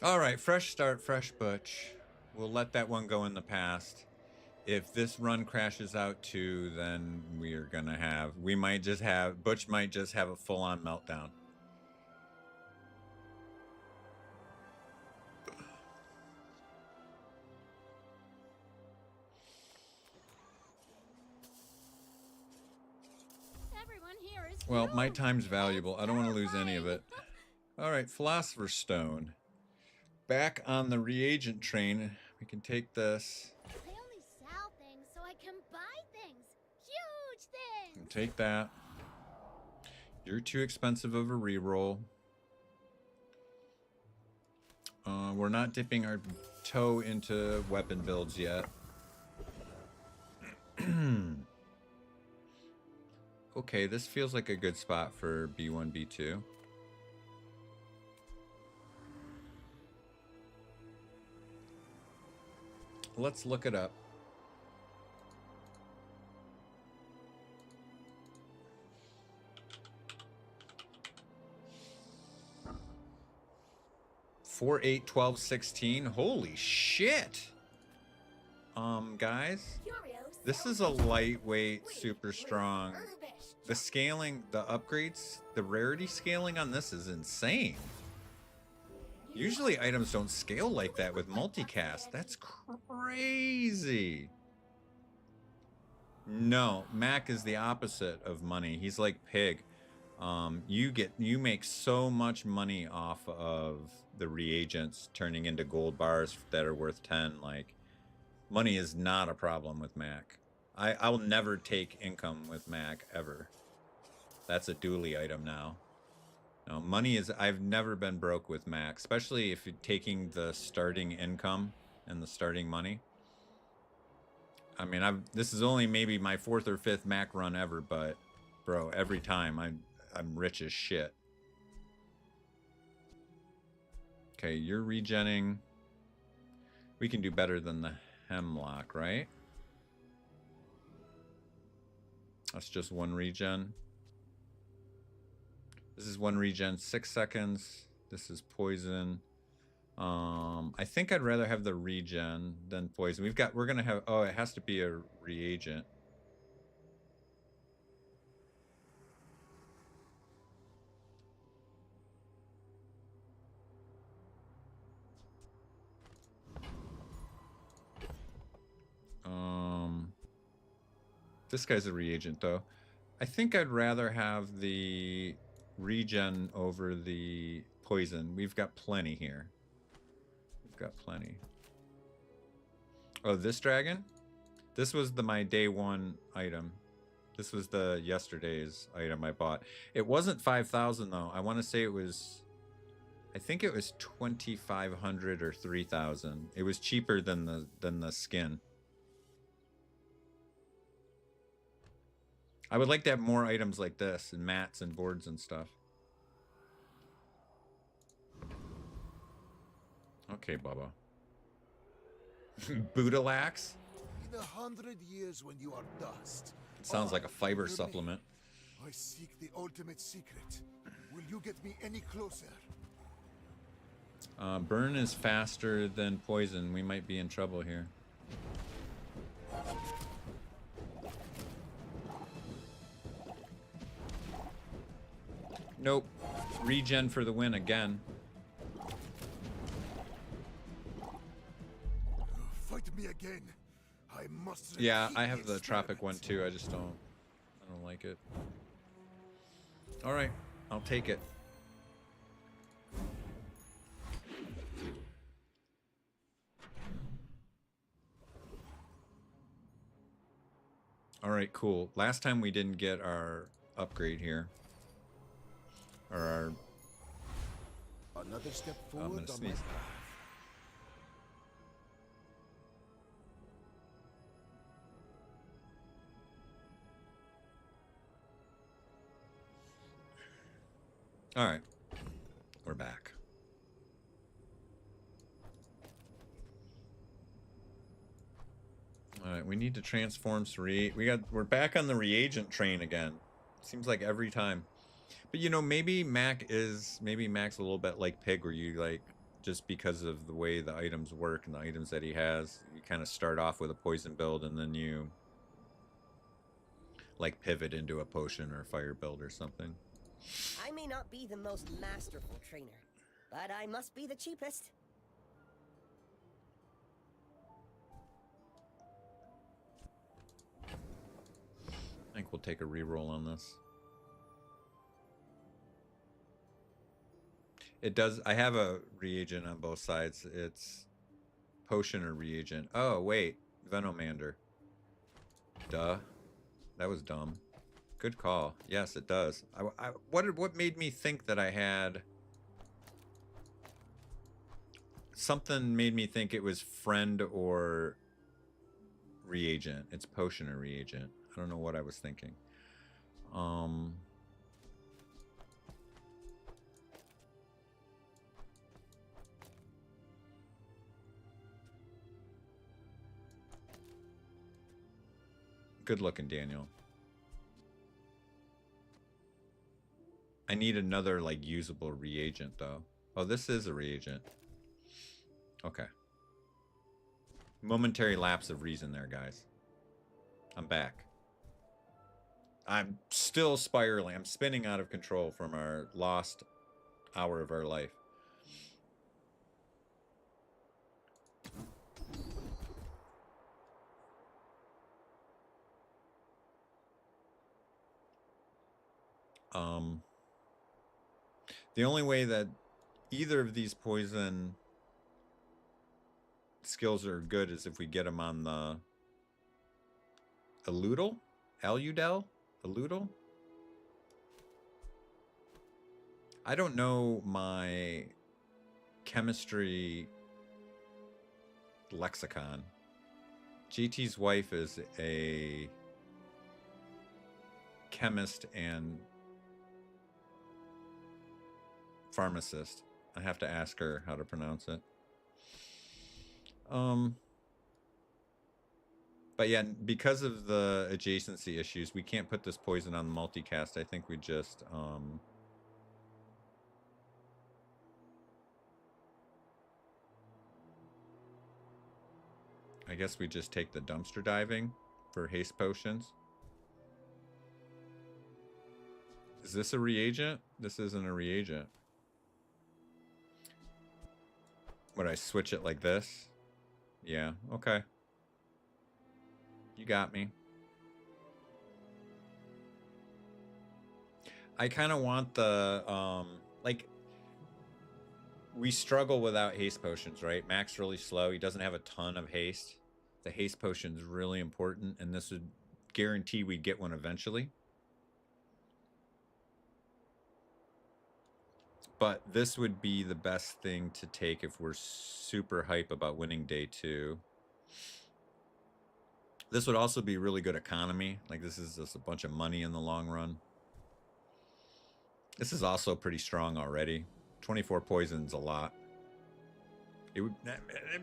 All right, fresh start, fresh Butch. We'll let that one go in the past. If this run crashes out too, then Butch might just have a full-on meltdown. Well, my time's valuable. I don't want to lose any of it. All right, Philosopher's Stone. Back on the reagent train. We can take this. I only sell things so I can buy things. Huge things. Take that. You're too expensive of a reroll. We're not dipping our toe into weapon builds yet. Okay, this feels like a good spot for B1, B2. Let's look it up. Four, 8, 12, 16. Holy shit! Guys, this is a lightweight, super strong. The scaling, the upgrades, the rarity scaling on this is insane. Usually items don't scale like that with multicast. That's crazy. No, Mac is the opposite of money. He's like Pig. You make so much money off of the reagents turning into gold bars that are worth 10. Like, money is not a problem with Mac. I will never take income with Mac ever. That's a dually item now. No, money is, I've never been broke with Mac, especially if you're taking the starting income and the starting money. I mean, this is only maybe my 4th or 5th Mac run ever, but bro, every time I'm rich as shit. Okay, you're regenning. We can do better than the Hemlock, right? That's just 1 regen. This is 1 regen, 6 seconds. This is poison. I think I'd rather have the regen than poison. We're gonna have, oh, it has to be a reagent. This guy's a reagent though. I think I'd rather have the regen over the poison. We've got plenty here. We've got plenty. Oh, this dragon? This was my day 1 item. This was the yesterday's item I bought. It wasn't 5,000 though. I want to say it was, I think it was 2,500 or 3,000. It was cheaper than the skin. I would like to have more items like this and mats and boards and stuff. Okay, Bubba. Budalax? In 100 years when you are dust. It sounds like a fiber supplement. I I seek the ultimate secret, will you get me any closer? Burn is faster than poison. We might be in trouble here. Nope. Regen for the win again. Fight me again. I must. Yeah, I have the tropic one too. I just don't like it. All right, I'll take it. All right, cool. Last time we didn't get our upgrade here. Or our... Another step forward. I'm gonna sneeze. All right, we're back. All right, we need to transform we're back on the reagent train again. Seems like every time. But you know, maybe Mac's a little bit like Pig, where you like, just because of the way the items work and the items that he has, you kind of start off with a poison build and then you like pivot into a potion or a fire build or something. I may not be the most masterful trainer, but I must be the cheapest. I think we'll take a reroll on this. It does. I have a reagent on both sides. It's potion or reagent. Oh, wait. Venomander. Duh. That was dumb. Good call. Yes, it does. What made me think that I had... Something made me think it was friend or reagent. It's potion or reagent. I don't know what I was thinking. Good looking, Daniel. I need another, like, usable reagent, though. Oh, this is a reagent. Okay. Momentary lapse of reason there, guys. I'm back. I'm still spiraling. I'm spinning out of control from our lost hour of our life. The only way that either of these poison skills are good is if we get them on the Eludel? Eludel? I don't know my chemistry lexicon. GT's wife is a chemist and pharmacist. I have to ask her how to pronounce it. But yeah, because of the adjacency issues, we can't put this poison on the multicast. I think we just I guess we just take the dumpster diving for haste potions. Is this a reagent? This isn't a reagent. Would I switch it like this? Yeah, okay. You got me. I kind of want the, like, we struggle without haste potions, right? Mac's really slow. He doesn't have a ton of haste. The haste potion's really important, and this would guarantee we'd get one eventually. But this would be the best thing to take if we're super hype about winning day 2. This would also be really good economy. Like, this is just a bunch of money in the long run. This is also pretty strong already. 24 poisons a lot. It'd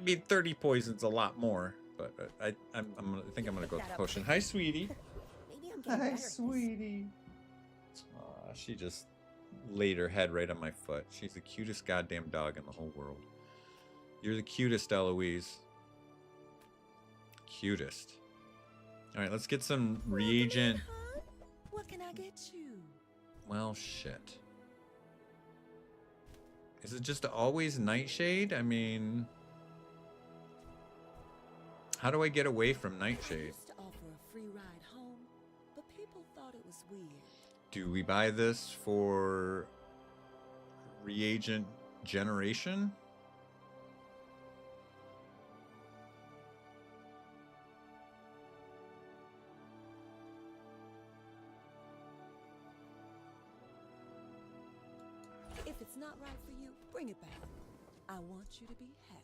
be 30 poisons a lot more. But I think I'm gonna go with the potion. Hi, sweetie. Maybe I'm getting better. Hi, sweetie. She just laid her head right on my foot. She's the cutest goddamn dog in the whole world. You're the cutest, Eloise. Cutest. Alright, let's get some reagent. What can I get you? Well, shit. Is it just always Nightshade? I mean... How do I get away from Nightshade? I used to offer a free ride home, but people thought it was weird. Do we buy this for reagent generation? If it's not right for you, bring it back. I want you to be happy.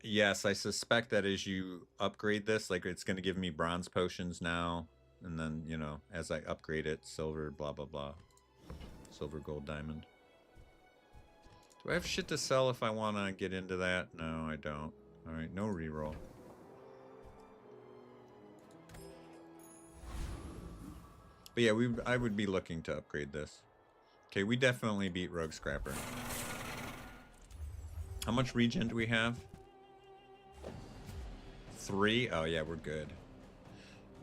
Yes, I suspect that as you upgrade this, like it's going to give me bronze potions now. And then, you know, as I upgrade it, silver, blah, blah, blah. Silver, gold, diamond. Do I have shit to sell if I want to get into that? No, I don't. Alright, no reroll. But yeah, I would be looking to upgrade this. Okay, we definitely beat Rogue Scrapper. How much regen do we have? 3? Oh yeah, we're good.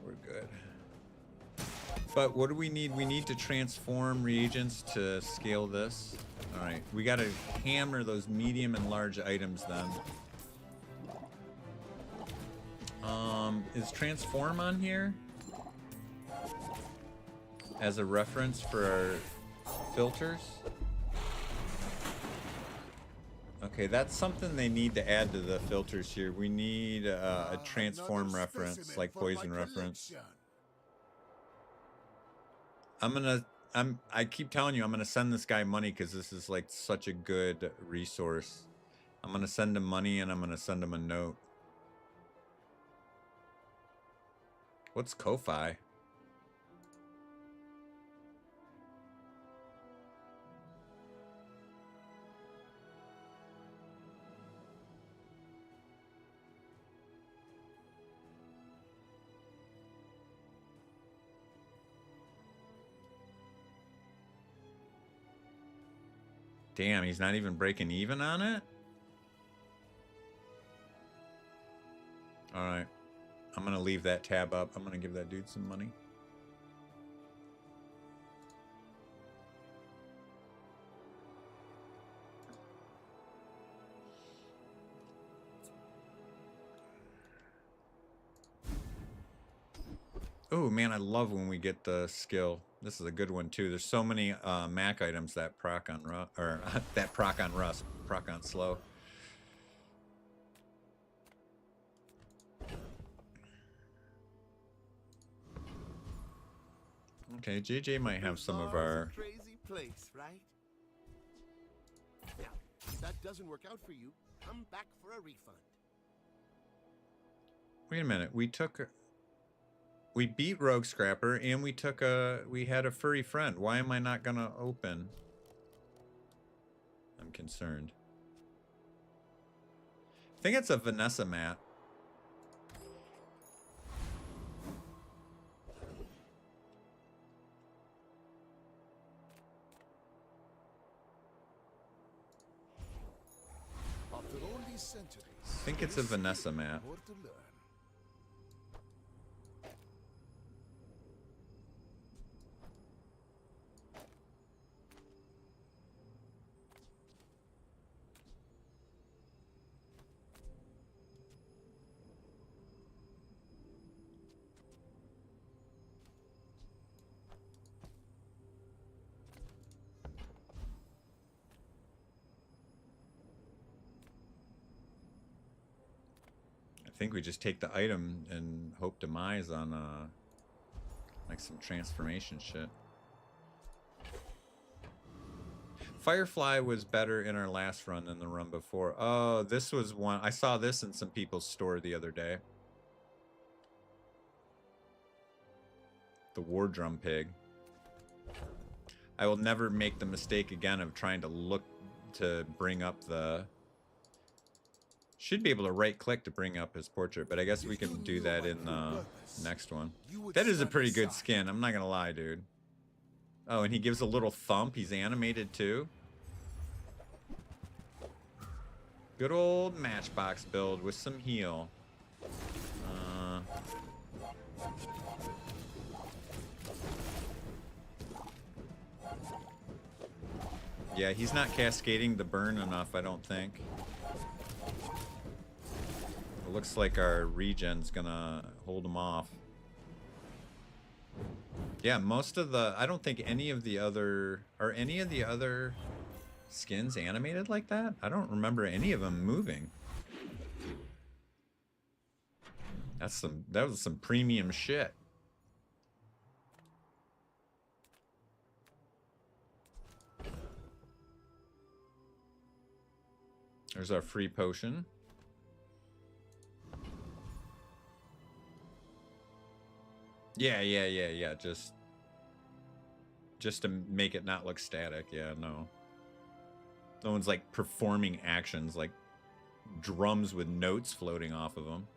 We're good. But what do we need? We need to transform reagents to scale this. Alright, we gotta hammer those medium and large items then. Is transform on here? As a reference for our filters? Okay, that's something they need to add to the filters here. We need a transform reference, like poison reference. I keep telling you, I'm gonna send this guy money because this is like such a good resource. I'm gonna send him money and I'm gonna send him a note. What's Ko-Fi? Damn, he's not even breaking even on it? Alright. I'm gonna leave that tab up. I'm gonna give that dude some money. Oh man, I love when we get the skill. This is a good one too. There's so many Mac items that proc on rust, or that proc on rust, proc on slow. Okay, JJ might have some of our. Crazy place, right? Now, if that doesn't work out for you, come back for a refund. Wait a minute. We beat Rogue Scrapper and we had a furry friend. Why am I not gonna open? I'm concerned. I think it's a Vanessa mat. After all these centuries, I think it's a Vanessa mat. more to learn. I think we just take the item and hope demise on like some transformation shit. Firefly was better in our last run than the run before. Oh, this was one. I saw this in some people's store the other day. The War Drum Pig. I will never make the mistake again of trying to look to bring up the Should be able to right click to bring up his portrait, but I guess we can do that in the next one. That is a pretty good skin, I'm not gonna lie, dude. Oh, and he gives a little thump. He's animated too. Good old Matchbox build with some heal. Yeah, he's not cascading the burn enough, I don't think. It looks like our regen's gonna hold him off. Yeah, most of the... I don't think any of the other... Are any of the other skins animated like that? I don't remember any of them moving. That was some premium shit. There's our free potion. Yeah. Just to make it not look static. Yeah, no. No one's like performing actions like drums with notes floating off of them.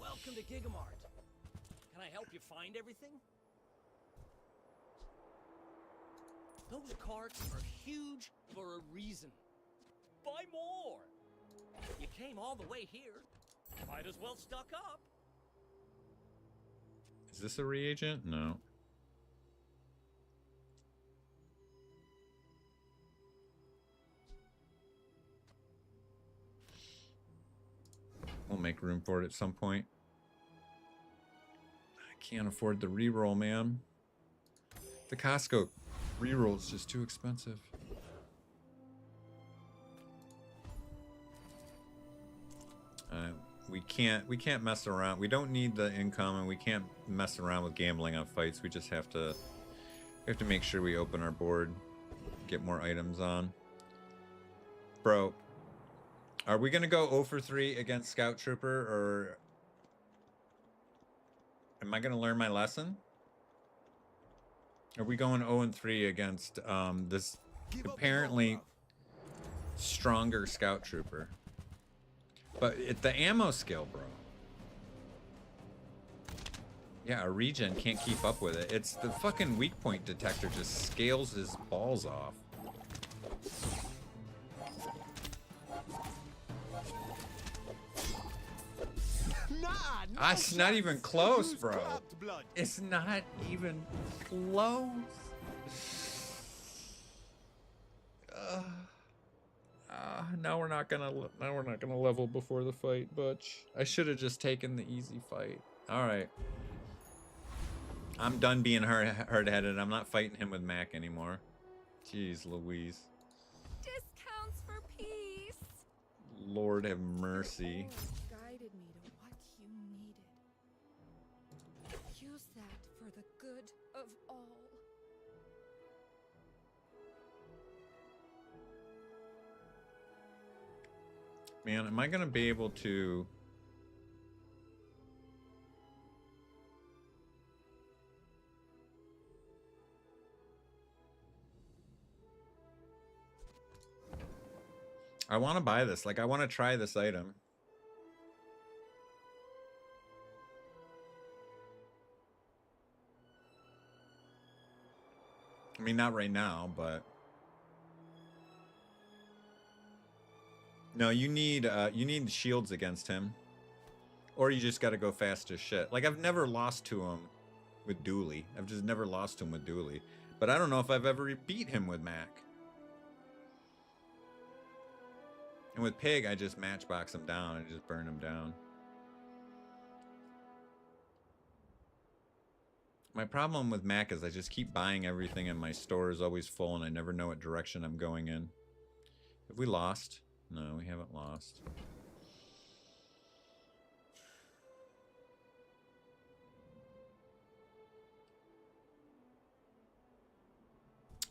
Welcome to Gigamart. Can I help you find everything? Those carts are huge for a reason. Buy more. You came all the way here. Might as well stock up. Is this a reagent? No. We'll make room for it at some point. I can't afford the reroll, man. The Costco reroll is just too expensive. We can't mess around. We don't need the income, and we can't mess around with gambling on fights. We just have to make sure we open our board, get more items on. Bro, are we gonna go 0 for 3 against Scout Trooper, or am I gonna learn my lesson? Are we going 0 and 3 against this apparently stronger Scout Trooper? But the ammo skill, bro. Yeah, a regen can't keep up with it. It's the fucking weak point detector just scales his balls off. It's not even close, bro. It's not even close. Now we're not gonna level before the fight, Butch. I should have just taken the easy fight. All right. I'm done being hard-headed. I'm not fighting him with Mac anymore. Jeez Louise. Discounts for peace. Lord have mercy. Guided me to what you needed. Use that for the good of all. Man, am I gonna be able to... I want to buy this. Like, I want to try this item. I mean, not right now, but... No, you need shields against him. Or you just gotta go fast as shit. Like, I've never lost to him with Dooley. I've just never lost to him with Dooley. But I don't know if I've ever beat him with Mac. And with Pig, I just matchbox him down and just burn him down. My problem with Mac is I just keep buying everything and my store is always full and I never know what direction I'm going in. Have we lost? No, we haven't lost.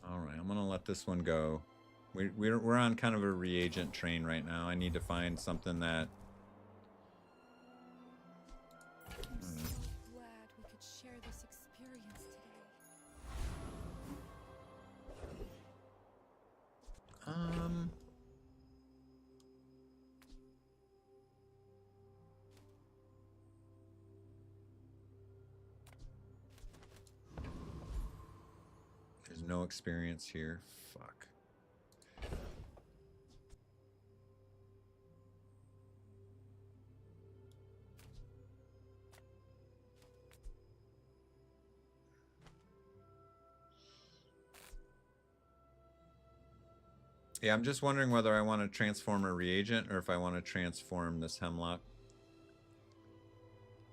All right, I'm gonna let this one go. We're on kind of a reagent train right now. I need to find something that... I'm so glad we could share this experience today. no experience here. Fuck. Yeah, I'm just wondering whether I want to transform a reagent or if I want to transform this hemlock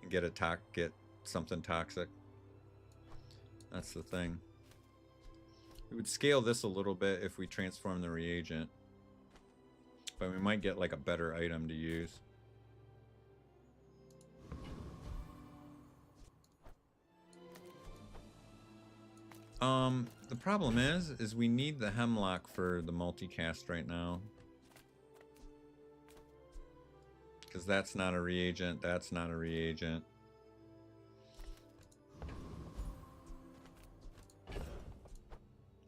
and get something toxic. That's the thing. We would scale this a little bit if we transform the reagent, but we might get like a better item to use. The problem is we need the hemlock for the multicast right now. Because that's not a reagent, that's not a reagent.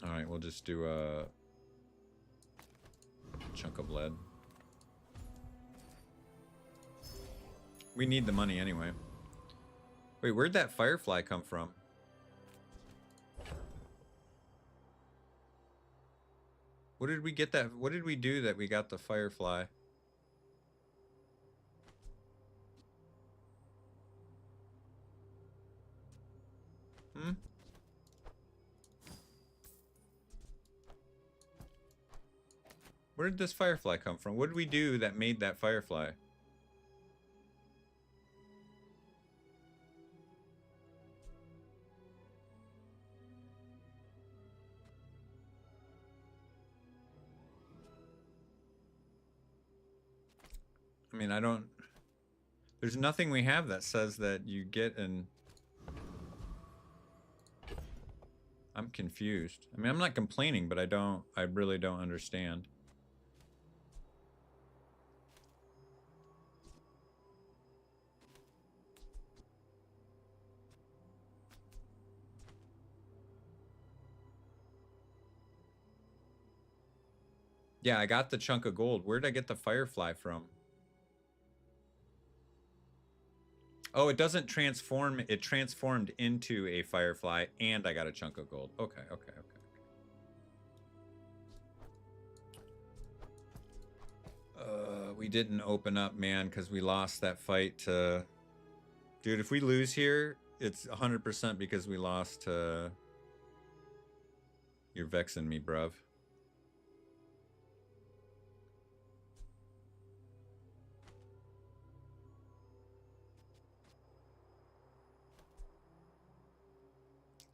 Alright, we'll just do a chunk of lead. We need the money anyway. Wait, where'd that firefly come from? What did we get that? What did we do that we got the firefly? Hmm? Where did this firefly come from? What did we do that made that firefly? I mean, I don't... There's nothing we have that says that you get an... I'm confused. I mean, I'm not complaining, but I really don't understand. Yeah, I got the chunk of gold. Where did I get the firefly from? Oh, it doesn't transform. It transformed into a firefly, and I got a chunk of gold. Okay, okay, okay. We didn't open up, man, because we lost that fight to... Dude, if we lose here, it's 100% because we lost to... You're vexing me, bruv.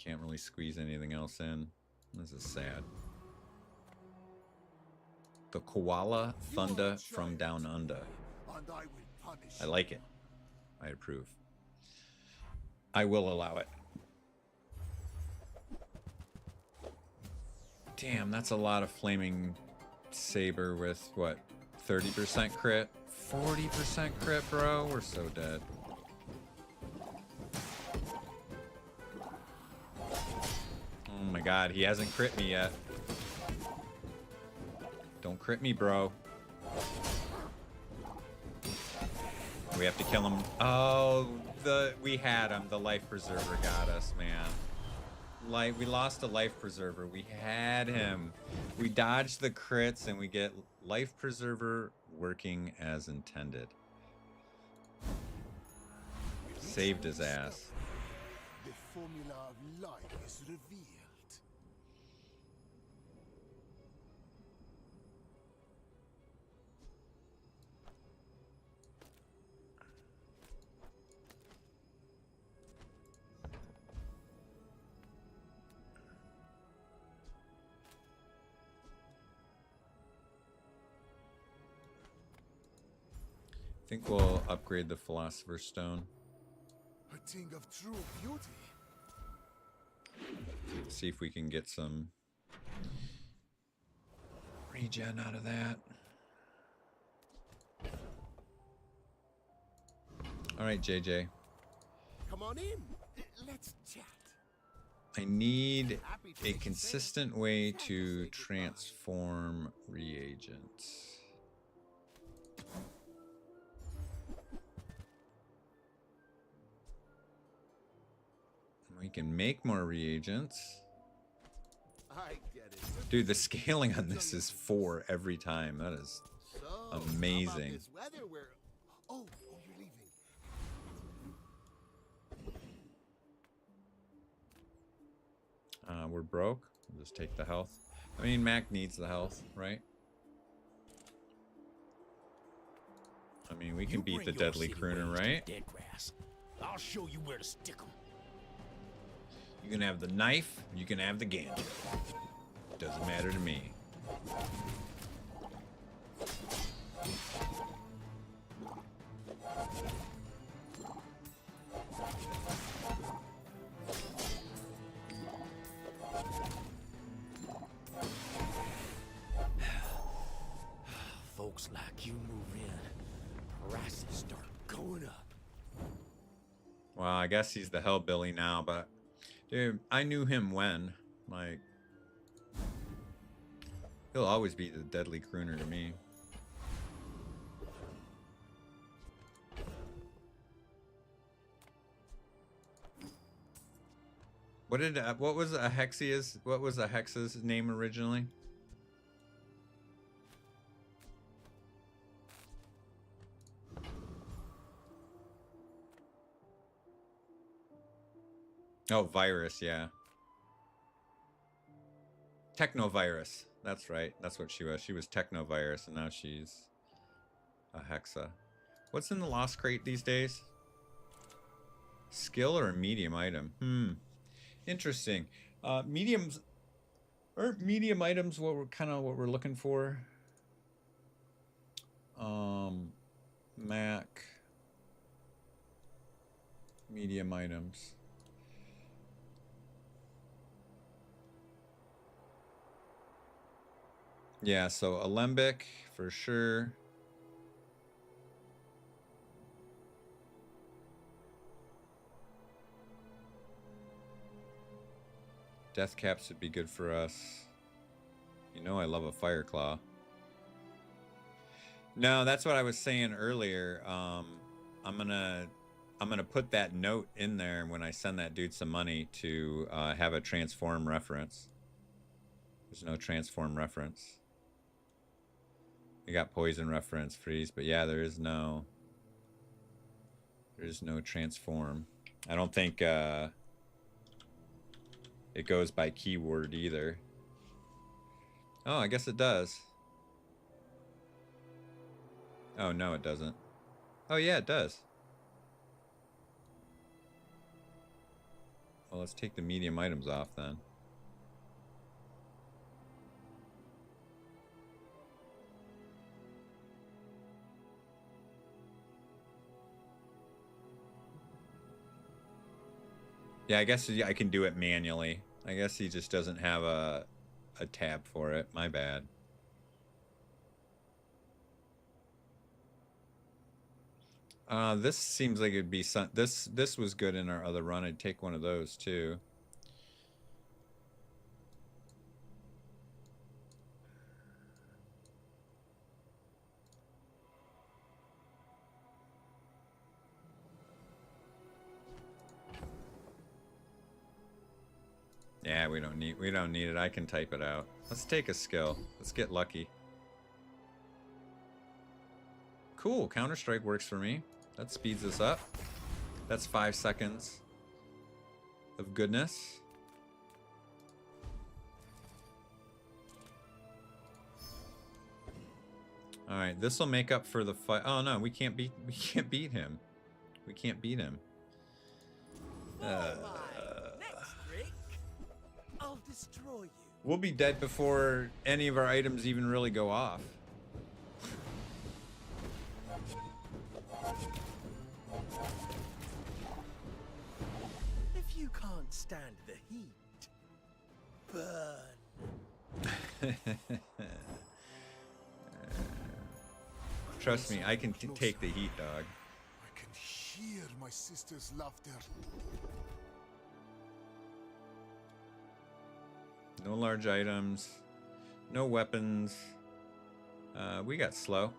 Can't really squeeze anything else in. This is sad. The koala thunder from down under. I like it. I approve. I will allow it. Damn, that's a lot of flaming saber with what? 30% crit? 40% crit, bro? We're so dead. Oh my god, he hasn't crit me yet. Don't crit me, bro. We have to kill him. Oh, we had him. The life preserver got us, man. We lost a life preserver. We had him. We dodged the crits and we get life preserver working as intended. Saved his ass. The formula of life is revealed. I think we'll upgrade the Philosopher's Stone. A thing of true beauty. See if we can get some regen out of that. All right, JJ. Come on in. Let's chat. I need a consistent way to transform reagents. We can make more reagents. I get it. Dude, the scaling on this is 4 every time. That is So, how about amazing. this weather where... Oh, you're leaving. We're broke. We'll just take the health. I mean, Mac needs the health, right? I mean, we can beat the deadly crooner, right? Dead grass. I'll show you where to stick 'em. You can have the knife, you can have the gander. Doesn't matter to me. Folks like you move in, prices start going up. Well, I guess he's the hellbilly now, but dude, I knew him when. Like, he'll always be the deadly crooner to me. What was a hex's name originally? Oh, virus, yeah. Technovirus. That's right. That's what she was. She was Technovirus, and now she's a Hexa. What's in the Lost Crate these days? Skill or a medium item? Interesting. Mediums... Aren't medium items what we're looking for? Mac. Medium items. Yeah, so Alembic for sure. Death caps would be good for us. You know I love a fire claw. No, that's what I was saying earlier. I'm gonna put that note in there when I send that dude some money to have a transform reference. There's no transform reference. We got poison reference, freeze, but yeah, there is no transform. I don't think it goes by keyword either. Oh, I guess it does. Oh, no, it doesn't. Oh, yeah, it does. Well, let's take the medium items off then. Yeah, I guess I can do it manually. I guess he just doesn't have a tab for it. My bad. This seems like it'd be this was good in our other run. I'd take one of those too. Yeah, we don't need it. I can type it out. Let's take a skill. Let's get lucky. Cool, Counter-Strike works for me. That speeds us up. That's 5 seconds of goodness. All right, this will make up for the fight. Oh no, we can't beat him. We can't beat him. I'll destroy you. We'll be dead before any of our items even really go off. If you can't stand the heat, burn. Trust me, I can take the heat, dog. I can hear my sister's laughter. No large items. No weapons. We got slow.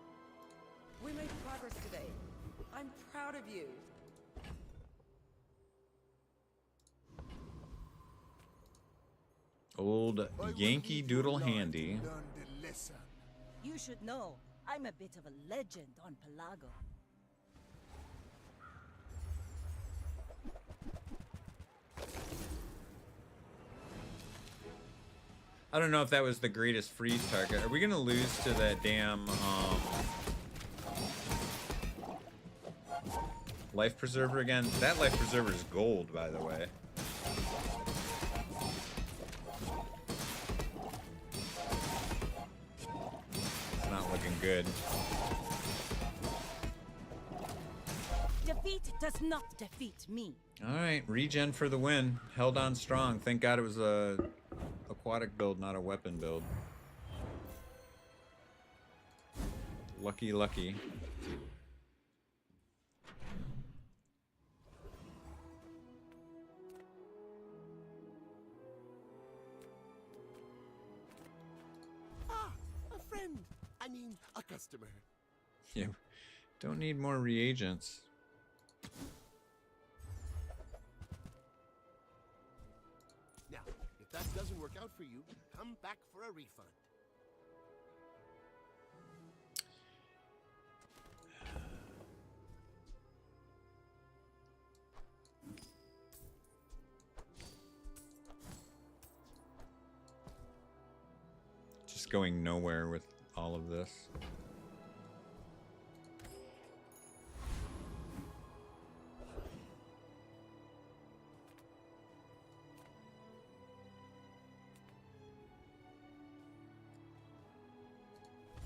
We made progress today. I'm proud of you. Old Yankee Doodle Handy. Learn the lesson. You should know, I'm a bit of a legend on Pelago. I don't know if that was the greatest freeze target. Are we gonna lose to that damn life preserver again? That life preserver is gold, by the way. It's not looking good. Defeat does not defeat me. All right, regen for the win. Held on strong. Thank God it was a aquatic build, not a weapon build. Lucky, lucky. Ah, a friend. I mean, a customer. Yeah, don't need more reagents. Now, if that doesn't work out for you, come back for a refund. Just going nowhere with all of this.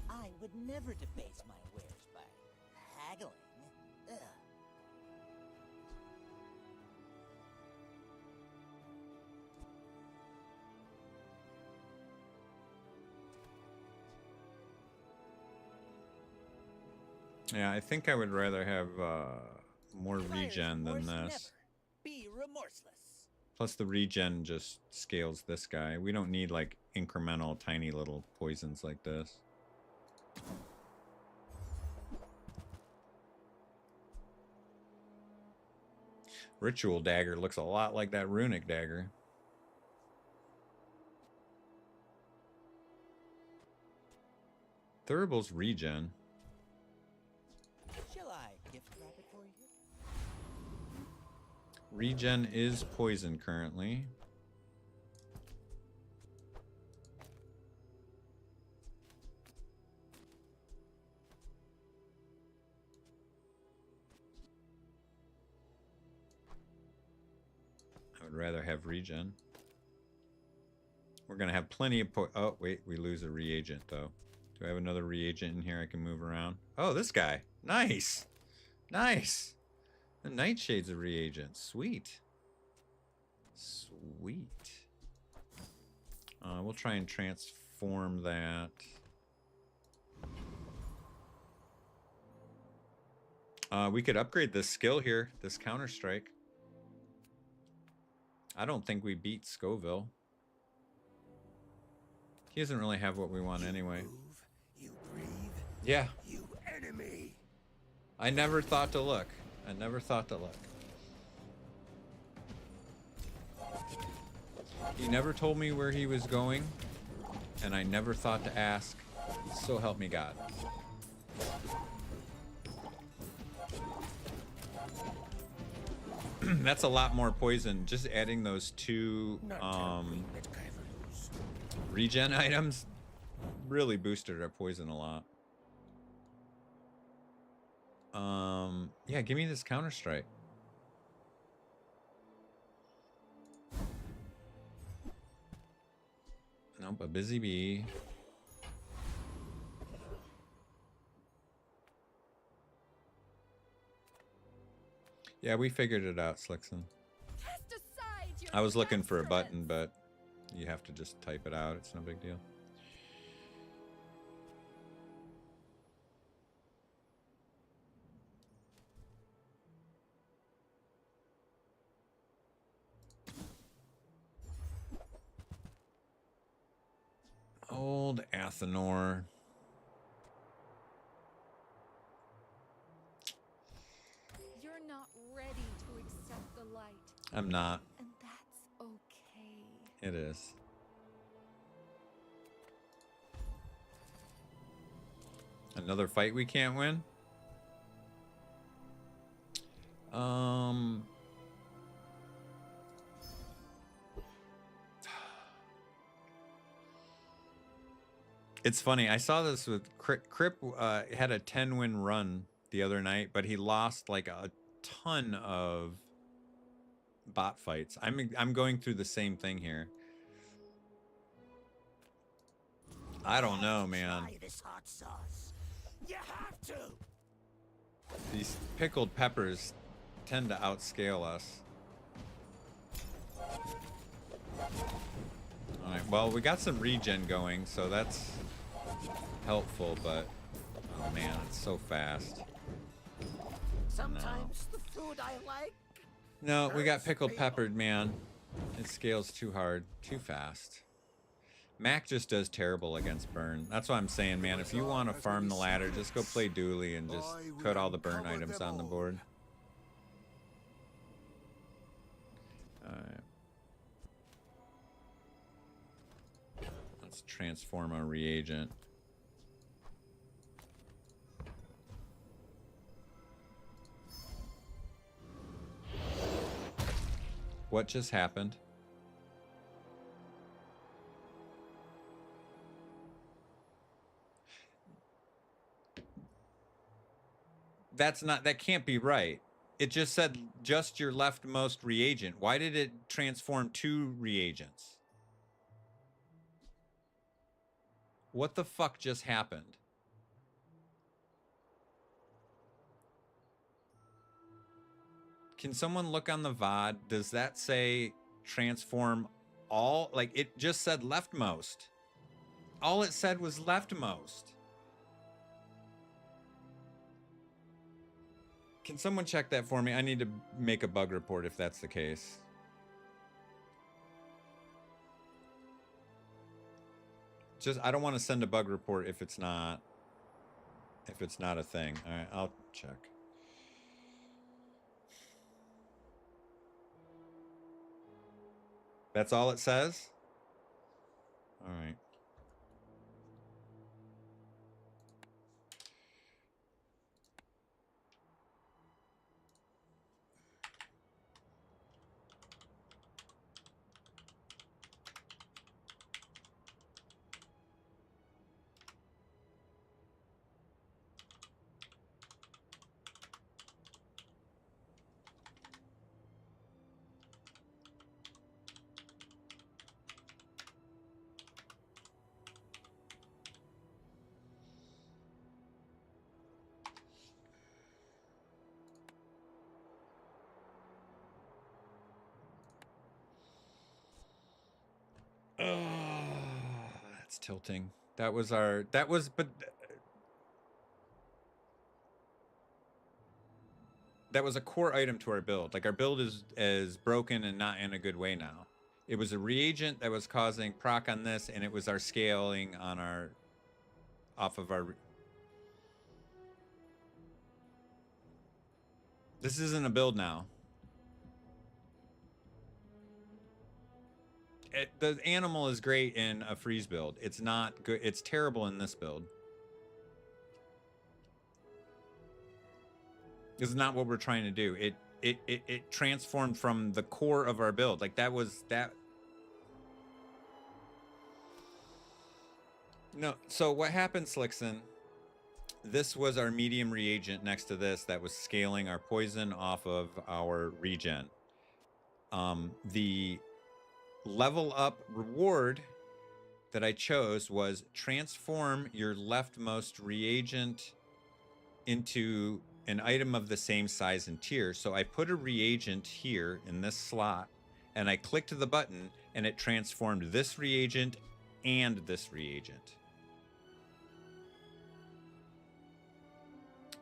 I would never debase my wares by haggling. Ugh. Yeah, I think I would rather have more regen than Remorse this. never. Be remorseless. Plus the regen just scales this guy. We don't need like incremental tiny little poisons like this. Ritual dagger looks a lot like that runic dagger. Thurible's regen. Shall I gift wrap it for you? Regen is poison currently. I would rather have regen. We're gonna have plenty of oh wait, we lose a reagent though. Do I have another reagent in here I can move around? Oh, this guy. Nice. Nice. The Nightshade's a reagent. Sweet. Sweet. We'll try and transform that. We could upgrade this skill here, this counter strike. I don't think we beat Scoville. He doesn't really have what we want anyway. You breathe. Yeah. You enemy. I never thought to look. I never thought to look. He never told me where he was going, and I never thought to ask. So help me God. That's a lot more poison. Just adding those two regen items really boosted our poison a lot. Yeah, give me this counter strike. Nope, a busy bee. Yeah, we figured it out, Slickson. I was looking for a button, but you have to just type it out. It's no big deal. Old Athenor. You're not ready to accept the light. I'm not. And that's okay. It is. Another fight we can't win? It's funny. I saw this with Crip had a 10-win run the other night, but he lost like a ton of bot fights. I'm going through the same thing here. I don't know, man. Try this hot sauce. You have to. These pickled peppers tend to outscale us. Alright, well, we got some regen going, so that's helpful, but oh man, it's so fast. Sometimes the food I like. No, we got pickled peppered, man. It scales too hard, too fast. Mac just does terrible against burn. That's what I'm saying, man. If you want to farm the ladder, just go play Dooley and just put all the burn items on the board. Alright. Let's transform a reagent. What just happened? That can't be right. It just said just your leftmost reagent. Why did it transform 2 reagents? What the fuck just happened? Can someone look on the VOD? Does that say transform all? Like, it just said leftmost. All it said was leftmost. Can someone check that for me? I need to make a bug report if that's the case. Just, I don't want to send a bug report if it's not a thing. All right, I'll check. That's all it says? All right. That's tilting. That was a core item to our build. Like, our build is broken and not in a good way now. It was a reagent that was causing proc on this, and it was our scaling on our off of our. This isn't a build now. The animal is great in a freeze build. It's not good. It's terrible in this build. This is not what we're trying to do. It transformed from the core of our build. Like, that was that. No. So what happened, Slickson? This was our medium reagent next to this that was scaling our poison off of our regen. The level up reward that I chose was transform your leftmost reagent into an item of the same size and tier. So I put a reagent here in this slot, and I clicked the button, and it transformed this reagent and this reagent.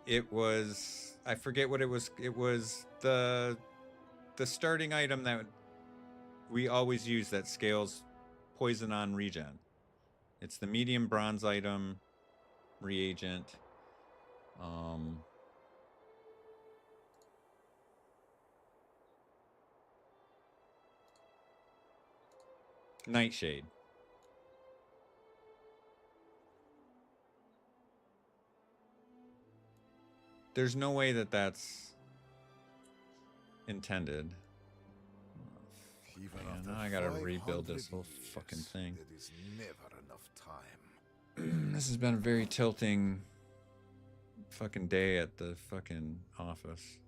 It was, I forget what it was. It was the starting item that we always use that scales poison on regen. It's the medium bronze item reagent. Nightshade. There's no way that that's intended. Even Man, after now I gotta rebuild 500 this whole fucking years, thing. There is never enough time. This has been a very tilting fucking day at the fucking office.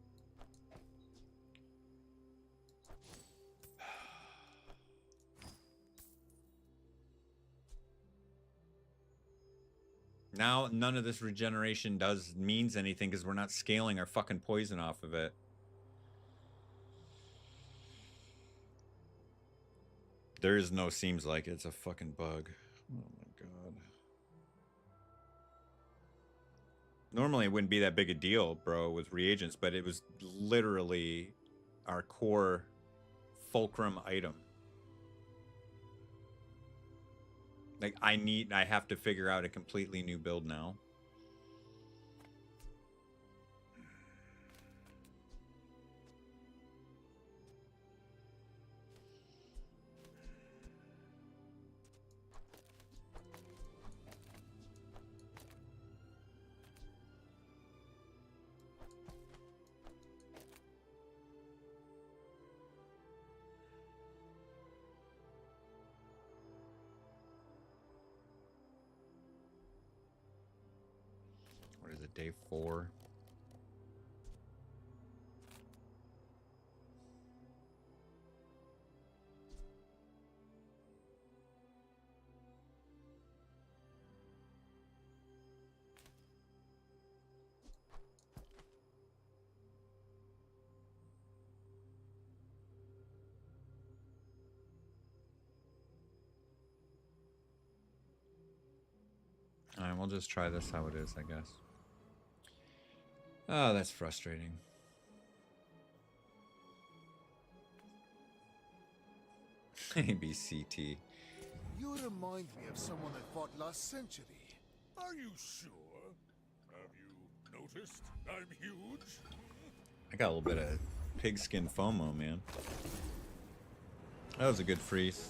Now none of this regeneration means anything because we're not scaling our fucking poison off of it. There is no seems like it's a fucking bug. Oh my god. Normally it wouldn't be that big a deal, bro, with reagents, but it was literally our core fulcrum item. Like, I have to figure out a completely new build now. What is it, day 4? Alright, we'll just try this how it is, I guess. Oh, that's frustrating. ABCT. You remind me of someone that fought last century. Are you sure? Have you noticed I'm huge? I got a little bit of pigskin FOMO, man. That was a good freeze.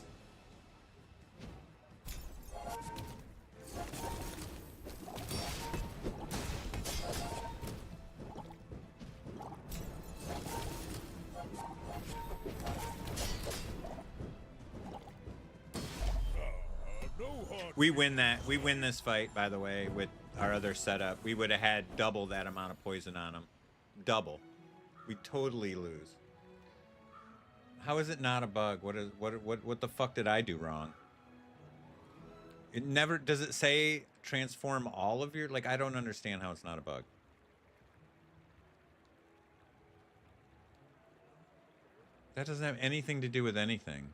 We win that. We win this fight, by the way, with our other setup. We would have had double that amount of poison on him. Double. We totally lose. How is it not a bug? What the fuck did I do wrong? It never does it say transform all of your, like, I don't understand how it's not a bug. That doesn't have anything to do with anything.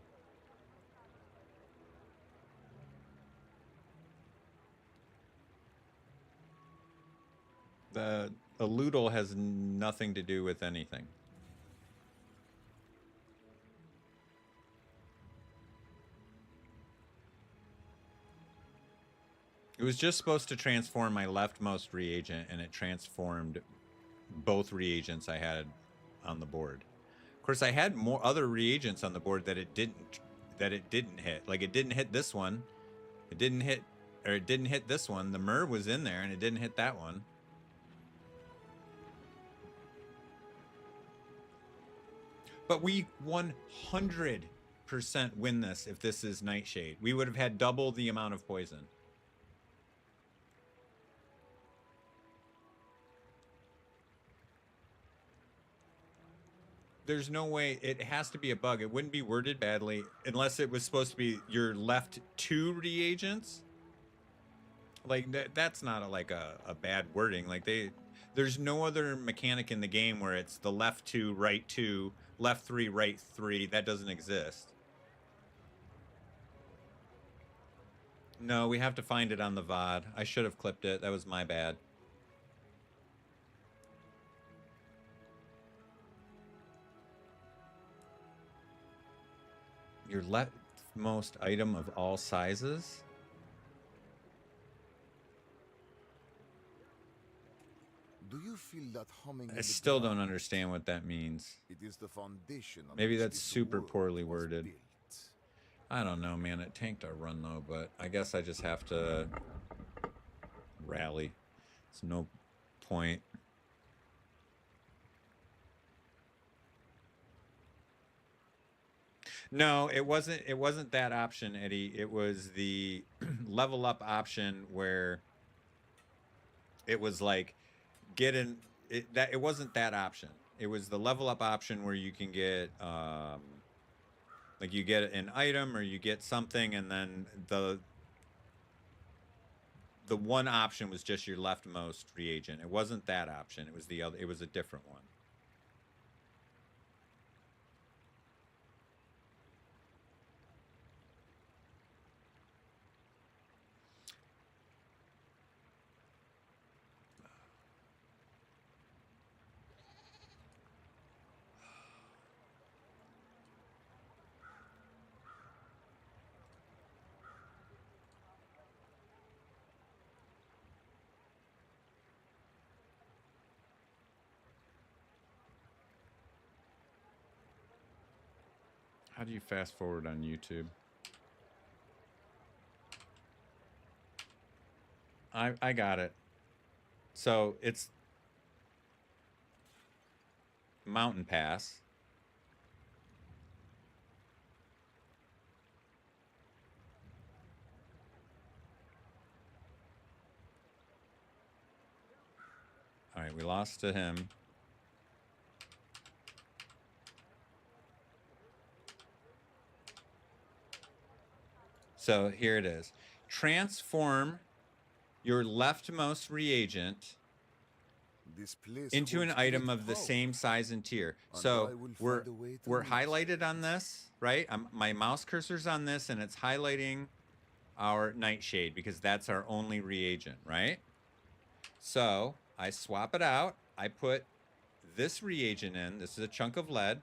The Eludal has nothing to do with anything. It was just supposed to transform my leftmost reagent, and it transformed both reagents I had on the board. Of course, I had more other reagents on the board that it didn't hit. Like, it didn't hit this one. It didn't hit this one. The Mer was in there, and it didn't hit that one. But we 100% win this if this is Nightshade. We would have had double the amount of poison. There's no way. It has to be a bug. It wouldn't be worded badly unless it was supposed to be your left 2 reagents. Like, that's not a bad wording. Like, there's no other mechanic in the game where it's the left 2, right 2, left 3, right 3. That doesn't exist. No, we have to find it on the VOD. I should have clipped it. That was my bad. Your leftmost item of all sizes? Do you feel that humming? I still don't understand what that means. It is the foundation. Maybe that's super poorly worded. I don't know, man. It tanked our run, though, but I guess I just have to rally. It's no point. No, it wasn't. It wasn't that option, Eddie. It was the level up option where it was like get in. It wasn't that option. It was the level up option where you can get like you get an item or you get something, and then the one option was just your leftmost reagent. It wasn't that option. It was the other. It was a different one. How do you fast forward on YouTube? I got it. So it's Mountain Pass. All right, we lost to him. So here it is. Transform your leftmost reagent into an item of the same size and tier. So we're highlighted on this, right? My mouse cursor's on this, and it's highlighting our Nightshade because that's our only reagent, right? So I swap it out. I put this reagent in. This is a chunk of lead,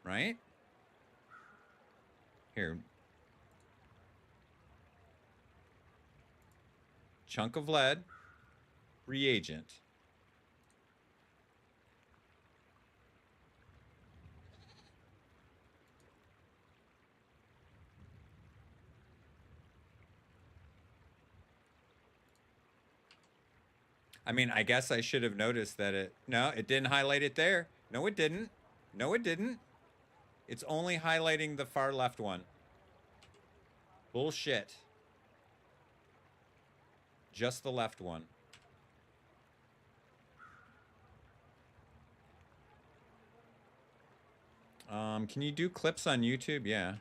right? Here. Chunk of lead, reagent. I mean, I guess I should have noticed that it didn't highlight it there. No, it didn't. No, it didn't. It's only highlighting the far left one. Bullshit. Just the left one. Can you do clips on YouTube? Yeah.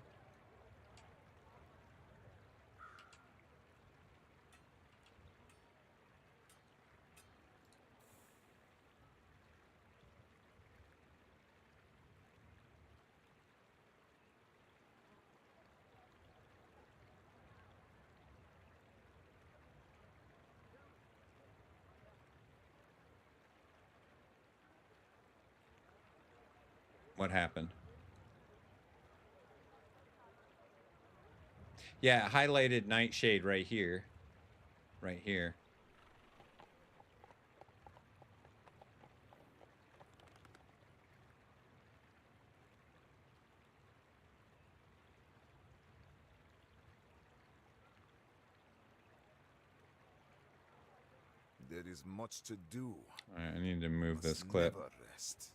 What happened? Yeah, highlighted Nightshade right here. Right here. There is much to do. All right, I need to move this clip. Never rest.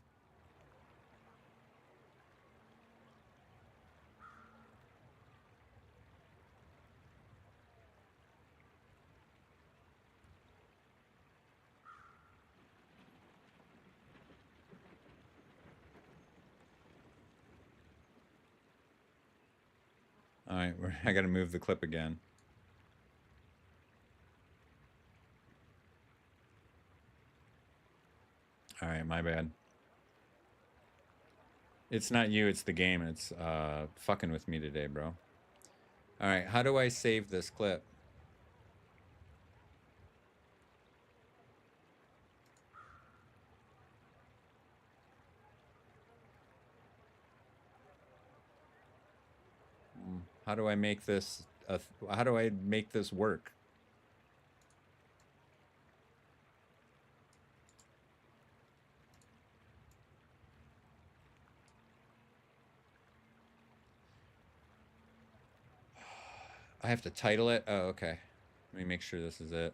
All right, I got to move the clip again. All right, my bad. It's not you, it's the game. It's fucking with me today, bro. All right, how do I save this clip? How do I make this how do I make this work? I have to title it? Oh, okay. Let me make sure this is it.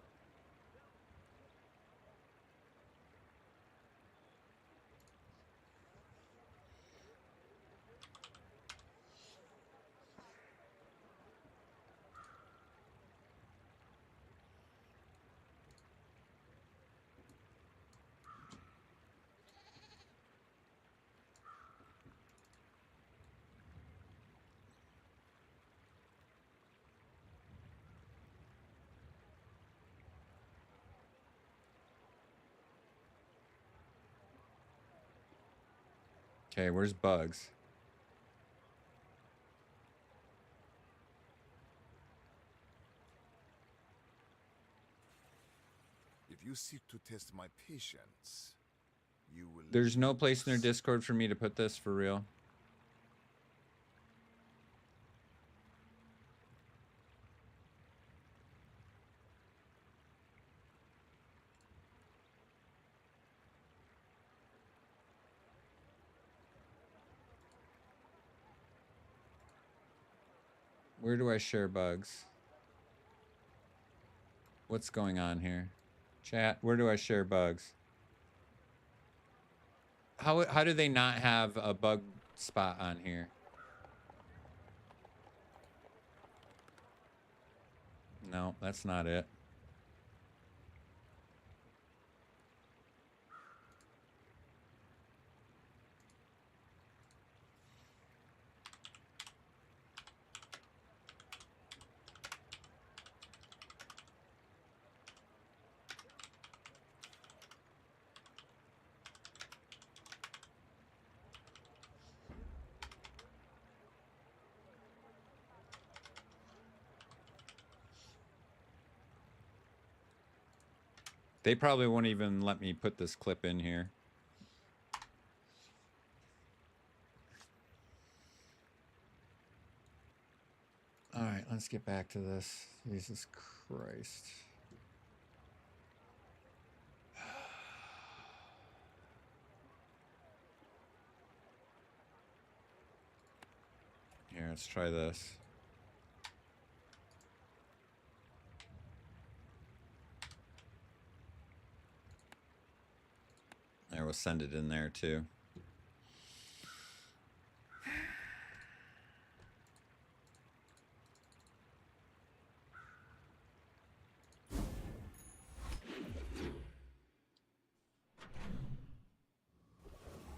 Okay, where's bugs? If you seek to test my patience, you will. There's no place in their Discord for me to put this for real. Where do I share bugs? What's going on here? Chat, where do I share bugs? How do they not have a bug spot on here? No, that's not it. They probably won't even let me put this clip in here. All right, let's get back to this. Jesus Christ. Here, let's try this. I will send it in there too.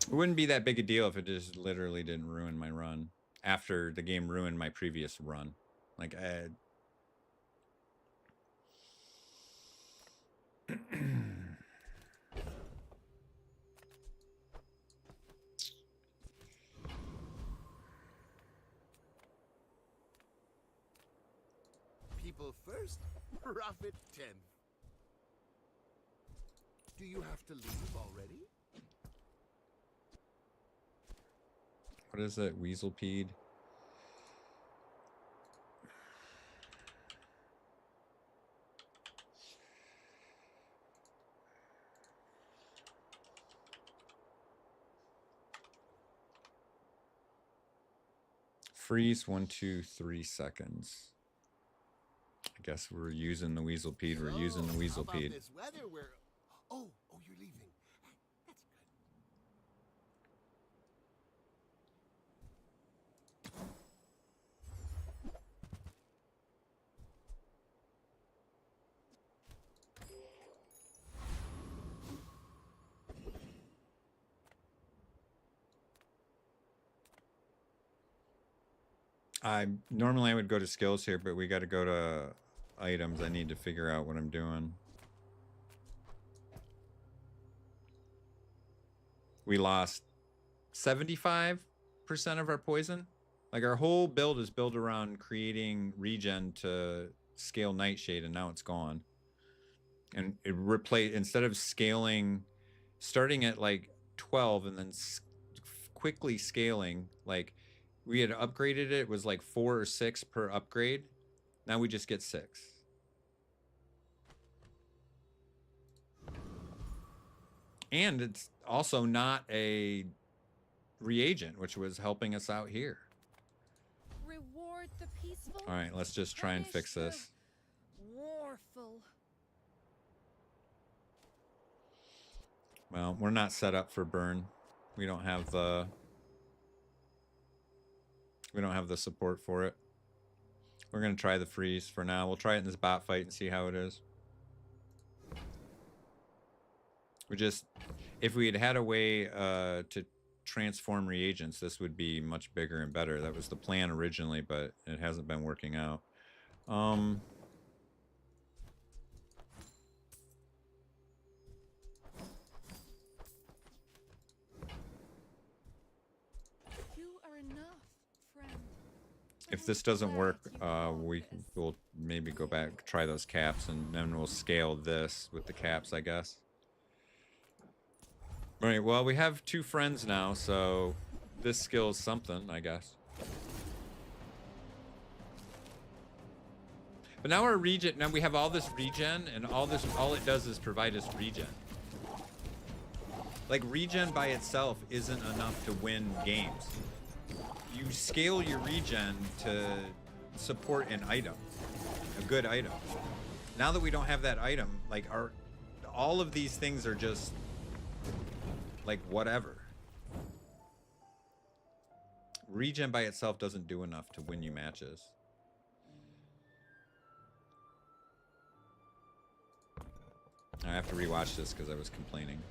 It wouldn't be that big a deal if it just literally didn't ruin my run after the game ruined my previous run. Like People first, profit 10th. Do you have to leave already? What is it? Weaselpeed? Freeze 1, 2, 3 seconds. I guess we're using the Weaselpeed. We're using the How about Weaselpeed. this weather where... Oh, you're leaving. That's good. Normally I would go to skills here, but we got to go to items. I need to figure out what I'm doing. We lost 75% of our poison. Like our whole build is built around creating regen to scale Nightshade, and now it's gone. And it replaced, instead of scaling, starting at like 12 and then quickly scaling, like we had upgraded it was like 4 or 6 per upgrade. Now we just get 6. And it's also not a reagent, which was helping us out here. Reward the peaceful. All right, let's just try and fix this. Warful. Well, we're not set up for burn. We don't have the support for it. We're gonna try the freeze for now. We'll try it in this bot fight and see how it is. If we had had a way to transform reagents, this would be much bigger and better. That was the plan originally, but it hasn't been working out. If this doesn't work, we'll maybe go back, try those caps, and then we'll scale this with the caps, I guess. All right, well, we have 2 friends now, so this skill is something, I guess. But now our regen, now we have all this regen, and all it does is provide us regen. Like, regen by itself isn't enough to win games. You scale your regen to support an item, a good item. Now that we don't have that item, like all of these things are just like whatever. Regen by itself doesn't do enough to win you matches. I have to rewatch this because I was complaining.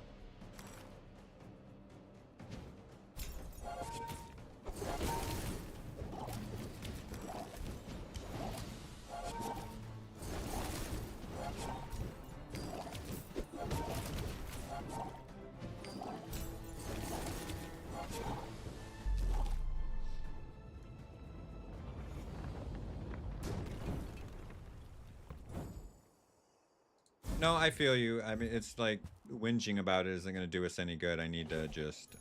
No, I feel you. I mean, it's like whinging about it isn't going to do us any good. I need to just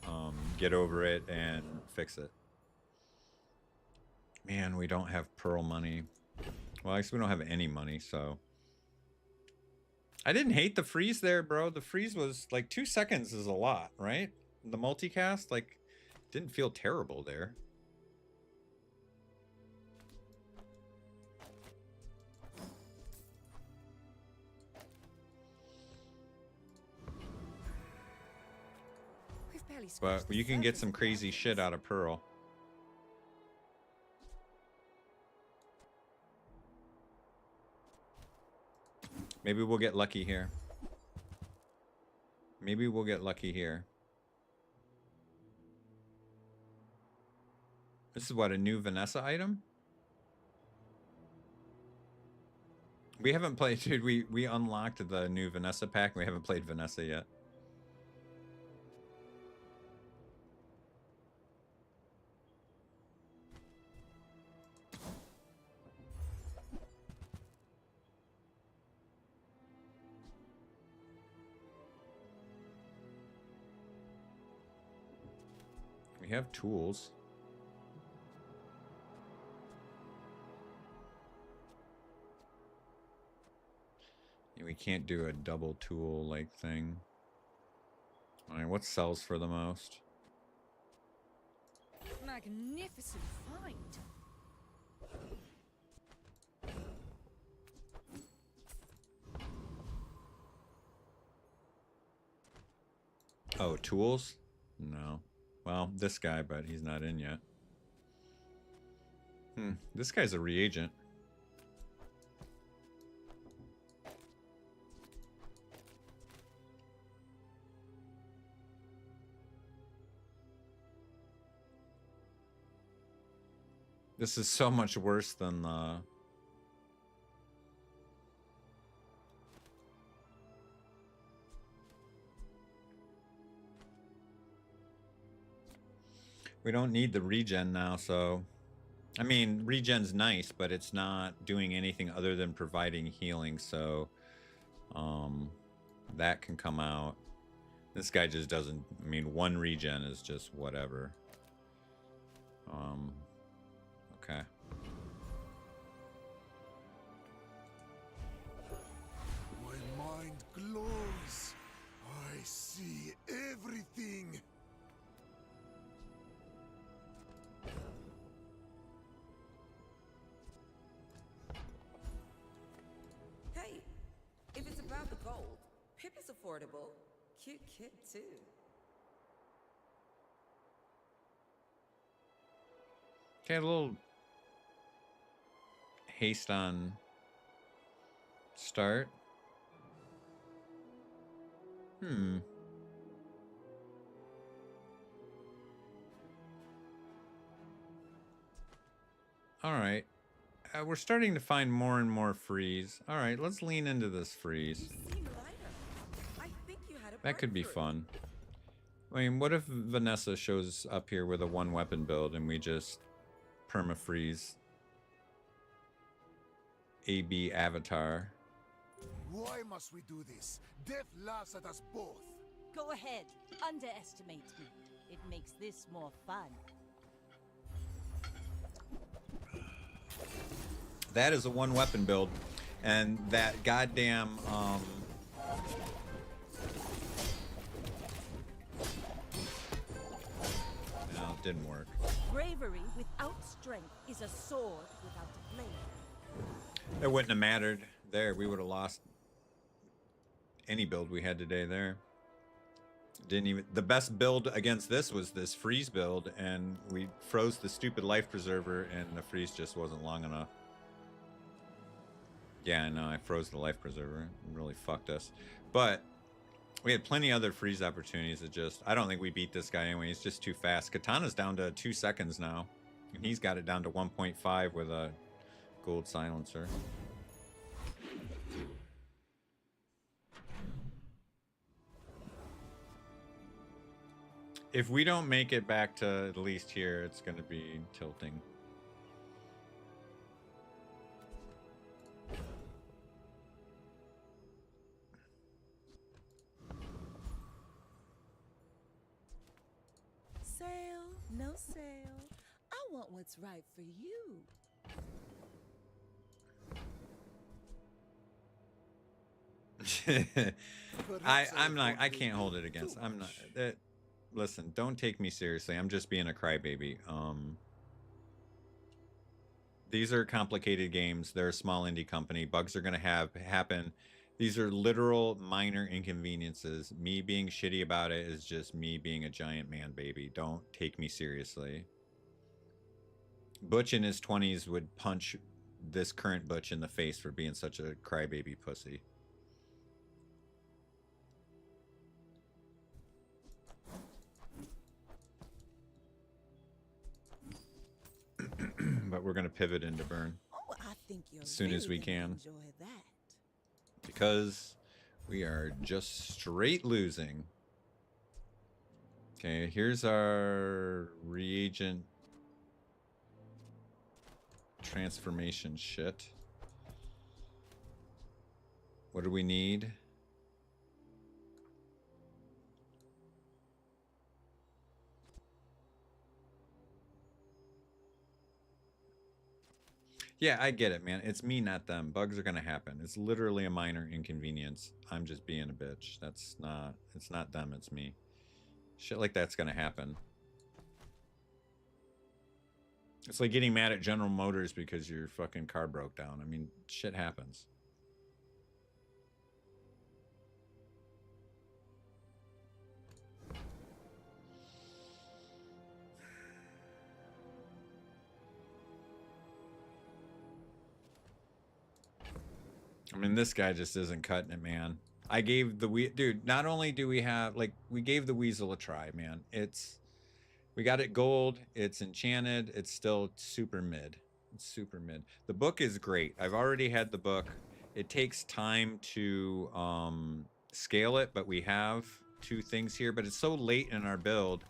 get over it and fix it. Man, we don't have pearl money. Well, I guess we don't have any money, so. I didn't hate the freeze there, bro. The freeze was like 2 seconds is a lot, right? The multicast, like, didn't feel terrible there. But you can get some crazy shit out of pearl. Maybe we'll get lucky here. Maybe we'll get lucky here. This is what, a new Vanessa item? We haven't played, dude, we unlocked the new Vanessa pack. We haven't played Vanessa yet. We have tools. Yeah, we can't do a double tool like thing. Alright, what sells for the most? Magnificent find. Oh, tools? No. Well, this guy, but he's not in yet. This guy's a reagent. This is so much worse than the... We don't need the regen now, so... I mean, regen's nice, but it's not doing anything other than providing healing, so... that can come out. This guy just doesn't... I mean, 1 regen is just whatever. Okay. My mind glows. I see everything. Hey, if it's about the gold, Pip is affordable. Cute kid, too. Okay, a little haste on start. Alright. We're starting to find more and more freeze. Alright, let's lean into this freeze. That could be fun. I mean, what if Vanessa shows up here with a 1 weapon build and we just perma-freeze AB avatar. Why must we do this? Death laughs at us both. Go ahead, underestimate me. It makes this more fun. That is a one weapon build, and that goddamn no, it didn't work. Bravery without strength is a sword without a blade. It wouldn't have mattered there. We would have lost any build we had today there. Didn't even. The best build against this was this freeze build, and we froze the stupid life preserver, and the freeze just wasn't long enough. Yeah, I know. I froze the life preserver. It really fucked us. But we had plenty of other freeze opportunities. It just, I don't think we beat this guy anyway. He's just too fast. Katana's down to 2 seconds now, and he's got it down to 1.5 with a gold silencer. If we don't make it back to at least here, it's going to be tilting. Sale, no sale. I want what's right for you. I'm not. I can't hold it against. I'm not. Listen, don't take me seriously. I'm just being a crybaby. These are complicated games. They're a small indie company. Bugs are gonna happen. These are literal minor inconveniences. Me being shitty about it is just me being a giant man baby. Don't take me seriously. Butch in his 20s would punch this current Butch in the face for being such a crybaby pussy. But we're gonna pivot into burn I think you're as soon as we can, enjoy that. because we are just straight losing. Okay, here's our reagent transformation shit. What do we need? Yeah, I get it, man. It's me, not them. Bugs are gonna happen. It's literally a minor inconvenience. I'm just being a bitch. It's not them, it's me. Shit like that's gonna happen. It's like getting mad at General Motors because your fucking car broke down. I mean, shit happens. I mean, this guy just isn't cutting it, man. I gave the dude, not only do we have, like, we gave the weasel a try, man. We got it gold, it's enchanted, it's still super mid. It's super mid. The book is great. I've already had the book. It takes time to scale it, but we have 2 things here, but it's so late in our build.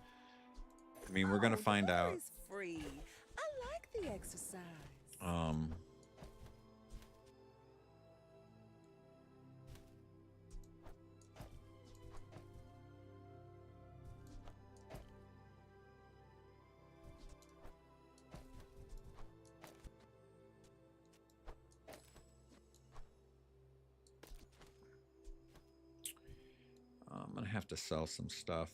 I mean, we're gonna find out. It's free. I like the exercise. I'm gonna have to sell some stuff.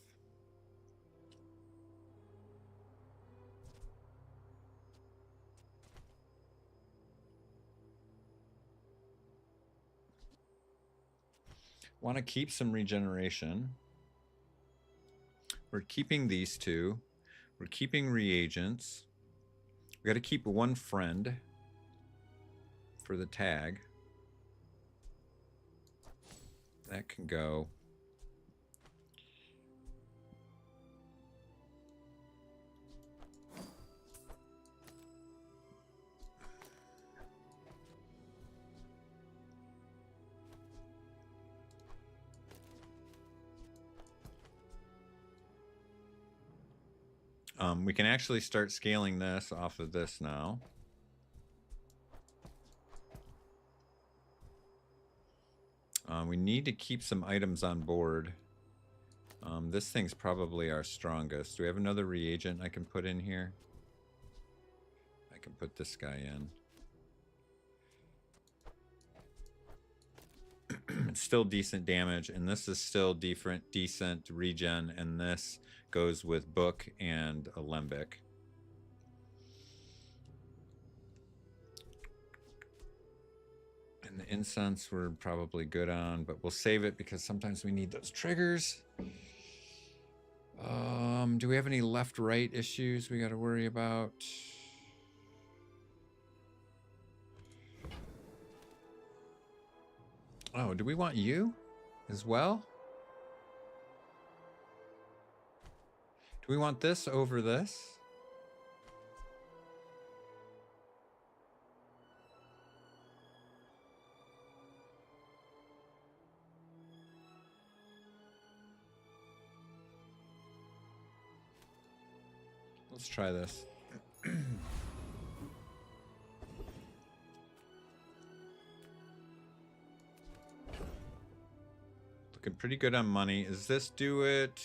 Want to keep some regeneration. We're keeping these 2. We're keeping reagents. We got to keep 1 friend for the tag. That can go. We can actually start scaling this off of this now. We need to keep some items on board. This thing's probably our strongest. Do we have another reagent I can put in here? I can put this guy in. It's still decent damage, and this is still decent regen, and this goes with Book and Alembic. And the incense we're probably good on, but we'll save it because sometimes we need those triggers. Do we have any left-right issues we got to worry about? Oh, do we want you as well? Do we want this over this? Let's try this. Looking pretty good on money. Is this do it?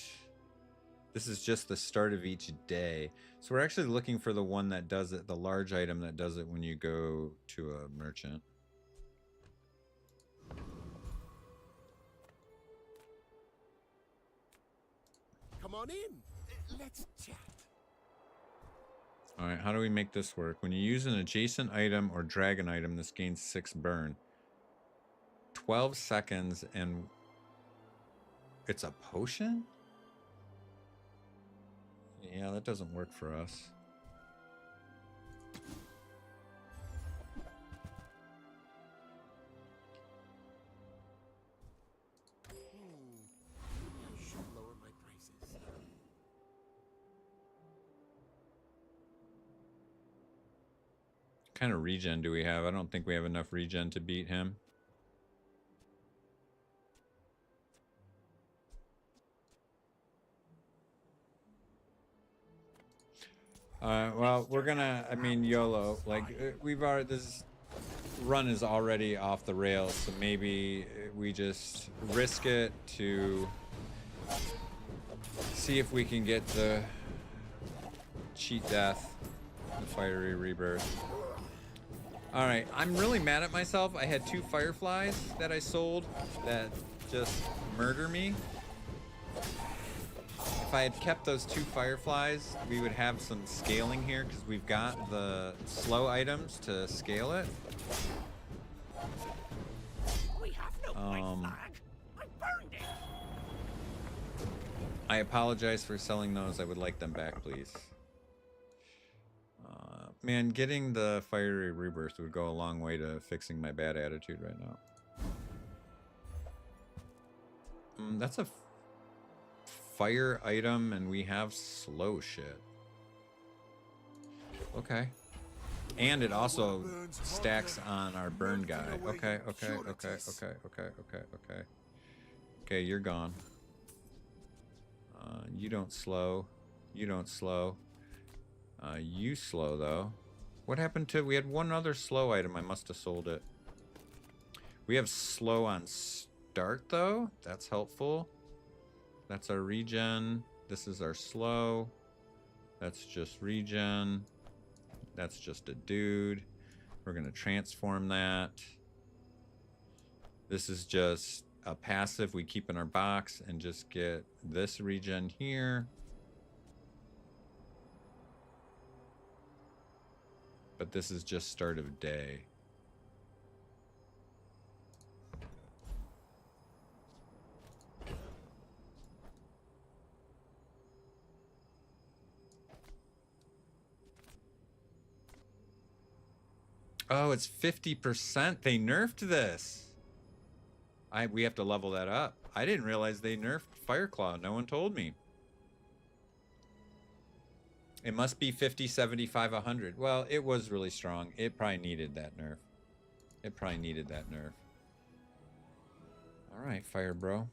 This is just the start of each day. So we're actually looking for the one that does it, the large item that does it when you go to a merchant. Come on in. Let's chat. All right, how do we make this work? When you use an adjacent item or dragon item, this gains 6 burn. 12 seconds, and it's a potion? Yeah, that doesn't work for us. I should lower my prices. What kind of regen do we have? I don't think we have enough regen to beat him. Well, we're gonna, I mean, YOLO. Like, we've already, this run is already off the rails, so maybe we just risk it to see if we can get the cheat death, the fiery rebirth. Alright, I'm really mad at myself. I had 2 fireflies that I sold that just murder me. If I had kept those 2 fireflies, we would have some scaling here because we've got the slow items to scale it. We have no white flag. I burned it. I apologize for selling those. I would like them back, please. Man, getting the fiery rebirth would go a long way to fixing my bad attitude right now. That's a fire item, and we have slow shit. Okay. And it also stacks on our burn guy. Okay. Okay, you're gone. You don't slow. You don't slow. You slow, though. What happened to... We had one other slow item. I must have sold it. We have slow on start, though. That's helpful. That's our regen. This is our slow. That's just regen. That's just a dude. We're going to transform that. This is just a passive we keep in our box and just get this regen here. But this is just start of day. Oh, it's 50%. They nerfed this. We have to level that up. I didn't realize they nerfed Fireclaw. No one told me. It must be 50, 75, 100. Well, it was really strong. It probably needed that nerf. It probably needed that nerf. All right, Fire Bro.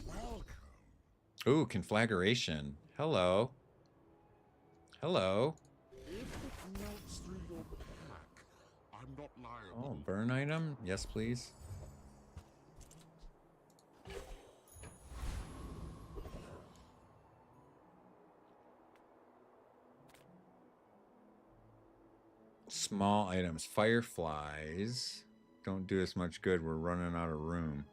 Welcome. Ooh, Conflagration. Hello. Hello. If it melts through your pack, I'm not liable. Oh, burn item? Yes, please. Small items. Fireflies don't do us much good. We're running out of room.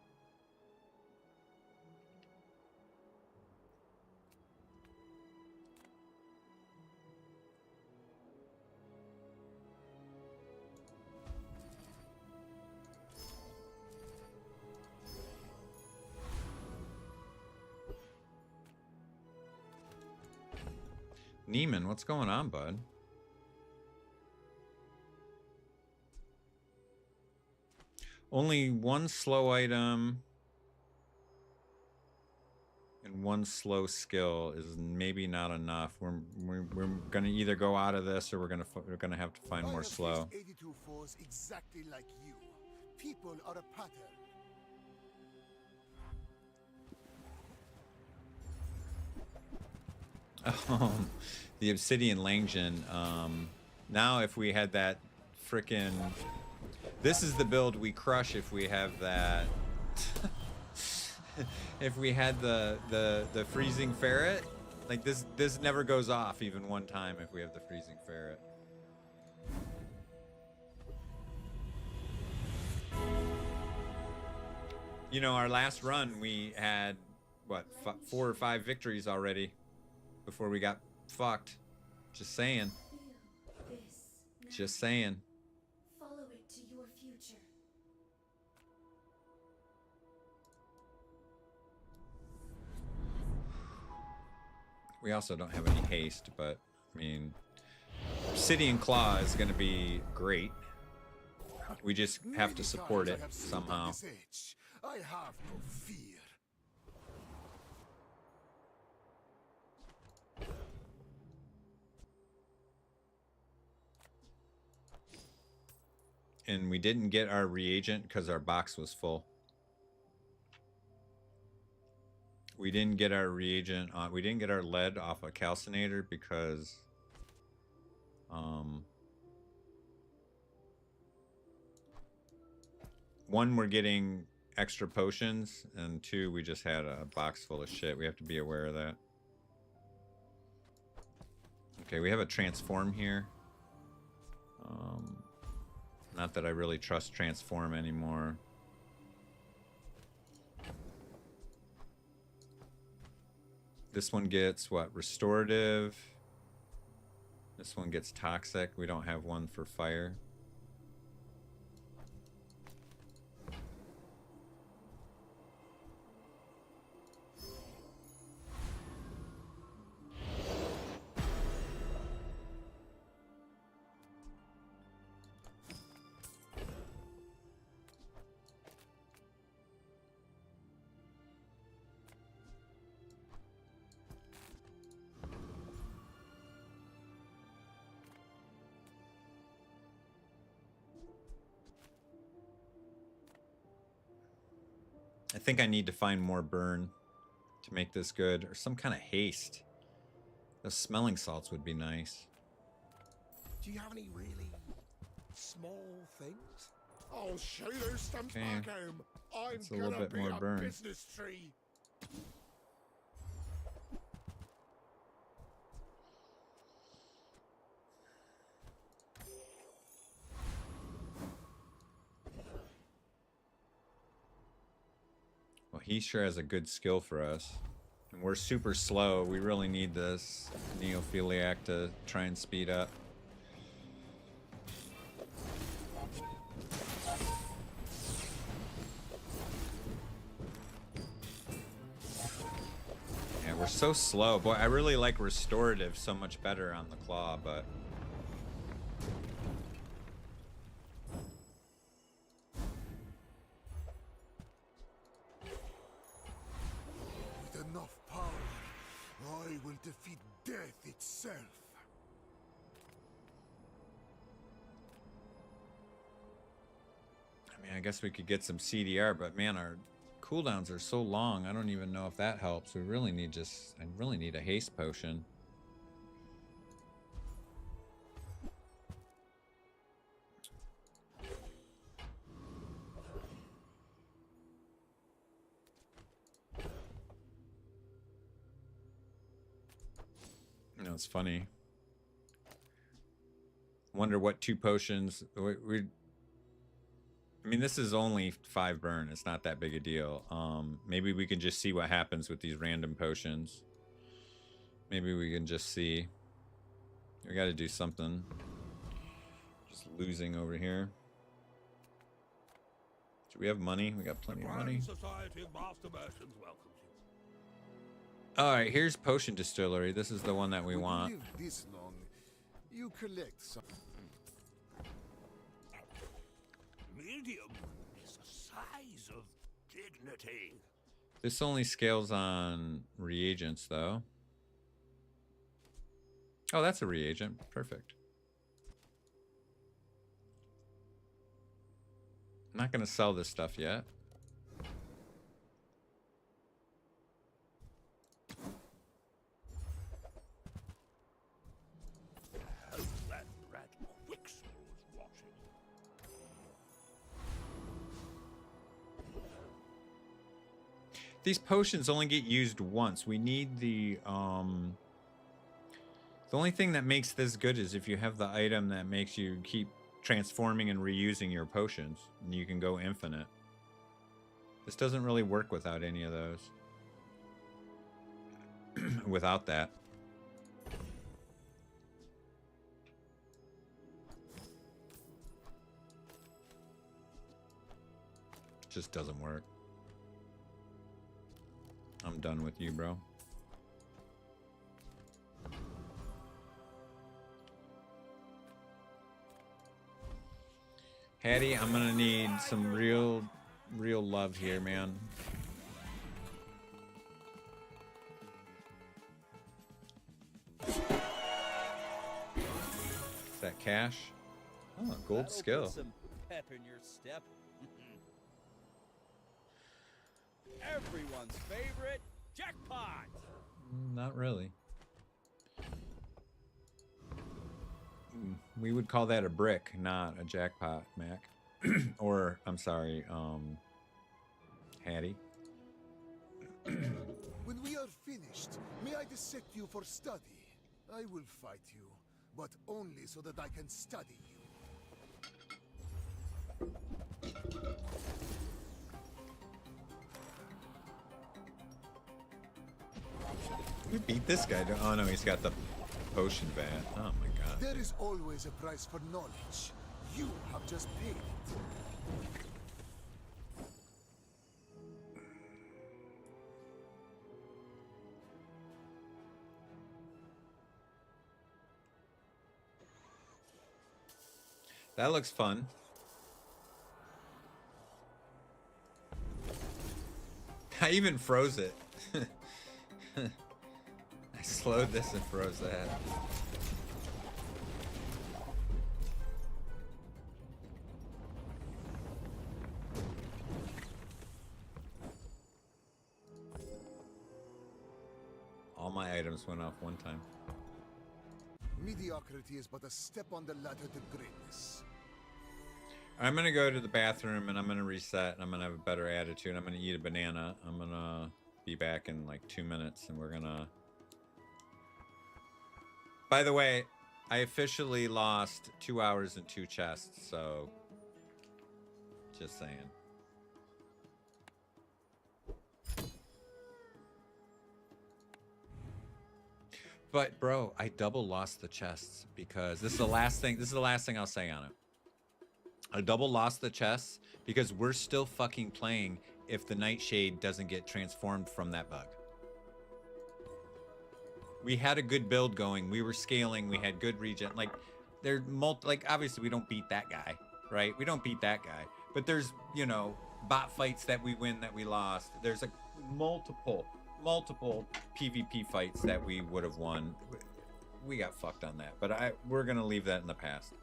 Neiman, what's going on, bud? Only one slow item and one slow skill is maybe not enough. We're gonna either go out of this or we're gonna have to find more slow. 82 foes exactly like you. People are a pattern. The Obsidian Langdon. Now if we had that frickin'... This is the build we crush if we have that... if we had the freezing ferret. Like this never goes off even one time if we have the freezing ferret. You know, our last run we had, what, 4 or 5 victories already before we got fucked. Just saying. Just saying. Follow it to your future. We also don't have any haste, but I mean, Obsidian Claw is going to be great. We just have to support it somehow. I have no fear. And we didn't get our reagent because our box was full. We didn't get our reagent on. We didn't get our lead off a calcinator because one, we're getting extra potions, and 2, we just had a box full of shit. We have to be aware of that. Okay, we have a transform here. Not that I really trust transform anymore. This one gets what? Restorative. This one gets toxic. We don't have one for fire. I think I need to find more burn to make this good, or some kind of haste. Those smelling salts would be nice. Do you have any really small things? I'll show you some back home. I'm It's a little gonna bit be more a burn. business tree. Well, he sure has a good skill for us. And we're super slow. We really need this Neophiliac to try and speed up. Yeah, we're so slow. Boy, I really like restorative so much better on the claw, but... With enough power, I will defeat death itself. I mean, I guess we could get some CDR, but man, our cooldowns are so long. I don't even know if that helps. We really need I really need a haste potion. You know, it's funny. Wonder what 2 potions I mean, this is only 5 burn. It's not that big a deal. Maybe we can just see what happens with these random potions. Maybe we can just see. We got to do something. Just losing over here. Do we have money? We got plenty of money. Society of Master Merchants welcomes you. All right, here's Potion Distillery. This is the one that we want. You live this long, you collect some. Medium is the size of dignity. This only scales on reagents, though. Oh, that's a reagent. Perfect. I'm not going to sell this stuff yet. Hope that rat Quixel was watching. These potions only get used once. We need the only thing that makes this good is if you have the item that makes you keep transforming and reusing your potions, and you can go infinite. This doesn't really work without any of those. Without that. It just doesn't work. I'm done with you, bro. Hattie, I'm gonna need some real love here, man. Is that cash? Oh, gold That'll skill. put some pep in your step. Everyone's favorite jackpot. Not really. We would call that a brick, not a jackpot, Mac. Or, I'm sorry, Hattie. When we are finished, may I dissect you for study? I will fight you, but only so that I can study you. We beat this guy. Oh no, he's got the potion vat. Oh my god. There is always a price for knowledge. You have just paid it. That looks fun. I even froze it. I slowed this and froze that. All my items went off one time. Mediocrity is but a step on the ladder to greatness. I'm gonna go to the bathroom and I'm gonna reset and I'm gonna have a better attitude. I'm gonna eat a banana. I'm gonna be back in like 2 minutes and we're gonna... By the way, I officially lost 2 hours and 2 chests, so just saying. But bro, I double lost the chests because this is the last thing I'll say on it. I double lost the chests because we're still fucking playing if the Nightshade doesn't get transformed from that bug. We had a good build going. We were scaling. We had good regen. Like, obviously we don't beat that guy, right? We don't beat that guy. But there's, you know, bot fights that we win that we lost. There's a multiple PvP fights that we would have won. We got fucked on that. But we're gonna leave that in the past.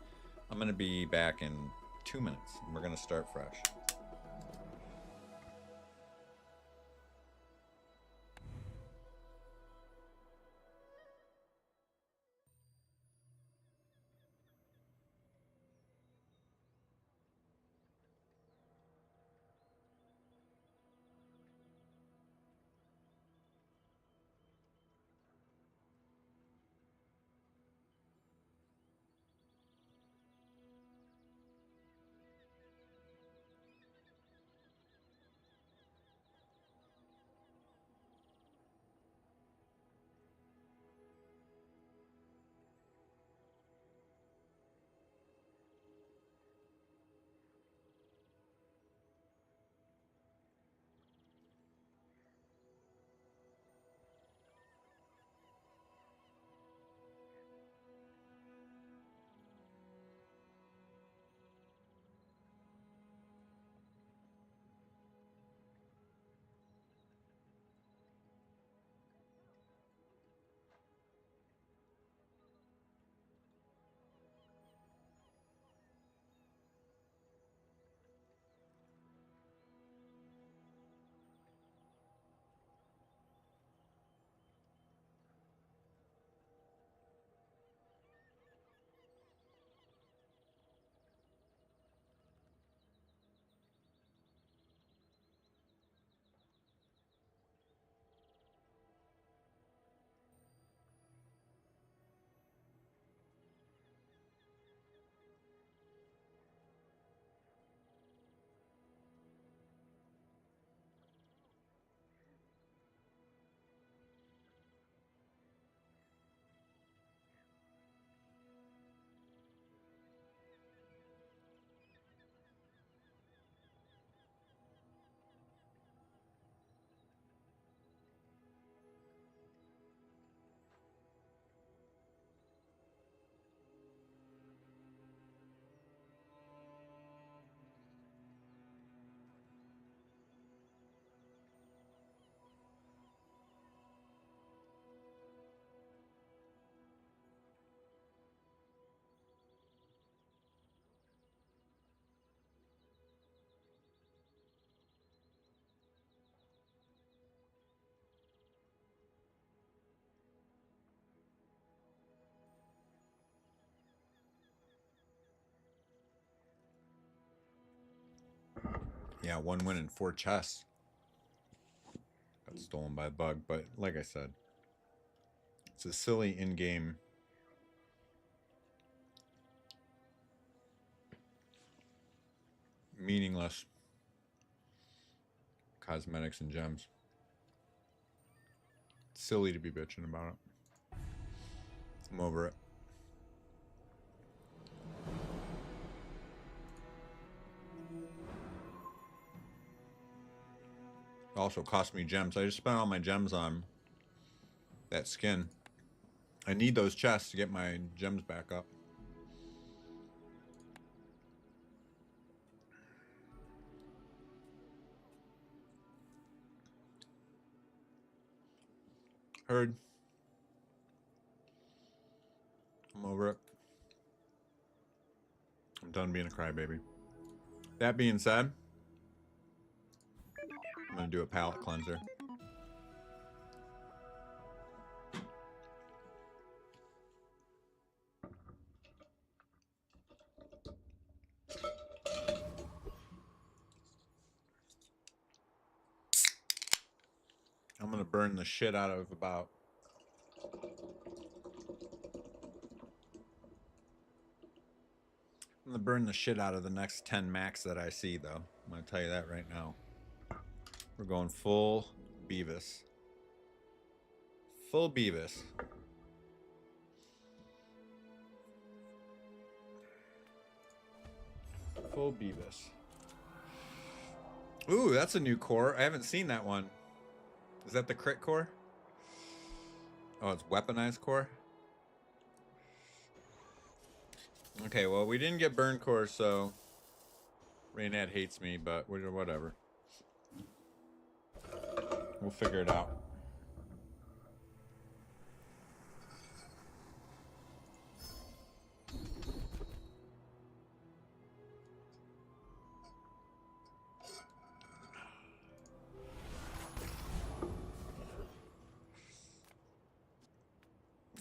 I'm gonna be back in 2 minutes and we're gonna start fresh. Yeah, 1 win and 4 chests. Got stolen by a bug, but like I said, it's a silly in-game meaningless cosmetics and gems. Silly to be bitching about it. I'm over it. It also cost me gems. I just spent all my gems on that skin. I need those chests to get my gems back up. Heard. I'm over it. I'm done being a crybaby. That being said, I'm gonna do a palate cleanser. I'm gonna burn the shit out of about I'm gonna burn the shit out of the next 10 Macs that I see, though. I'm gonna tell you that right now. We're going full Beavis. Full Beavis. Full Beavis. Ooh, that's a new core. I haven't seen that one. Is that the crit core? Oh, it's weaponized core? Okay, well, we didn't get burn core, so Raynad hates me, but whatever. We'll figure it out.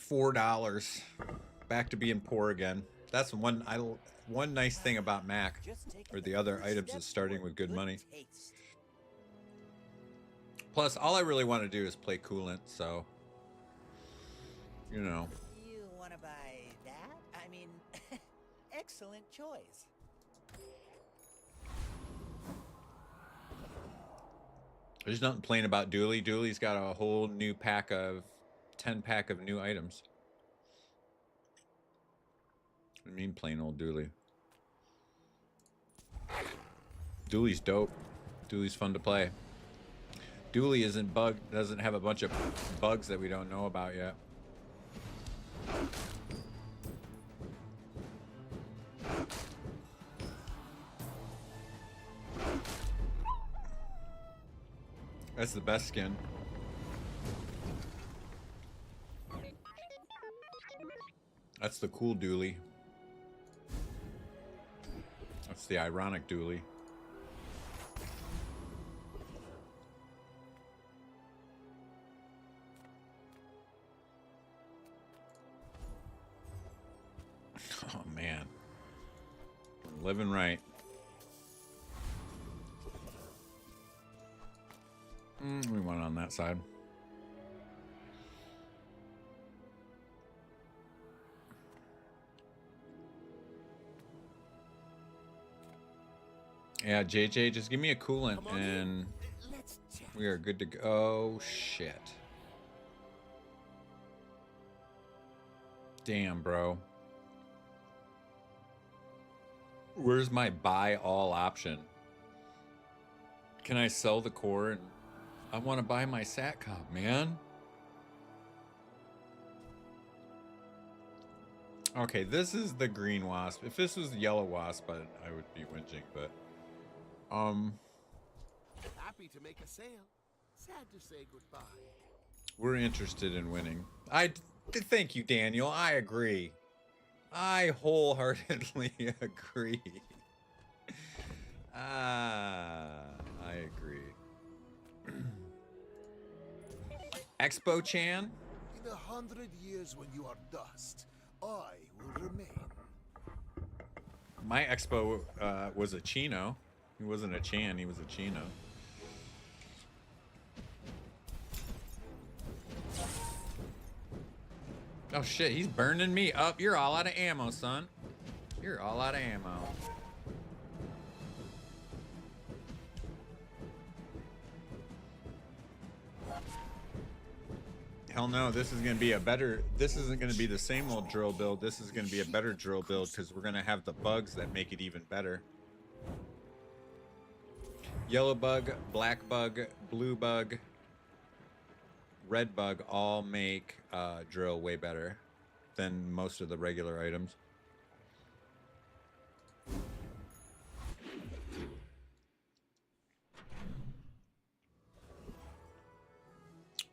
$4. Back to being poor again. That's one nice thing about Mac, or the other items, is starting with good money. Plus, all I really want to do is play Coolant, so, you know. You want to buy that? I mean, excellent choice. There's nothing plain about Dooley. Dooley's got a whole new pack of 10-pack of new items. I mean, plain old Dooley. Dooley's dope. Dooley's fun to play. Dooley doesn't have a bunch of bugs that we don't know about yet. That's the best skin. That's the cool Dooley. That's the ironic Dooley. Oh man. Living right. We went on that side. Yeah, JJ, just give me a coolant and we are good to go. Oh, shit. Damn, bro. Where's my buy all option? Can I sell the core? And I want to buy my Satcom, man. Okay, this is the green wasp. If this was the yellow wasp, I would be whinging, but Happy to make a sale. Sad to say goodbye. we're interested in winning. Thank you, Daniel. I agree. I wholeheartedly agree. I agree. Expo Chan? In 100 years when you are dust, I will remain. My Expo was a Chino. He wasn't a Chan, he was a Chino. Oh shit, he's burning me up. You're all out of ammo, son. You're all out of ammo. Hell no, this is gonna be a better, this isn't gonna be the same old drill build. This is gonna be a better drill build because we're gonna have the bugs that make it even better. Yellow bug, black bug, blue bug, red bug all make drill way better than most of the regular items.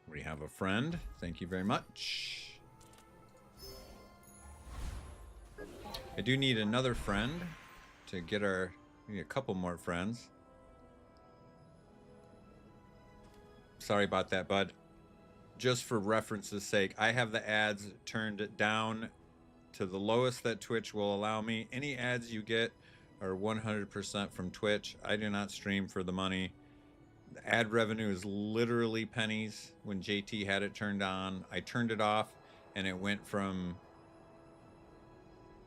We have a friend. Thank you very much. I do need another friend to get our, we need a couple more friends. Sorry about that, bud. Just for reference's sake, I have the ads turned down to the lowest that Twitch will allow me. Any ads you get are 100% from Twitch. I do not stream for the money. The ad revenue is literally pennies. When JT had it turned on, I turned it off and it went from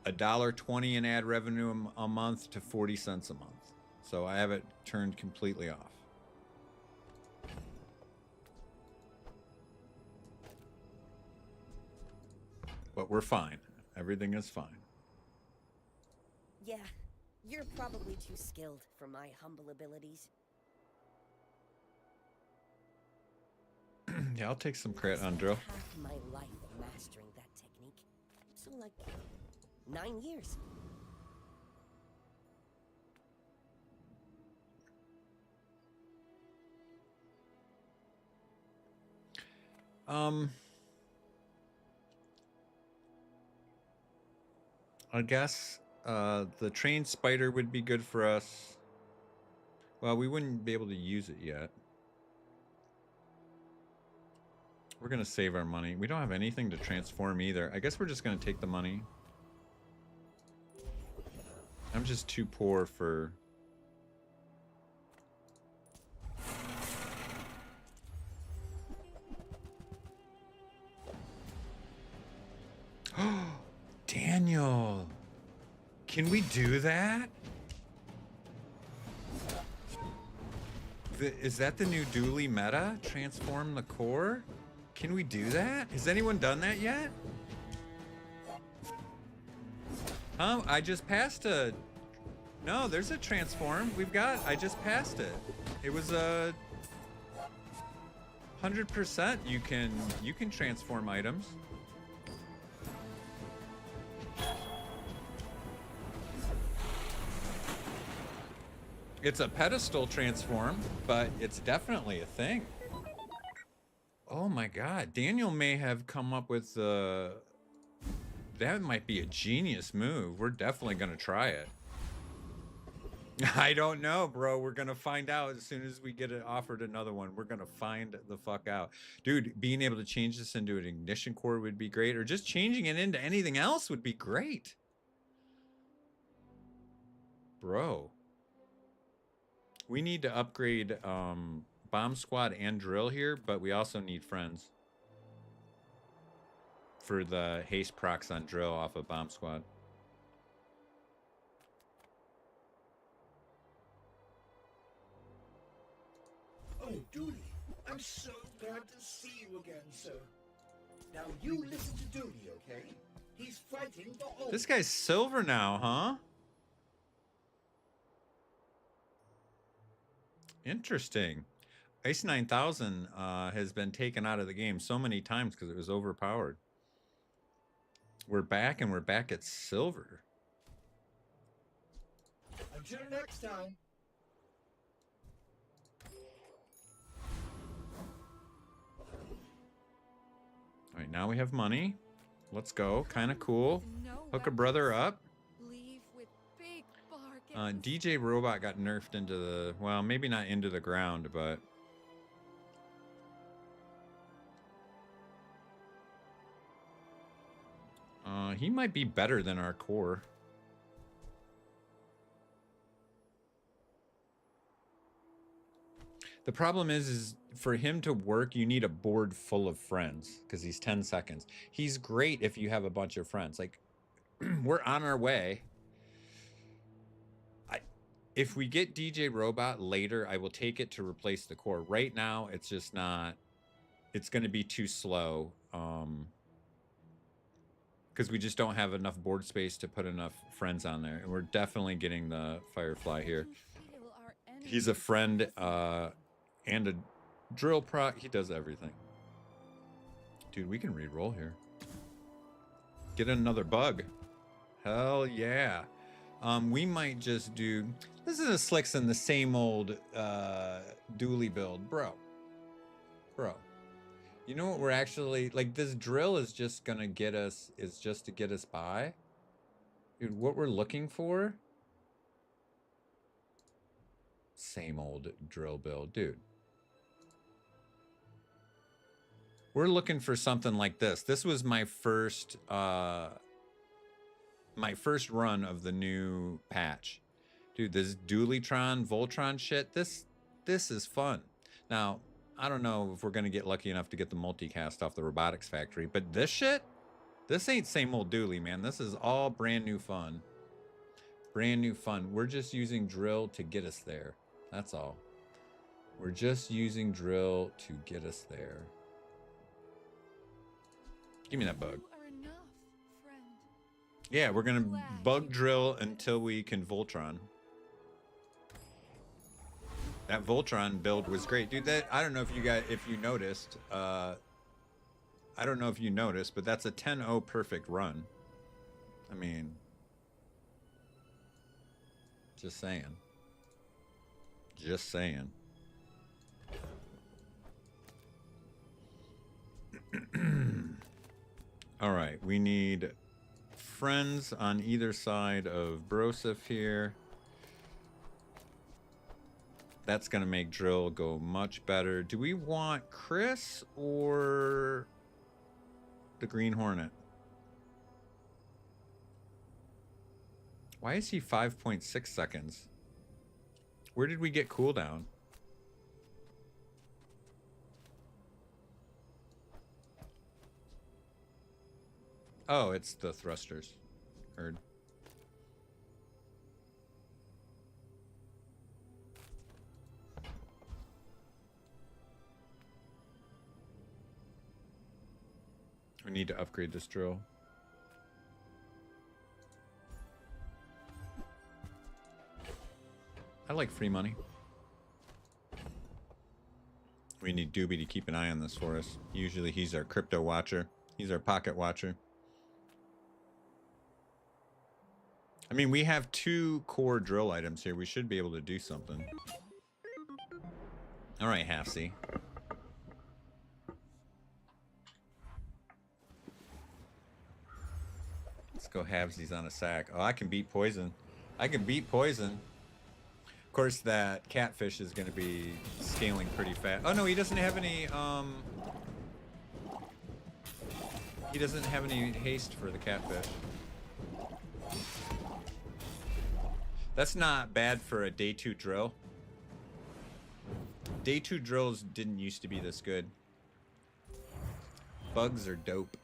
$1.20 in ad revenue a month to 40 cents a month. So I have it turned completely off. But we're fine. Everything is fine. Yeah, you're probably too skilled for my humble abilities. Yeah, I'll take some credit on drill. Half my life mastering that technique. So like 9 years. I guess the trained spider would be good for us. Well, we wouldn't be able to use it yet. We're gonna save our money. We don't have anything to transform either. I guess we're just gonna take the money. I'm just too poor for... Daniel! Can we do that? Is that the new dually meta? Transform the core? Can we do that? Has anyone done that yet? Huh? I just passed a... No, there's a transform. I just passed it. It was a... 100% you can transform items. It's a pedestal transform, but it's definitely a thing. Oh my god, Daniel may have come up with that might be a genius move. We're definitely gonna try it. I don't know, bro. We're gonna find out as soon as we get it offered another one. We're gonna find the fuck out. Dude, being able to change this into an ignition core would be great, or just changing it into anything else would be great. Bro. We need to upgrade Bomb Squad and Drill here, but we also need friends for the haste procs on Drill off of Bomb Squad. Oh, Dooley, I'm so glad to see you again, sir. Now you listen to Dooley, okay? He's fighting the old. This guy's silver now, huh? Interesting. Ice 9000 has been taken out of the game so many times because it was overpowered. We're back, and we're back at silver. Until next time. All right, now we have money. Let's go. Kind of cool. Hook a brother up. DJ Robot got nerfed into the... Well, maybe not into the ground, but... he might be better than our core. The problem is for him to work, you need a board full of friends because he's 10 seconds. He's great if you have a bunch of friends. Like, we're on our way. If we get DJ Robot later, I will take it to replace the core. Right now, it's just not. It's going to be too slow because we just don't have enough board space to put enough friends on there. And we're definitely getting the Firefly here. He's a friend and a drill proc. He does everything. Dude, we can re-roll here. Get another bug. Hell yeah. We might just do... This is a Slickson, the same old dually build. Bro. You know what we're actually... Like, this drill is just gonna get us... Is just to get us by. Dude, what we're looking for... Same old drill build. Dude. We're looking for something like this. This was my first run of the new patch. Dude, this Dualitron, Voltron shit, this is fun. Now, I don't know if we're going to get lucky enough to get the multicast off the robotics factory, but this shit, this ain't same old Dooley, man. This is all brand new fun. Brand new fun. We're just using drill to get us there. That's all. We're just using drill to get us there. Give me that bug. Yeah, we're gonna bug drill until we can Voltron. That Voltron build was great, dude. That I don't know if you noticed. I don't know if you noticed, but that's a 10-0 perfect run. I mean, just saying. Just saying. All right, we need friends on either side of Broseph here. That's going to make drill go much better. Do we want Chris or the Green Hornet? Why is he 5.6 seconds? Where did we get cooldown? Oh, it's the thrusters. Heard. We need to upgrade this drill. I like free money. We need Doobie to keep an eye on this for us. Usually he's our crypto watcher. He's our pocket watcher. I mean, we have 2 core drill items here. We should be able to do something. All right, Halfsy. Let's go halvesies on a sack. Oh, I can beat poison. I can beat poison. Of course, that catfish is going to be scaling pretty fast. Oh, no, he doesn't have any, he doesn't have any haste for the catfish. That's not bad for a day 2 drill. Day 2 drills didn't used to be this good. Bugs are dope.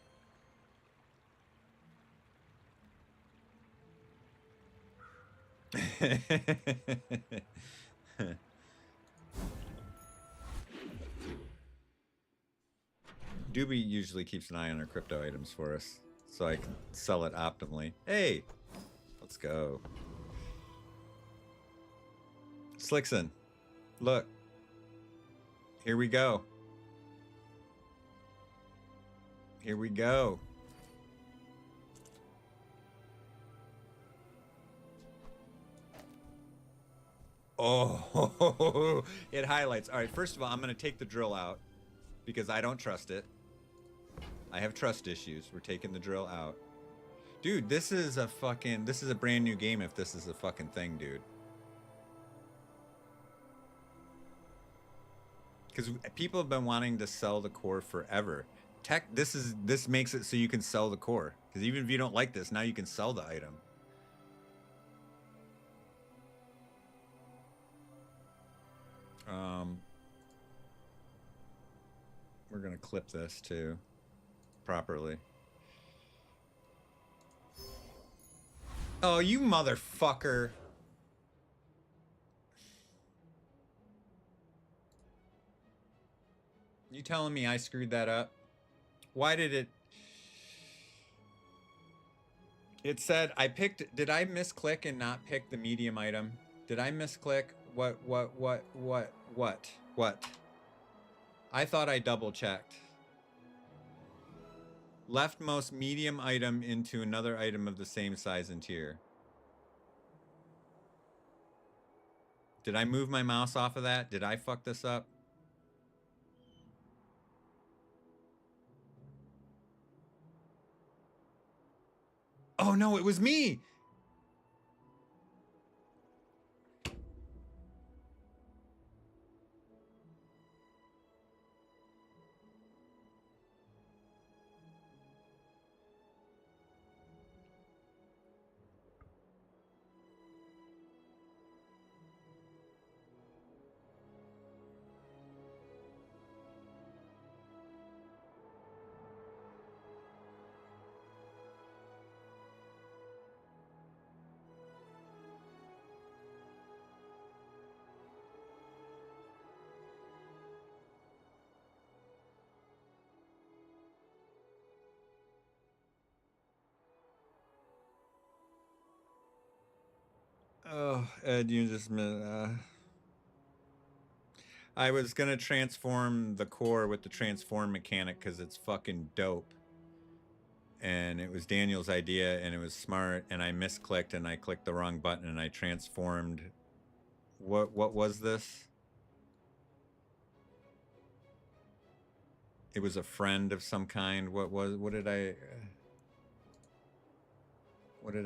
Doobie usually keeps an eye on our crypto items for us, so I can sell it optimally. Hey, let's go. Slickson, look. Here we go. Here we go. Oh, it highlights. All right, first of all, I'm going to take the drill out because I don't trust it. I have trust issues. We're taking the drill out. Dude, this is a brand new game if this is a fucking thing, dude. Because people have been wanting to sell the core forever. This makes it so you can sell the core. Because even if you don't like this, now you can sell the item. We're gonna clip this too, properly. Oh, you motherfucker. You telling me I screwed that up? Why did it... It said I picked... Did I misclick and not pick the medium item? Did I misclick? What? I thought I double checked. Leftmost medium item into another item of the same size and tier. Did I move my mouse off of that? Did I fuck this up? Oh no, it was me! Oh, Ed, you just I was gonna transform the core with the transform mechanic because it's fucking dope. And it was Daniel's idea and it was smart, and I misclicked and I clicked the wrong button and I transformed. What was this? It was a friend of some kind. What did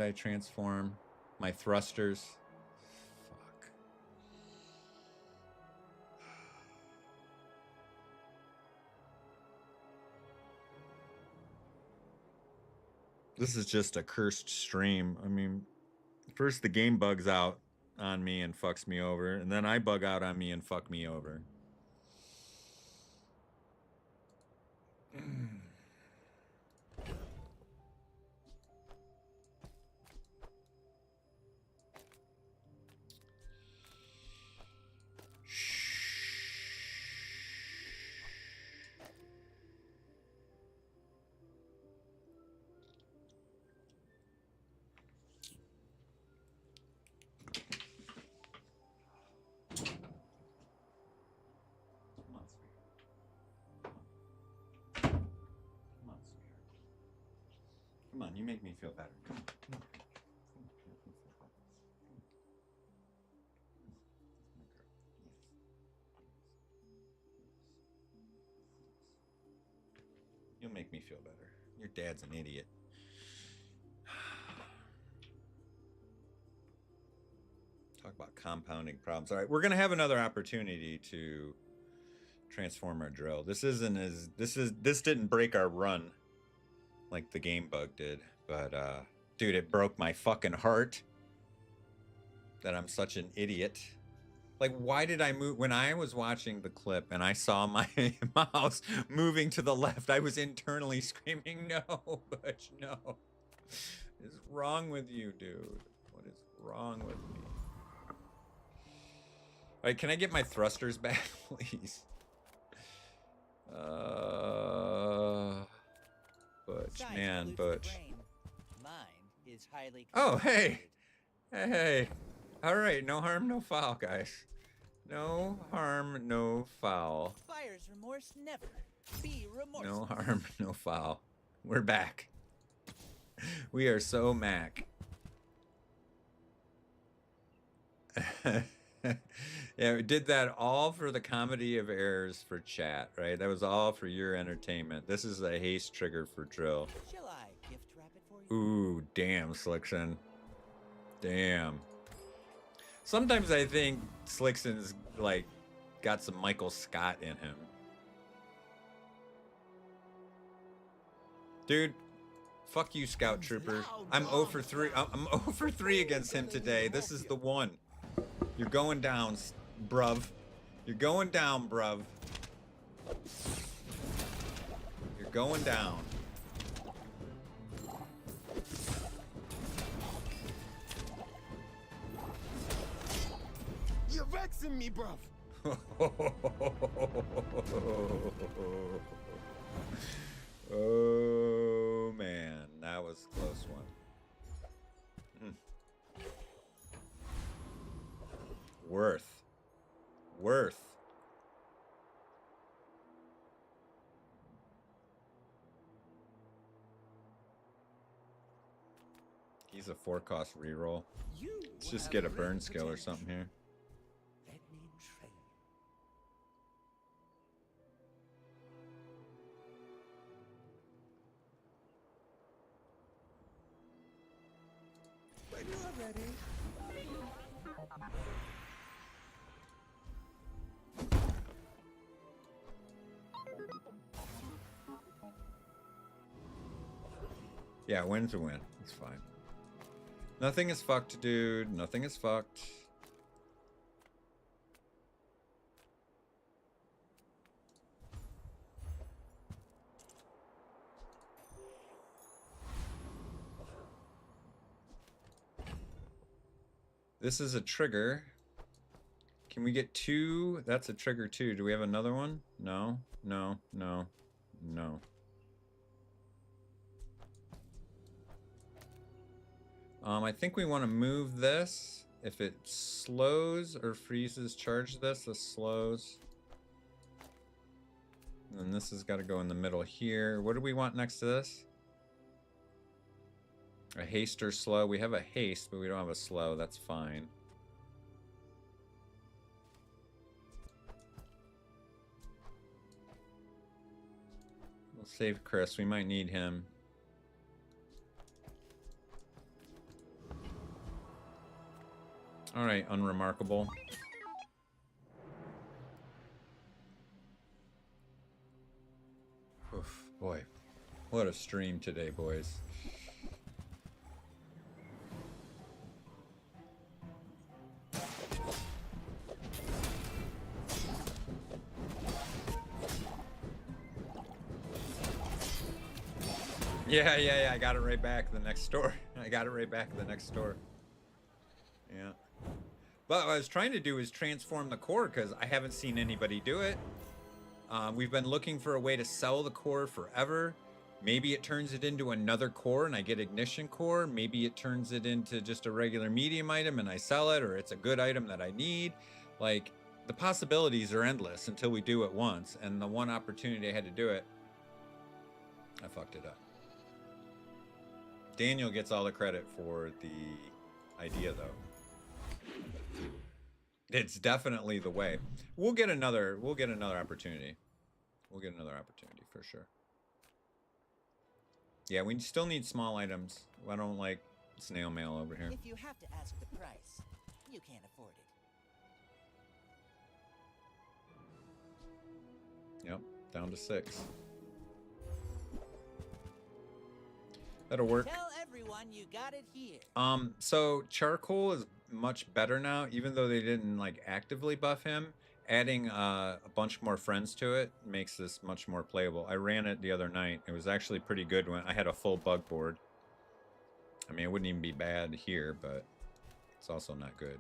I transform? My thrusters. Fuck. This is just a cursed stream. I mean, first the game bugs out on me and fucks me over, and then I bug out on me and fuck me over. Come on, you make me feel better. Come on. You'll make me feel better. Your dad's an idiot. Talk about compounding problems. All right, we're gonna have another opportunity to transform our drill. This didn't break our run like the game bug did, but dude, it broke my fucking heart that I'm such an idiot. Like, why did I move? When I was watching the clip and I saw my mouse moving to the left, I was internally screaming, no, Butch, no. What is wrong with you, dude? What is wrong with me? All right, can I get my thrusters back, please? Butch, man, Butch. Mine is highly. Oh, hey. Hey. All right, no harm, no foul, guys. No harm, no foul. Buyer's remorse never. Be remorseful. No harm, no foul. We're back. We are so Mac. Yeah, we did that all for the comedy of errors for chat, right? That was all for your entertainment. This is a haste trigger for drill. Shall I gift wrap it for you? Ooh, damn, Slickson. Damn. Sometimes I think Slickson's, like, got some Michael Scott in him. Dude, fuck you, Scout Trooper. I'm 0 for 3. I'm 0 for 3 against him today. This is the one. You're going down, bruv. You're going down, bruv. going down. You're vexing me, bruv. Oh man, that was a close one. Worth. He's a 4-cost reroll. Let's just get a burn skill or something here. Let me train. When you're ready. Yeah, win's a win. It's fine. Nothing is fucked, dude. Nothing is fucked. This is a trigger. Can we get 2? That's a trigger too. Do we have another one? No, no, no, no. I think we want to move this. If it slows or freezes, charge this. This slows. And then this has got to go in the middle here. What do we want next to this? A haste or slow. We have a haste, but we don't have a slow. That's fine. We'll save Chris. We might need him. All right, unremarkable. Oof, boy, what a stream today, boys. Yeah, I got it right back the next store. I got it right back the next store. Yeah. But what I was trying to do is transform the core because I haven't seen anybody do it. We've been looking for a way to sell the core forever. Maybe it turns it into another core and I get ignition core. Maybe it turns it into just a regular medium item and I sell it, or it's a good item that I need. Like, the possibilities are endless until we do it once. And the one opportunity I had to do it, I fucked it up. Daniel gets all the credit for the idea, though. It's definitely the way. We'll get another opportunity. We'll get another opportunity for sure. Yeah, we still need small items. I don't like snail mail over here. If you have to ask the price, you can't afford it. Yep, down to 6. That'll work. Tell everyone you got it here. So charcoal is much better now, even though they didn't like actively buff him. Adding a bunch more friends to it makes this much more playable. I ran it the other night. It was actually pretty good when I had a full bug board. I mean, it wouldn't even be bad here, but it's also not good.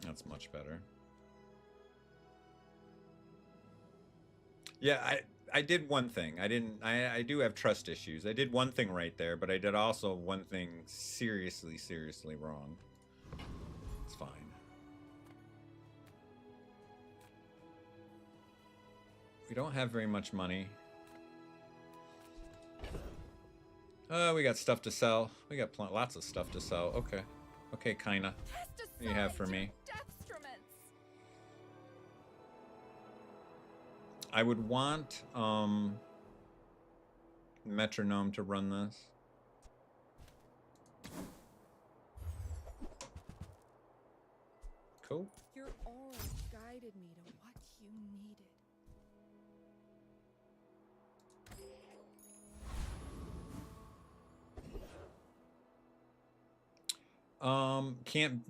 That's much better. Yeah, I did one thing. I do have trust issues. I did one thing right there, but I did also one thing seriously wrong. It's fine. We don't have very much money. We got stuff to sell. We got lots of stuff to sell. Okay. Okay, kinda. What do you have for me? I would want metronome to run this. Cool. Your aura guided me to what you needed.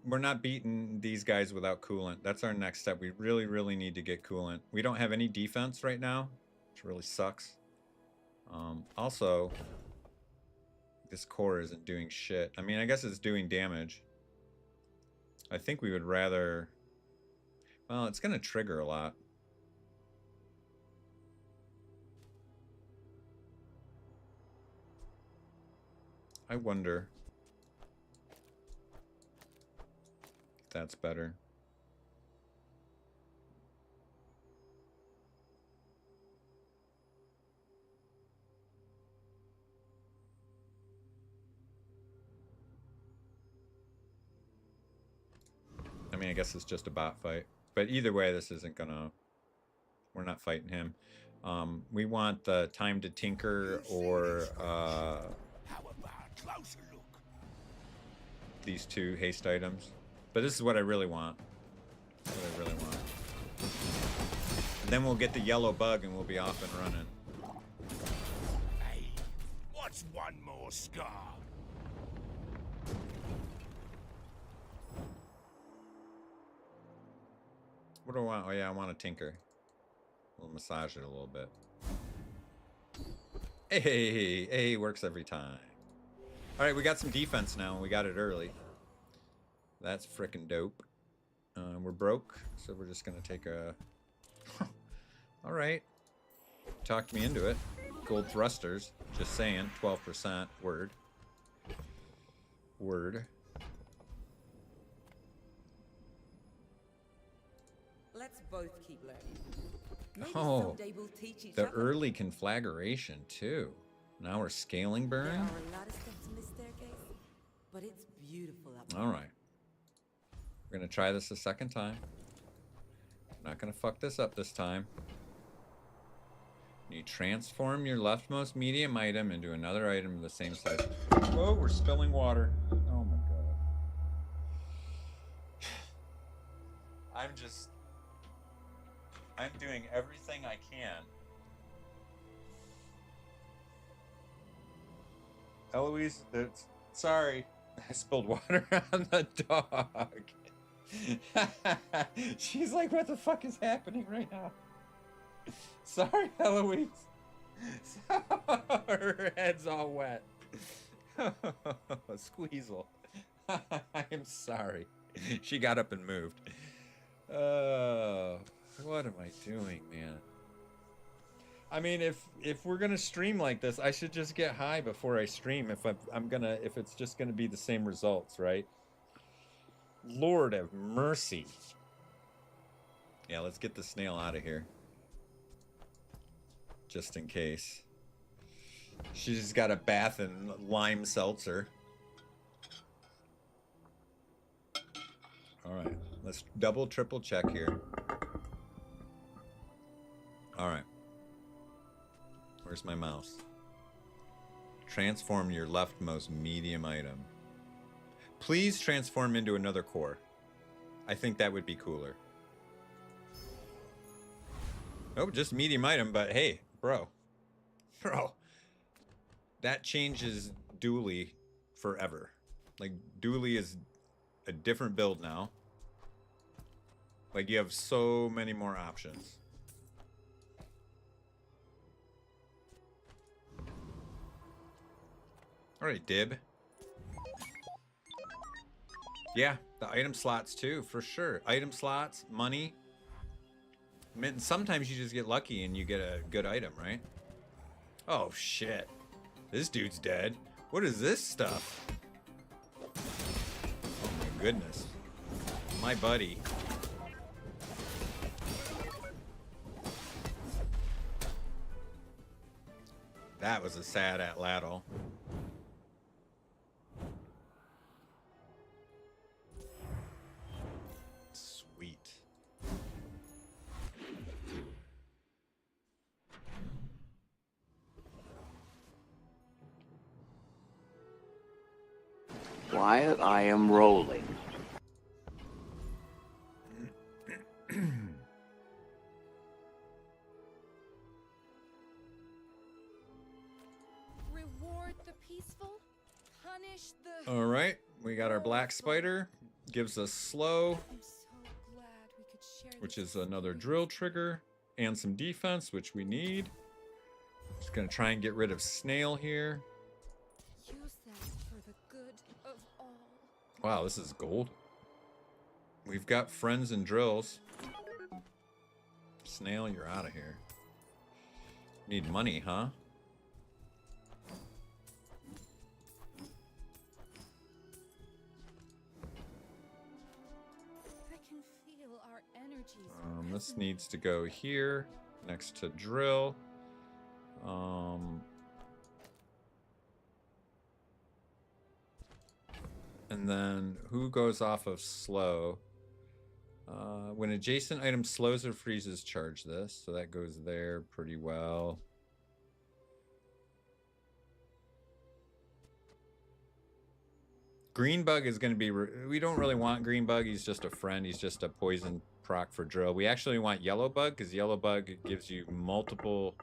We're not beating these guys without coolant. That's our next step. We really, really need to get coolant. We don't have any defense right now, which really sucks. Also, this core isn't doing shit. I mean, I guess it's doing damage. I think we would rather... Well, it's gonna trigger a lot. I wonder if that's better. I mean, I guess it's just a bot fight. But either way, this isn't gonna... We're not fighting him. We want the time to tinker or... these two haste items. But this is what I really want. What I really want. And then we'll get the yellow bug and we'll be off and running. Hey, what's one more scar? What do I want? Oh yeah, I want a tinker. We'll massage it a little bit. Hey, works every time. All right, we got some defense now. We got it early. That's frickin' dope. We're broke, so we're just gonna take a... All right. Talked me into it. Gold thrusters. Just saying. 12%. Word. Word. Let's both keep learning. Maybe Oh, someday we'll teach each the other. early conflagration too. Now we're scaling burn. There are a lot of steps in this staircase, but it's beautiful up there. All right. We're gonna try this a second time. Not gonna fuck this up this time. You transform your leftmost medium item into another item of the same size. Whoa, we're spilling water. Oh my god. I'm doing everything I can. Eloise, sorry. I spilled water on the dog. She's like, what the fuck is happening right now? Sorry, Eloise. Her head's all wet. Squeezle. I am sorry. She got up and moved. What am I doing, man? I mean, if we're gonna stream like this, I should just get high before I stream. If it's just gonna be the same results, right? Lord have mercy. Yeah, let's get the snail out of here. Just in case. She's got a bath in lime seltzer. All right, let's double, triple check here. All right. Where's my mouse? Transform your leftmost medium item. Please transform into another core. I think that would be cooler. Oh, just medium item, but hey, bro. That changes Dooley forever. Like, Dooley is a different build now. Like, you have so many more options. Alright, Dib. Yeah, the item slots too, for sure. Item slots, money. I mean, sometimes you just get lucky and you get a good item, right? Oh, shit. This dude's dead. What is this stuff? Oh, my goodness. My buddy. That was a sad atlatl. Sweet. Quiet, I am rolling. Reward the peaceful, punish the... All right, we got our black spider. Gives us slow, I'm so glad we could share which this is another drill trigger, and some defense, which we need. Just gonna try and get rid of snail here. Use that for the good of all. Wow, this is gold. We've got friends and drills. Snail, you're out of here. Need money, huh? I can feel our energies. This needs to go here, next to drill. And then who goes off of slow? When adjacent item slows or freezes, charge this. So that goes there pretty well. Greenbug is going to be... we don't really want Greenbug. He's just a friend. He's just a poison proc for drill. We actually want Yellowbug because Yellowbug gives you multiple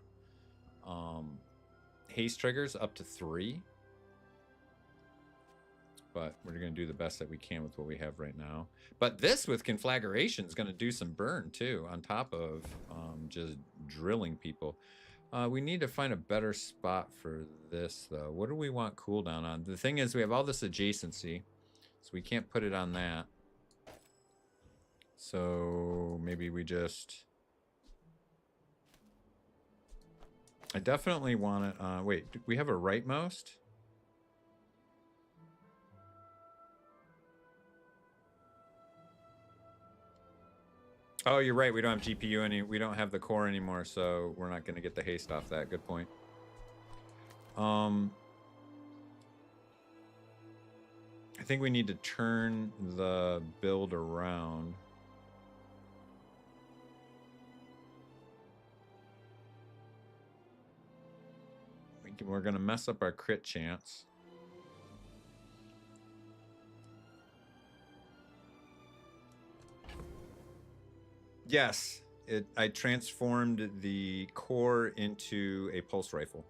haste triggers up to 3. But we're going to do the best that we can with what we have right now. But this with Conflagration is going to do some burn too, on top of just drilling people. We need to find a better spot for this though. What do we want cooldown on? The thing is we have all this adjacency, so we can't put it on that. So maybe we just... I definitely want it... wait, do we have a rightmost? Oh, you're right. We don't have GPU we don't have the core anymore, so we're not going to get the haste off that. Good point. I think we need to turn the build around. We're going to mess up our crit chance. Yes, I transformed the core into a pulse rifle.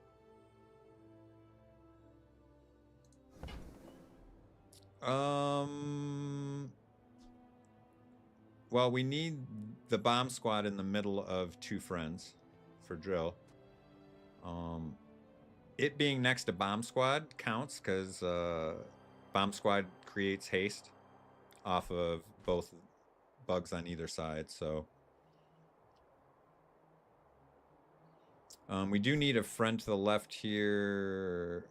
Well, we need the bomb squad in the middle of 2 friends for drill. It being next to bomb squad counts because bomb squad creates haste off of both bugs on either side, so we do need a friend to the left here.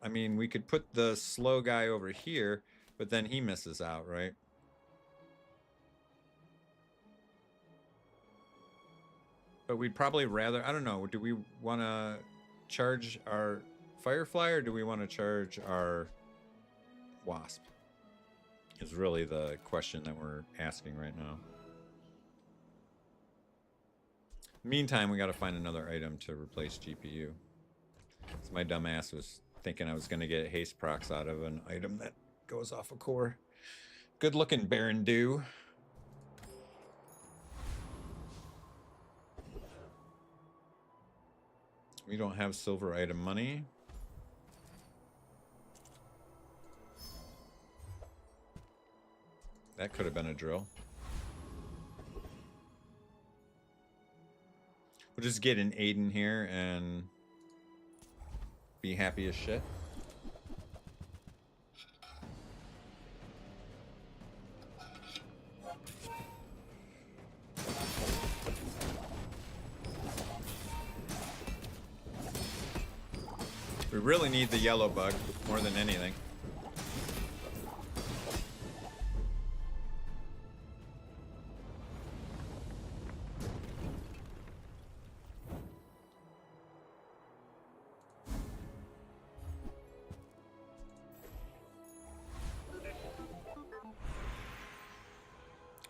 I mean, we could put the slow guy over here, but then he misses out, right? But we'd probably rather, I don't know, do we want to charge our Firefly or do we want to charge our Wasp? Is really the question that we're asking right now. Meantime, we got to find another item to replace GPU. So my dumb ass was thinking I was going to get haste procs out of an item that goes off a core. Good looking Baron Dew. We don't have silver item money. That could have been a drill. We'll just get an Aiden here and be happy as shit. We really need the yellow bug more than anything.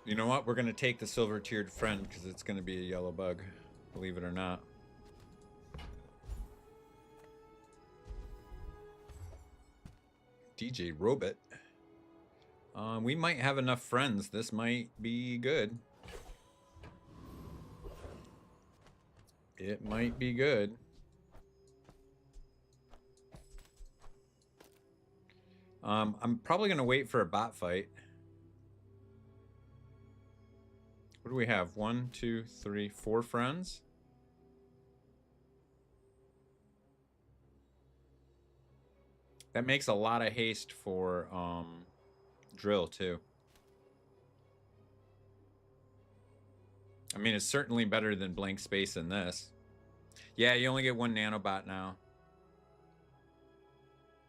You know what? We're going to take the silver tiered friend because it's going to be a yellow bug, believe it or not. DJ Robot. We might have enough friends. This might be good. It might be good. I'm probably going to wait for a bot fight. What do we have? 1, 2, 3, 4 friends? That makes a lot of haste for drill too. I mean, it's certainly better than blank space in this. Yeah, you only get 1 nanobot now.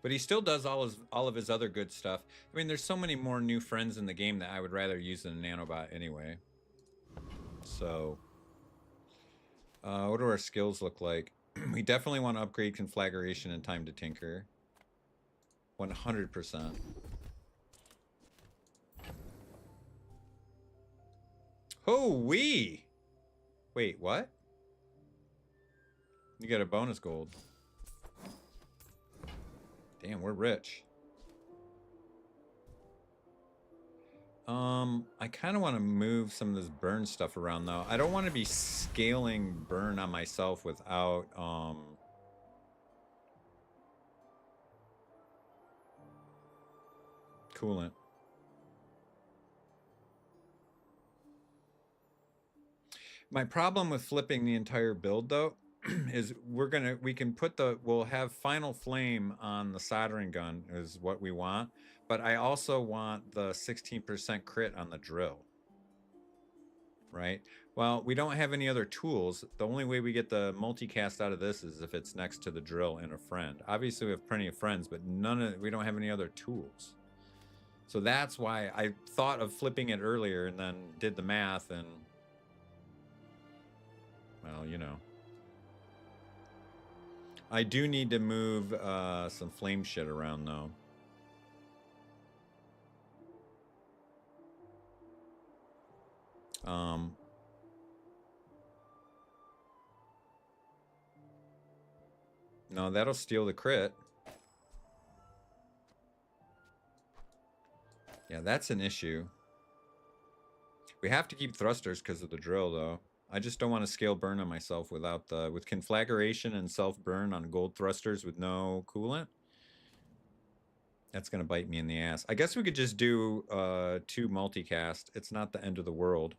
But he still does all of his other good stuff. I mean, there's so many more new friends in the game that I would rather use than a nanobot anyway. So, what do our skills look like? We definitely want to upgrade conflagration and time to tinker. 100%. Oh, wee! Wait, what? You get a bonus gold. Damn, we're rich. I kind of want to move some of this burn stuff around, though. I don't want to be scaling burn on myself without, coolant. My problem with flipping the entire build, though, is we can put we'll have final flame on the soldering gun is what we want, but I also want the 16% crit on the drill, right? Well, we don't have any other tools. The only way we get the multicast out of this is if it's next to the drill and a friend. Obviously we have plenty of friends, but we don't have any other tools. So that's why I thought of flipping it earlier and then did the math and, well, you know. I do need to move some flame shit around, though. No, that'll steal the crit. Yeah, that's an issue. We have to keep thrusters because of the drill, though. I just don't want to scale burn on myself with conflagration and self-burn on gold thrusters with no coolant. That's going to bite me in the ass. I guess we could just do 2 multicast. It's not the end of the world.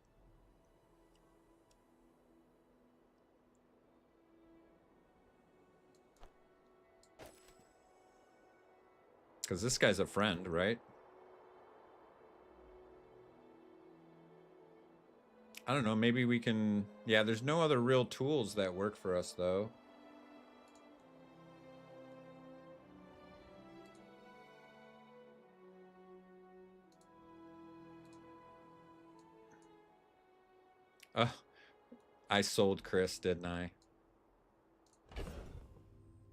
Because this guy's a friend, right? I don't know, maybe we can... Yeah, there's no other real tools that work for us, though. I sold Chris, didn't I?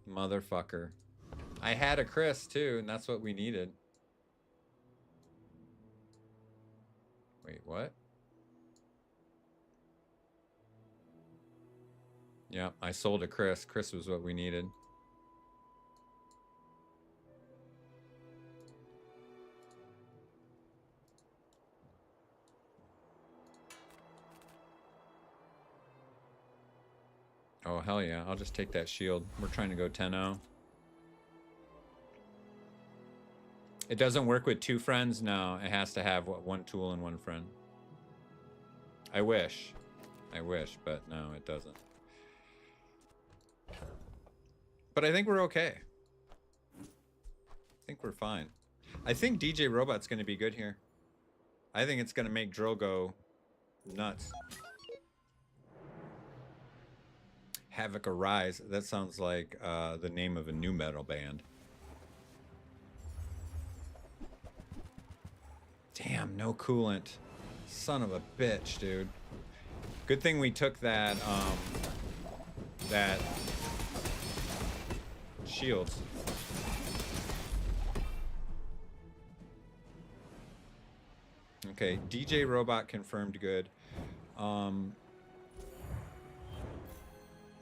Motherfucker. I had a Chris, too, and that's what we needed. Wait, what? Yeah, I sold a Chris. Chris was what we needed. Oh, hell yeah. I'll just take that shield. We're trying to go 10-0. It doesn't work with 2 friends? No, it has to have, what, 1 tool and 1 friend. I wish. I wish, but no, it doesn't. But I think we're okay. I think we're fine. I think DJ Robot's going to be good here. I think it's going to make drill go nuts. Havoc Arise. That sounds like the name of a new metal band. Damn, no coolant. Son of a bitch, dude. Good thing we took that shields. Okay, DJ Robot confirmed good.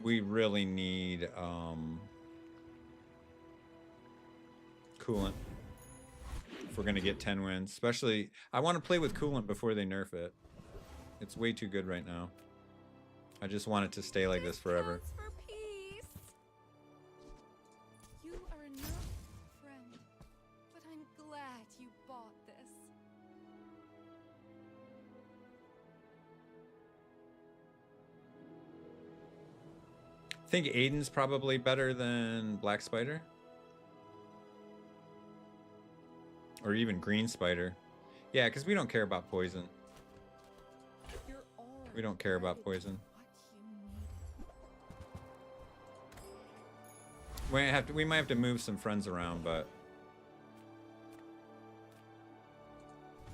We really need coolant if we're gonna get 10 wins. Especially, I want to play with coolant before they nerf it. It's way too good right now. I just want it to stay like this forever. For peace. You are enough, friend. But I'm I think Aiden's probably better than Black Spider. Or even Green Spider. Yeah, because we don't care about poison. We don't care about poison. We might have to move some friends around, but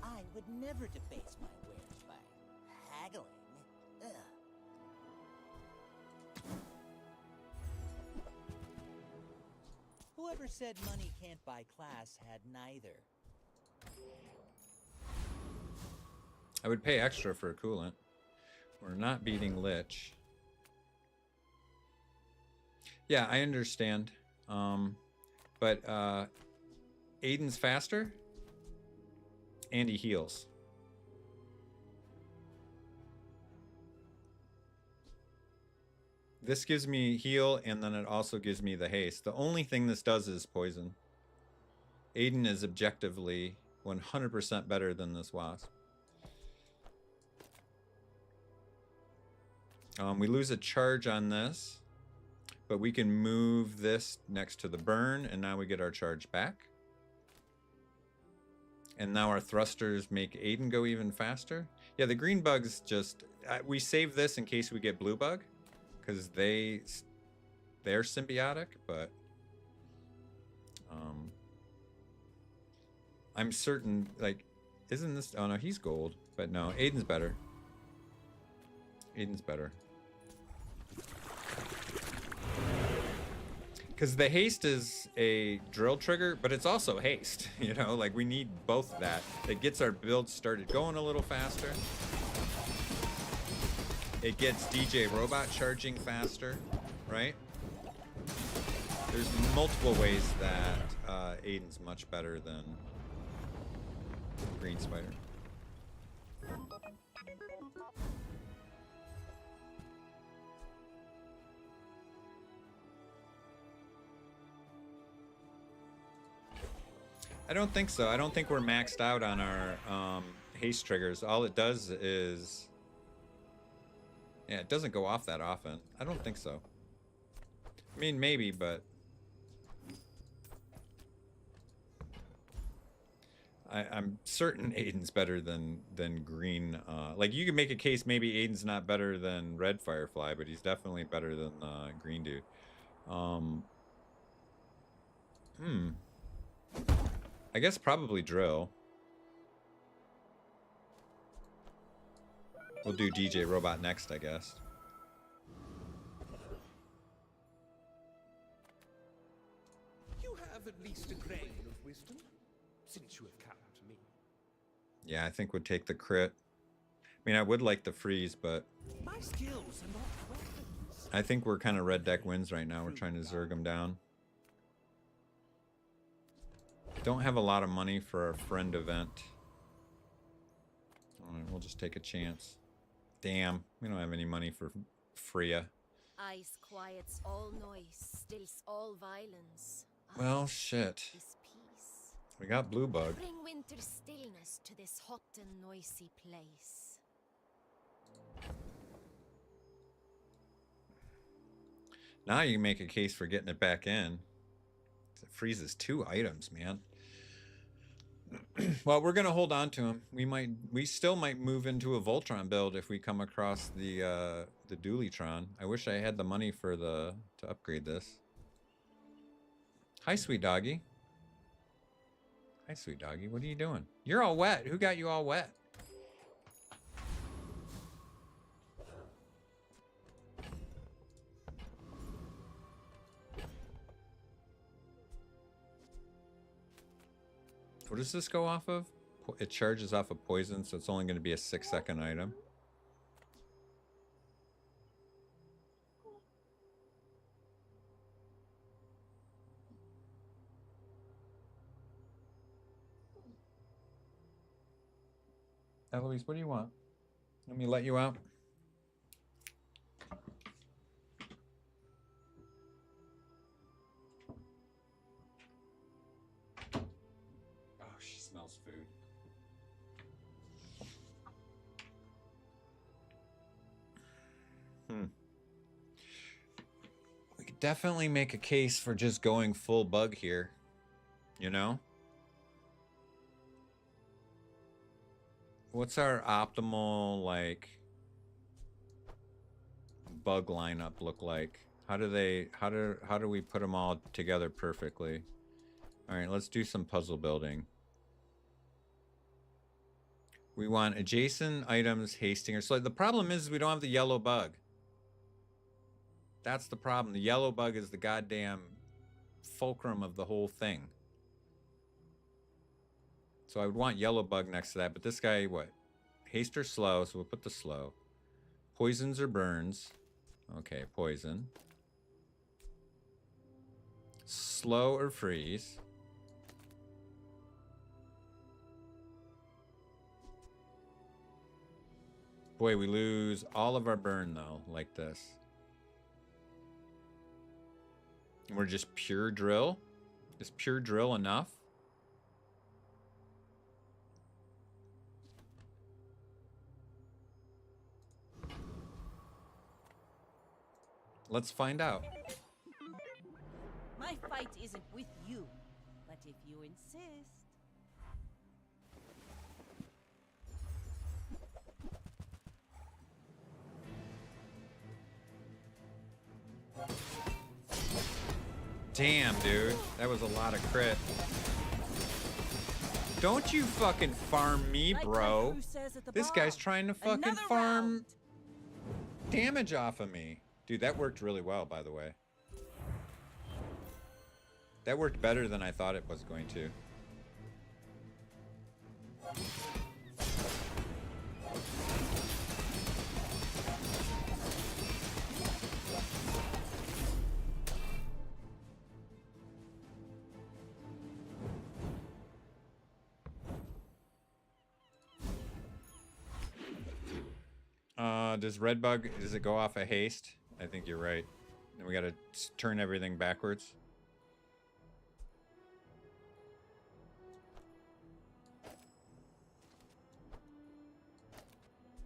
I would never debase my wares by haggling. Ugh. Whoever said money can't buy class had neither. I would pay extra for a coolant. We're not beating Lich. Yeah, I understand. But Aiden's faster and he heals. This gives me heal, and then it also gives me the haste. The only thing this does is poison. Aiden is objectively 100% better than this wasp. We lose a charge on this, but we can move this next to the burn, and now we get our charge back. And now our thrusters make Aiden go even faster. Yeah, the green bugs just... we save this in case we get blue bug, because they're symbiotic, but... I'm certain, like, isn't this... Oh no, he's gold. But no, Aiden's better. Aiden's better. Because the haste is a drill trigger, but it's also haste. You know, like we need both of that. It gets our build started going a little faster. It gets DJ Robot charging faster, right? There's multiple ways that Aiden's much better than Green Spider. I don't think so. I don't think we're maxed out on our haste triggers. All it does is... Yeah, it doesn't go off that often. I don't think so. I mean, maybe, but... I'm certain Aiden's better than Green. Like, you can make a case maybe Aiden's not better than Red Firefly, but he's definitely better than Green Dude. I guess probably Drill. We'll do DJ Robot next, I guess. You have at least a grain of wisdom, since you have come to me. Yeah, I think we'd take the crit. I mean, I would like the freeze, but... My skills are not weapons. I think we're kind of red deck wins right now. We're trying to zerg them down. Don't have a lot of money for our friend event. Alright, we'll just take a chance. Damn, we don't have any money for Freya. Ice quiets all noise, stills all violence. Well, shit. This peace. We got blue bug. Bring winter stillness to this hot and noisy place. Now you can make a case for getting it back in. It freezes 2 items, man. Well, we're gonna hold on to him. We still might move into a Voltron build if we come across the Dualitron. I wish I had the money for to upgrade this. Hi, sweet doggy. Hi, sweet doggy. What are you doing? You're all wet. Who got you all wet? What does this go off of? It charges off of poison, so it's only going to be a 6-second item. Eloise, what do you want? Let me let you out. Smells food. definitely make a case for just going full bug here, you know? What's our optimal, like, bug lineup look like? How do we put them all together perfectly? All right, let's do some puzzle building. We want adjacent items, hasting, or so. The problem is we don't have the yellow bug. That's the problem. The yellow bug is the goddamn fulcrum of the whole thing. So I would want yellow bug next to that, but this guy, what? Haste or slow, so we'll put the slow. Poisons or burns. Okay, poison. Slow or freeze. Boy, we lose all of our burn, though, like this. And we're just pure drill? Is pure drill enough? Let's find out. My fight isn't with you, but if you insist. Damn, dude. That was a lot of crit. Don't you fucking farm me, bro. This guy's trying to fucking farm damage off of me. Dude, that worked really well, by the way. That worked better than I thought it was going to. Does red bug, does it go off a haste? I think you're right. And we gotta turn everything backwards.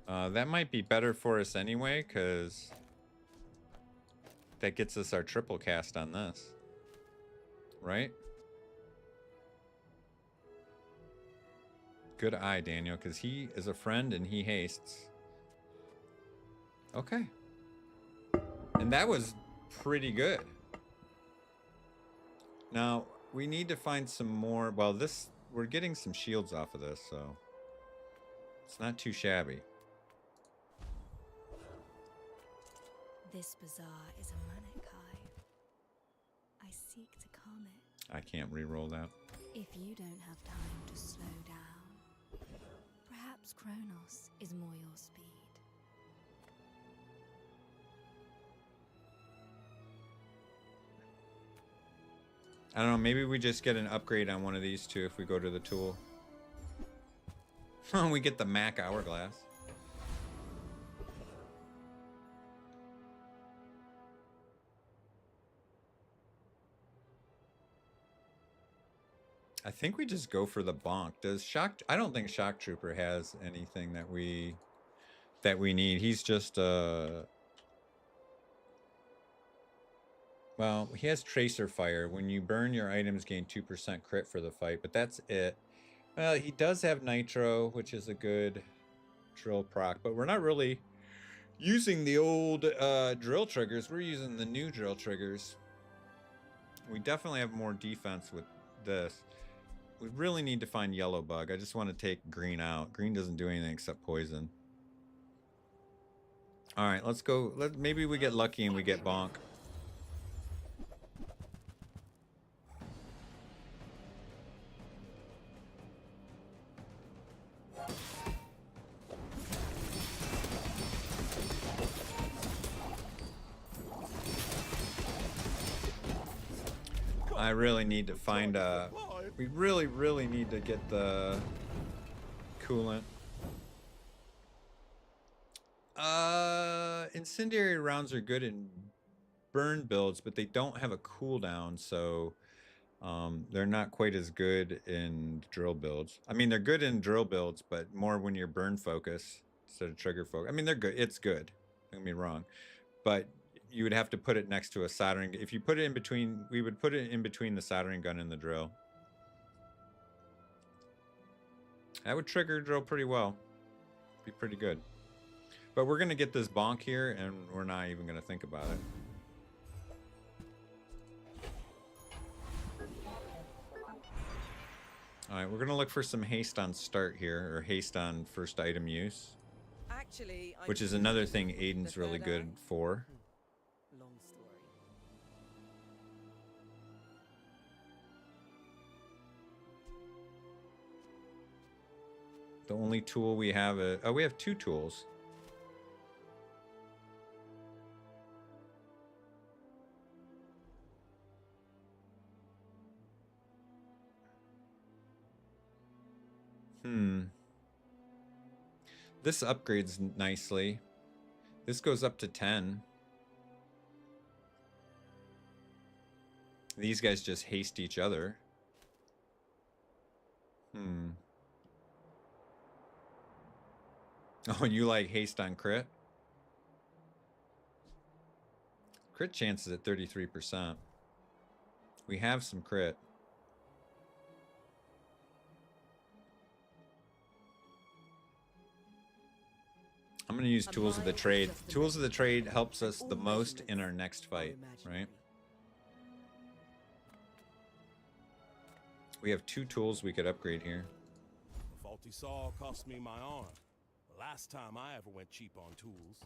That might be better for us anyway, because that gets us our triple cast on this. Right? Good eye, Daniel, because he is a friend and he hastes. Okay. And that was pretty good. Now, we need to find some more. Well, this, we're getting some shields off of this, so it's not too shabby. This bazaar is a manic hive. I seek to calm it. I can't re-roll that. If you don't have time to slow down, perhaps Kronos is more your speed. I don't know, maybe we just get an upgrade on one of these two if we go to the tool. We get the Mak hourglass. I think we just go for the bonk. Does Shock... I don't think Shock Trooper has anything that we need. He's just well, he has Tracer Fire. When you burn, your items gain 2% crit for the fight, but that's it. Well, he does have Nitro, which is a good drill proc, but we're not really using the old drill triggers. We're using the new drill triggers. We definitely have more defense with this. We really need to find yellow bug. I just want to take green out. Green doesn't do anything except poison. All right, let's go. Maybe we get lucky and we get bonk. I really need to find a... We really need to get the coolant. Incendiary rounds are good in burn builds, but they don't have a cooldown, so they're not quite as good in drill builds. I mean, they're good in drill builds, but more when you're burn focus instead of trigger focus. I mean, they're good. It's good. Don't get me wrong. But you would have to put it next to a soldering. If you put it in between, we would put it in between the soldering gun and the drill. That would trigger drill pretty well. Be pretty good. But we're gonna get this bonk here, and we're not even gonna think about it. All right, we're gonna look for some haste on start here, or haste on first item use. Actually, Which is another thing Aiden's really good for. Long story. The only tool we have oh, we have 2 tools. This upgrades nicely. This goes up to 10. These guys just haste each other. Oh, you like haste on crit? Crit chance is at 33%. We have some crit. I'm going to use Tools of the Trade. Tools of the Trade helps us the most in our next fight, right? We have 2 tools we could upgrade here. A faulty saw cost me my arm. The last time I ever went cheap on tools.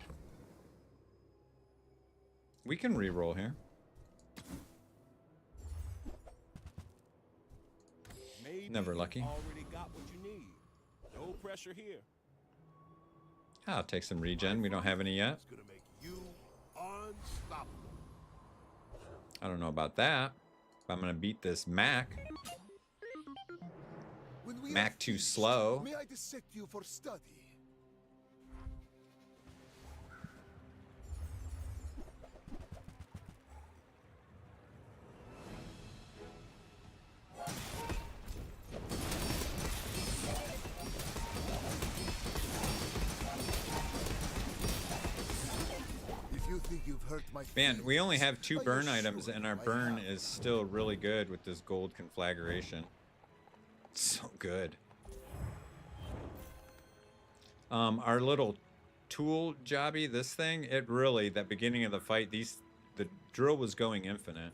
We can re-roll here. Maybe Never lucky. Already got what you need. No pressure here. I'll take some regen. We don't have any yet. It's gonna make you unstoppable. I don't know about that. But I'm going to beat this Mak. Mak too slow. May I dissect you for study? Man, we only have 2 burn items, and our burn is still really good with this gold conflagration. So good. Our little tool jobby, this thing, it really, that beginning of the fight, the drill was going infinite.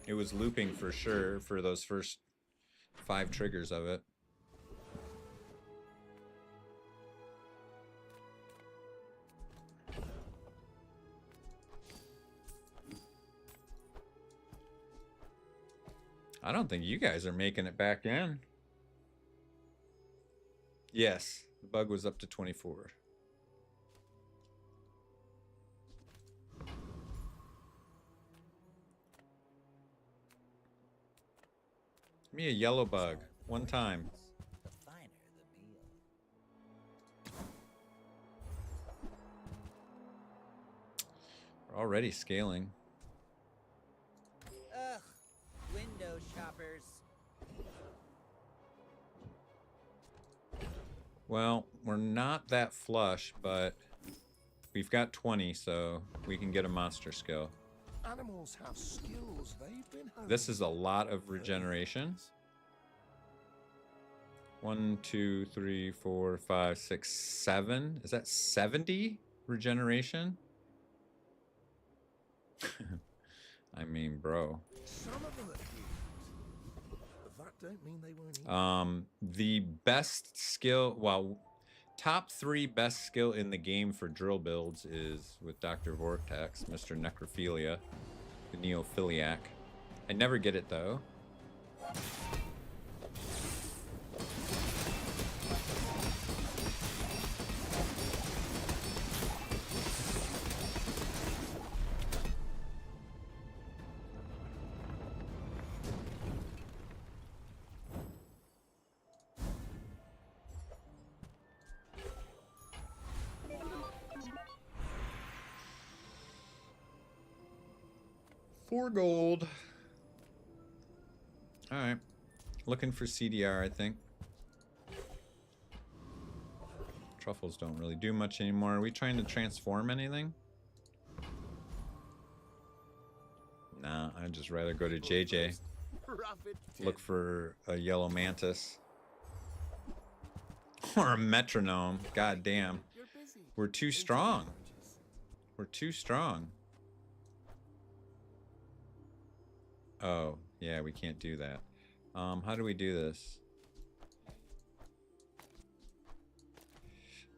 It was looping for sure for those first 5 triggers of it. I don't think you guys are making it back in. Yes, the bug was up to 24. Give me a yellow bug, one time. The finer the meal. We're already scaling. Ugh, window shoppers. Well, we're not that flush, but we've got 20, so we can get a monster skill. Animals have skills they've been honed. This is a lot of regeneration. 1, 2, 3, 4, 5, 6, 7. Is that 70 regeneration? I mean, bro. Some of them are cute, but that don't mean they weren't easy. The best skill, well, top 3 best skill in the game for drill builds is with Dr. Vortex, Mr. Necrophilia, the Neophiliac. I never get it though. $4 gold. All right, looking for CDR, I think. Truffles don't really do much anymore. Are we trying to transform anything? Nah, I'd just rather go to JJ. Look for a yellow mantis. Or a metronome. God damn. We're too strong. We're too strong. Oh, yeah, we can't do that. How do we do this?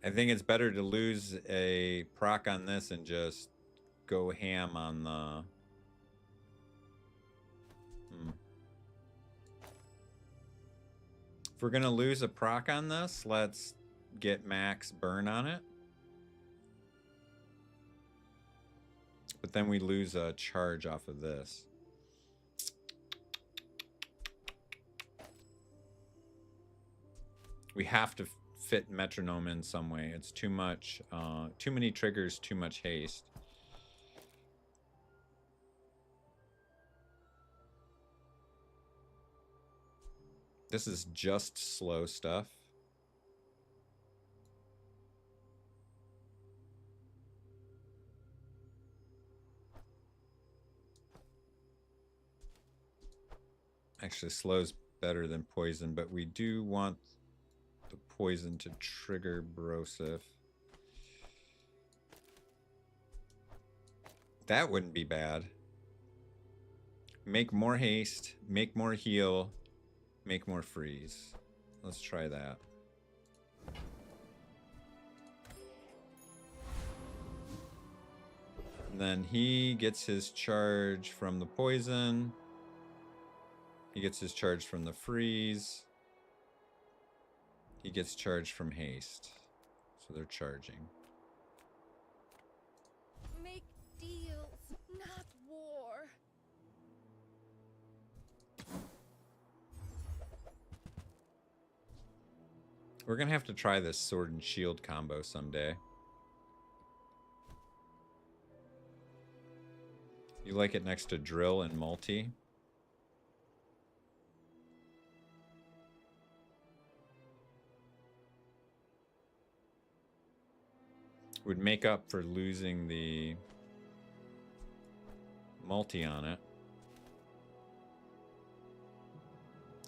I think it's better to lose a proc on this and just go ham on the... If we're gonna lose a proc on this, let's get max burn on it. But then we lose a charge off of this. We have to fit metronome in some way. It's too much, too many triggers, too much haste. This is just slow stuff. Actually, slow's better than poison, but we do want the poison to trigger Brosif. That wouldn't be bad. Make more haste, make more heal, make more freeze. Let's try that. And then he gets his charge from the poison. He gets his charge from the freeze. He gets charged from haste. So they're charging. Make deals, not war. We're gonna have to try this sword and shield combo someday. You like it next to drill and multi? Would make up for losing the multi on it.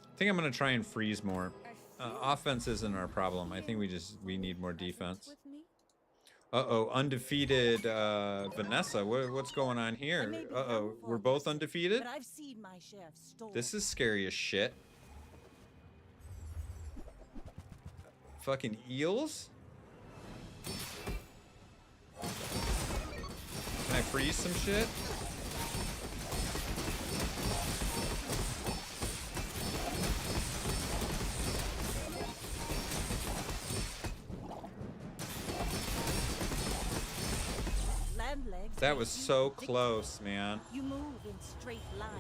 I think I'm gonna try and freeze more. Offense isn't our problem. I think we need more defense. Uh-oh, undefeated Vanessa. What's going on here? Uh-oh, we're both undefeated? But I've seen my share of storms. This is scary as shit. Fucking eels? Can I freeze some shit? Land legs That make was you so thick. close, man. You move in straight lines.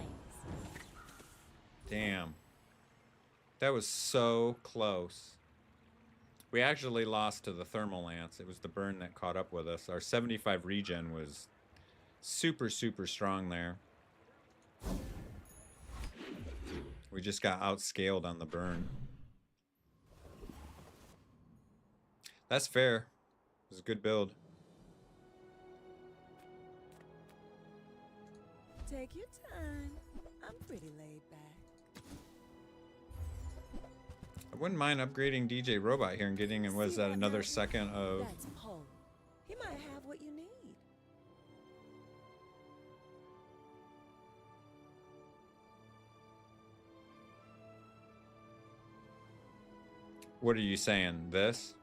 Damn. That was so close. We actually lost to the Thermal Lance. It was the burn that caught up with us. Our 75 regen was super, super strong there. We just got outscaled on the burn. That's fair. It was a good build. Take your time. I'm pretty laid back. I wouldn't mind upgrading DJ Robot here and getting him, was that another second of... That's Poe. He might have what you need. What are you saying? This?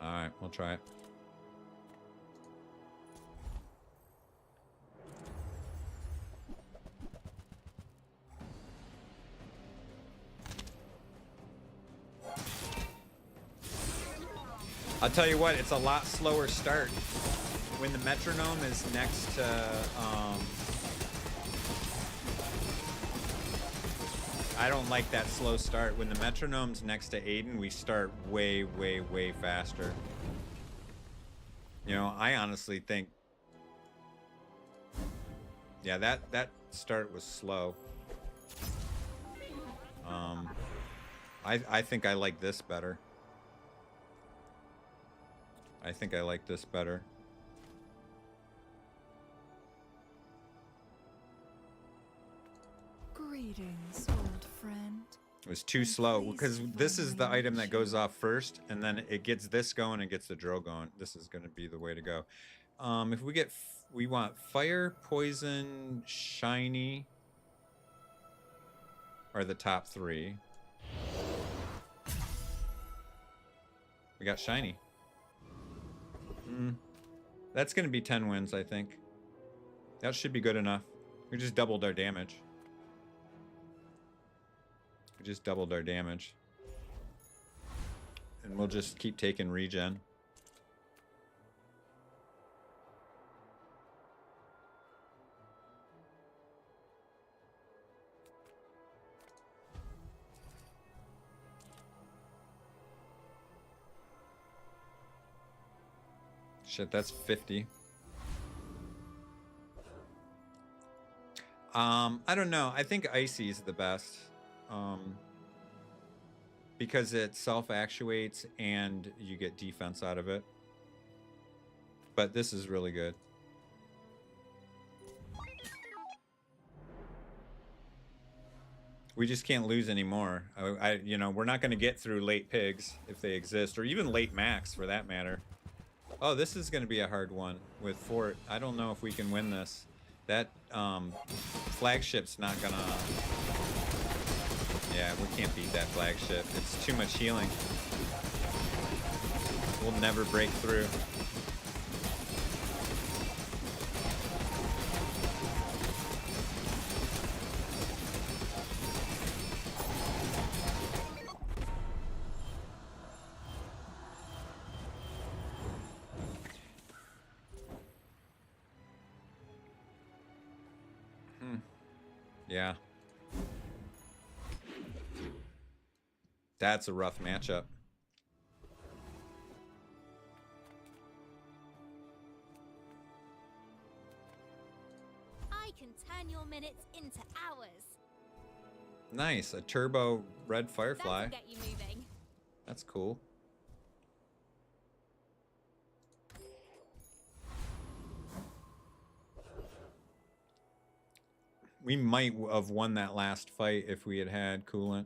Alright, we'll try it. I'll tell you what, it's a lot slower start. When the metronome is next to, I don't like that slow start. When the metronome's next to Aiden, we start way, way, way faster. You know, I honestly think, yeah, that start was slow. I think I like this better. I think I like this better. Greetings, old friend. It was too slow because this is the item that goes off first, and then it gets this going and gets the drill going. This is going to be the way to go. If we get, we want fire, poison, shiny, are the top 3. We got shiny. That's going to be 10 wins, I think. That should be good enough. We just doubled our damage. We just doubled our damage. And we'll just keep taking regen. Shit, that's 50. I don't know. I think Icy is the best. Because it self-actuates and you get defense out of it. But this is really good. We just can't lose anymore. You know, we're not going to get through late pigs if they exist, or even late max for that matter. Oh, this is going to be a hard one with Fort. I don't know if we can win this. That flagship's not gonna... Yeah, we can't beat that flagship. It's too much healing. We'll never break through. Yeah. That's a rough matchup. I can turn your minutes into hours. Nice, a turbo red firefly. That'll get you moving. That's cool. We might have won that last fight if we had had coolant.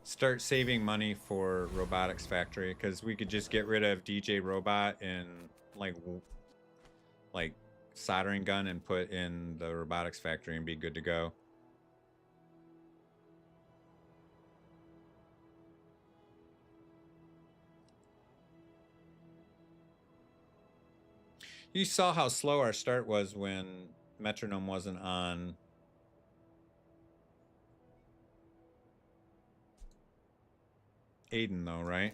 Start saving money for robotics factory, because we could just get rid of DJ robot and like soldering gun and put in the robotics factory and be good to go. You saw how slow our start was when metronome wasn't on. Aiden though, right?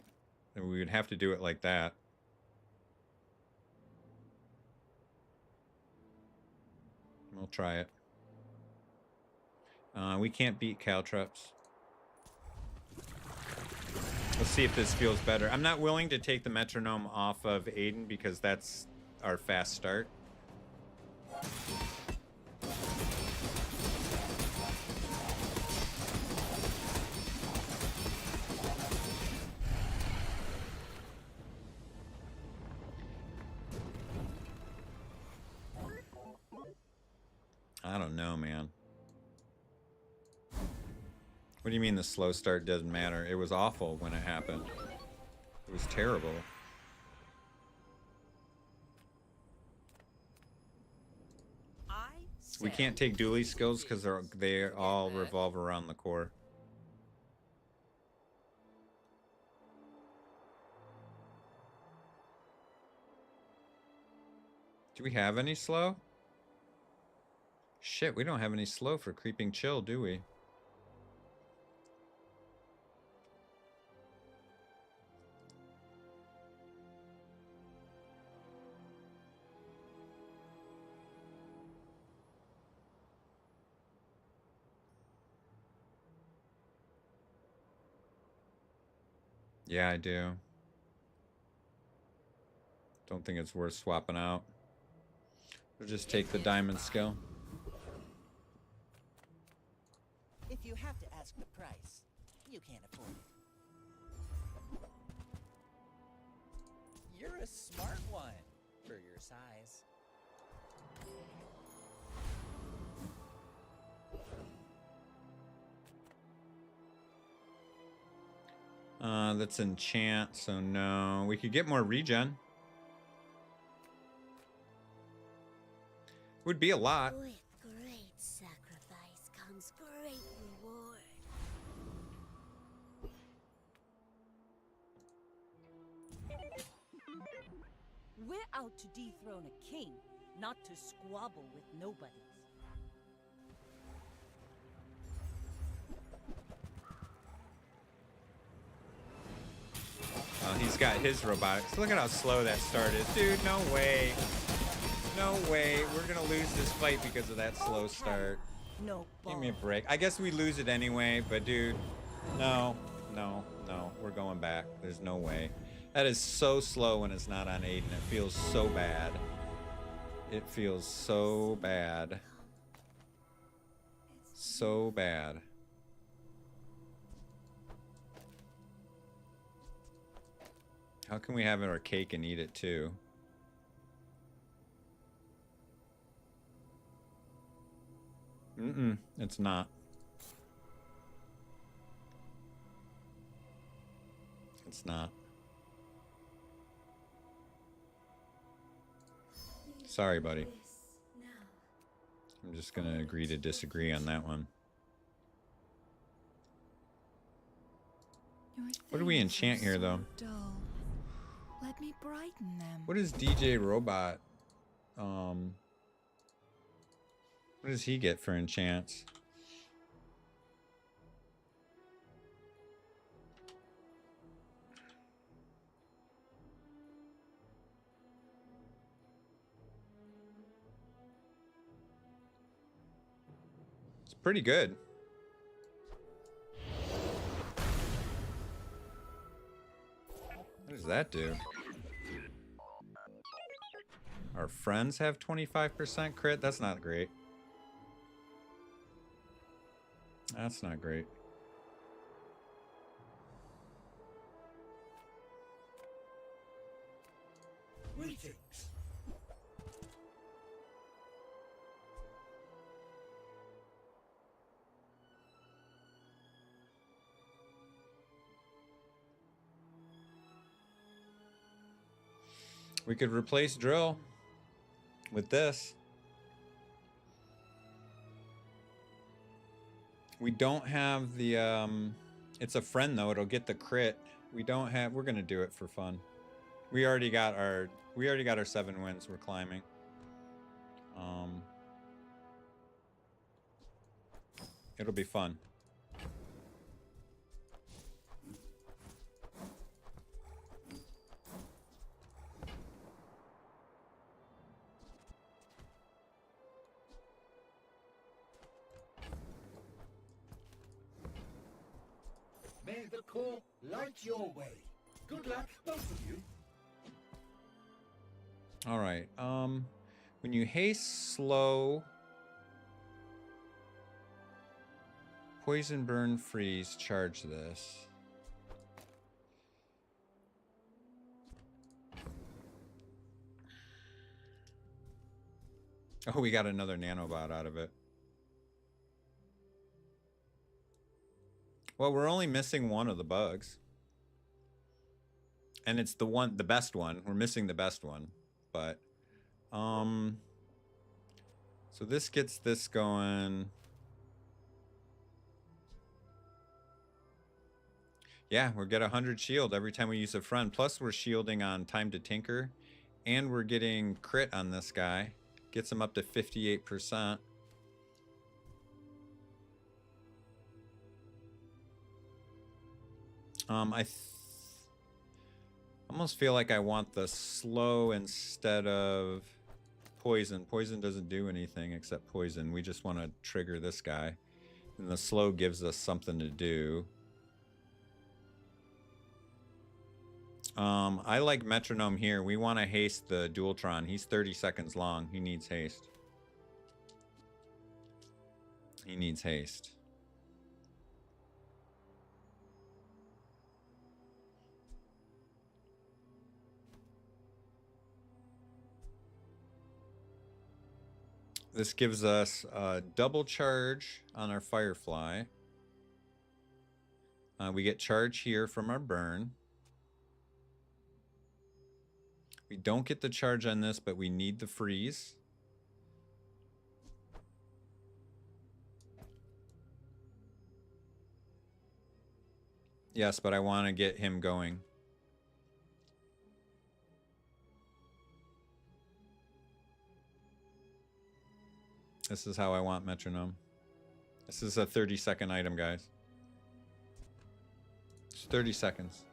And we would have to do it like that. We'll try it. We can't beat Caltrops. Let's see if this feels better. I'm not willing to take the metronome off of Aiden because that's our fast start. I don't know, man. What do you mean the slow start doesn't matter? It was awful when it happened. It was terrible. We can't take dually skills because they all revolve around the core. Do we have any slow? Shit, we don't have any slow for creeping chill, do we? Yeah, I do. Don't think it's worth swapping out. We'll just take the diamond skill. If you have to ask the price, you can't afford it. You're a smart one for your size. That's enchant, so no. We could get more regen. Would be a lot. With great sacrifice comes great reward. We're out to dethrone a king, not to squabble with nobodies. Oh, he's got his robotics. Look at how slow that started. Dude, no way. No way. We're going to lose this fight because of that slow start. No. Give me a break. I guess we lose it anyway, but dude, no. We're going back. There's no way. That is so slow when it's not on Aiden. It feels so bad. It feels so bad. So bad. How can we have our cake and eat it too? It's not. It's not. Sorry, buddy. I'm just gonna agree to disagree on that one. What do we enchant here, though? Let me brighten them. What is DJ Robot? What does he get for enchants? It's pretty good. What does that do? Our friends have 25% crit? That's not great. That's not great. Greetings. We could replace drill with this. We don't have the it's a friend though, it'll get the crit. We don't have, we're gonna do it for fun. We already got our 7 wins, we're climbing. It'll be fun. May the core light your way. Good luck, both of you. All right. When you haste slow, poison, burn, freeze, charge this. Oh, we got another nanobot out of it. Well, we're only missing one of the bugs. And it's the best one. We're missing the best one. But, so this gets this going. Yeah, we'll get 100 shield every time we use a friend. Plus, we're shielding on time to tinker. And we're getting crit on this guy. Gets him up to 58%. I almost feel like I want the slow instead of poison. Poison doesn't do anything except poison. We just want to trigger this guy. And the slow gives us something to do. I like metronome here. We want to haste the Dualtron. He's 30 seconds long. He needs haste. He needs haste. This gives us a double charge on our Firefly. We get charge here from our burn. We don't get the charge on this, but we need the freeze. Yes, but I want to get him going. This is how I want metronome. This is a 30-second item, guys. It's 30 seconds.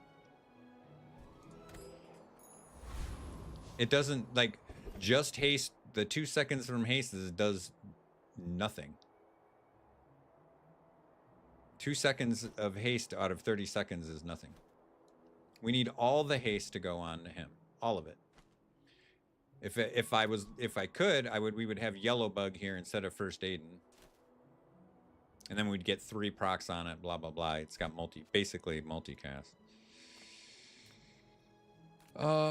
It doesn't, like, just haste. The 2 seconds from haste does nothing. 2 seconds of haste out of 30 seconds is nothing. We need all the haste to go on to him. All of it. If I could, we would have Yellow Bug here instead of First Aiden. And then we'd get 3 procs on it, blah blah blah. It's got basically multicast.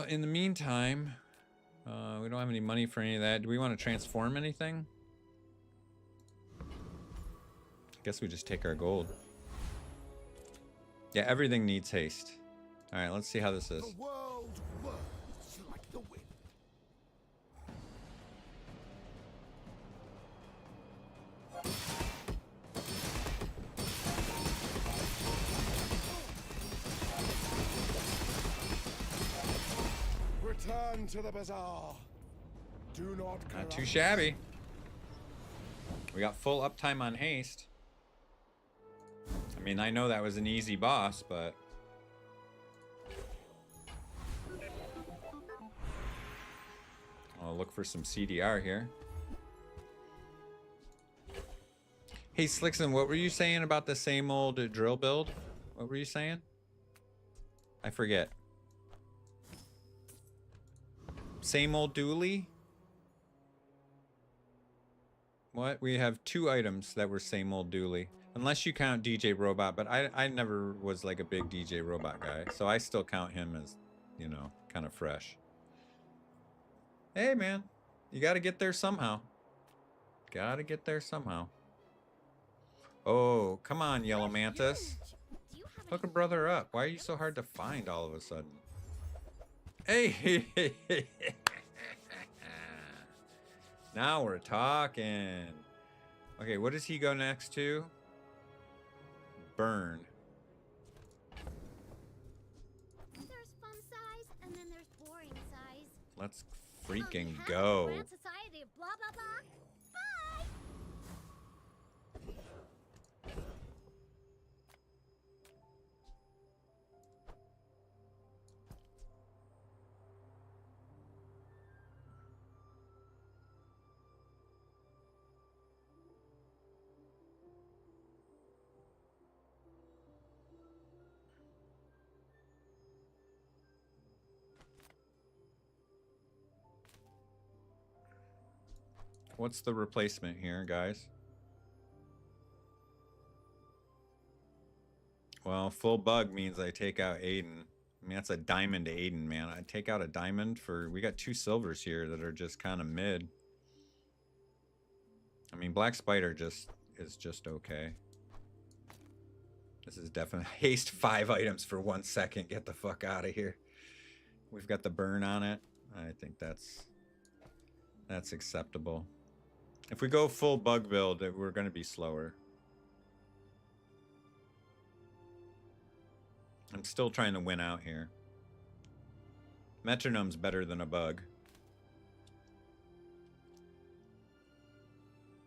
In the meantime, we don't have any money for any of that. Do we want to transform anything? I guess we just take our gold. Yeah, everything needs haste. All right, let's see how this is. The world works like the wind. Return to the bazaar. Do not too shabby. We got full uptime on haste. I mean, I know that was an easy boss, but I'll look for some CDR here. Hey, Slickson, what were you saying about the same old drill build? What were you saying? I forget. Same old dually? What? We have 2 items that were same old dually. Unless you count DJ Robot, but I never was like a big DJ Robot guy. So I still count him as, you know, kind of fresh. Hey, man. You gotta get there somehow. Gotta get there somehow. Oh, come on, Yellow Mantis. Hook a brother up. Why are you so hard to find all of a sudden? Hey! Now we're talking. Okay, what does he go next to? Burn. There's fun size, and then there's boring size. Let's freaking go. Grand Society of blah blah blah. Bye. What's the replacement here, guys? Well, full bug means I take out Aiden. I mean, that's a diamond to Aiden, man. I take out a diamond for... We got 2 silvers here that are just kind of mid. I mean, Black Spider is just okay. This is definitely... Haste 5 items for 1 second. Get the fuck out of here. We've got the burn on it. I think that's acceptable. If we go full bug build, we're going to be slower. I'm still trying to win out here. Metronome's better than a bug.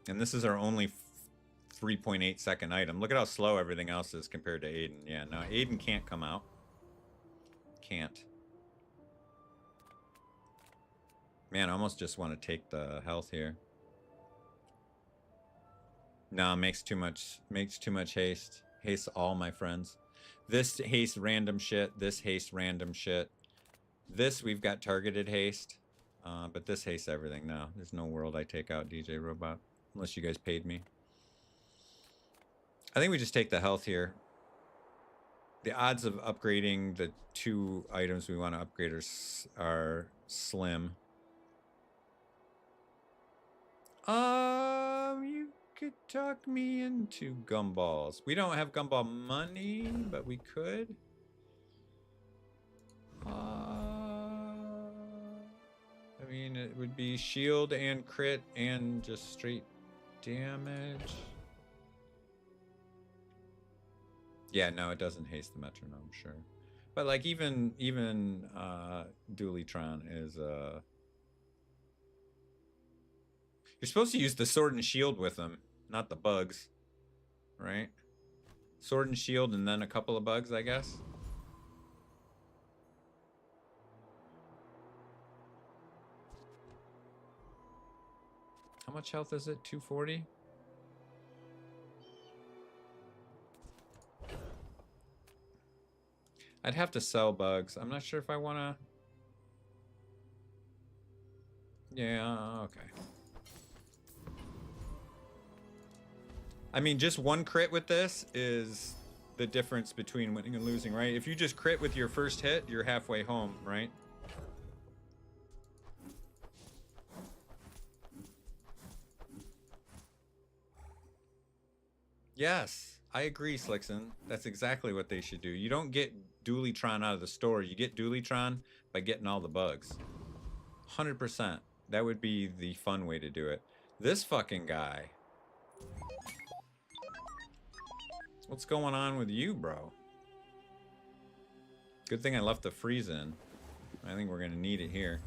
And this is our only 3.8 second item. Look at how slow everything else is compared to Aiden. Yeah, no, Aiden can't come out. Can't. Man, I almost just want to take the health here. No, makes too much haste. Haste all my friends. This haste random shit. This haste random shit. This, we've got targeted haste. But this hastes everything now. There's no world I take out DJ Robot. Unless you guys paid me. I think we just take the health here. The odds of upgrading the 2 items we want to upgrade are slim. You could talk me into gumballs. We don't have gumball money, but we could. I mean, it would be shield and crit and just straight damage. Yeah, no, it doesn't haste the metronome, sure. But like even Dualitron is you're supposed to use the sword and shield with them, not the bugs. Right? Sword and shield and then a couple of bugs, I guess. How much health is it? 240? I'd have to sell bugs. I'm not sure if I want to... Yeah, okay. I mean, just one crit with this is the difference between winning and losing, right? If you just crit with your first hit, you're halfway home, right? Yes, I agree, Slickson. That's exactly what they should do. You don't get Dualitron out of the store. You get Dualitron by getting all the bugs. 100%. That would be the fun way to do it. This fucking guy. What's going on with you, bro? Good thing I left the freeze in. I think we're gonna need it here.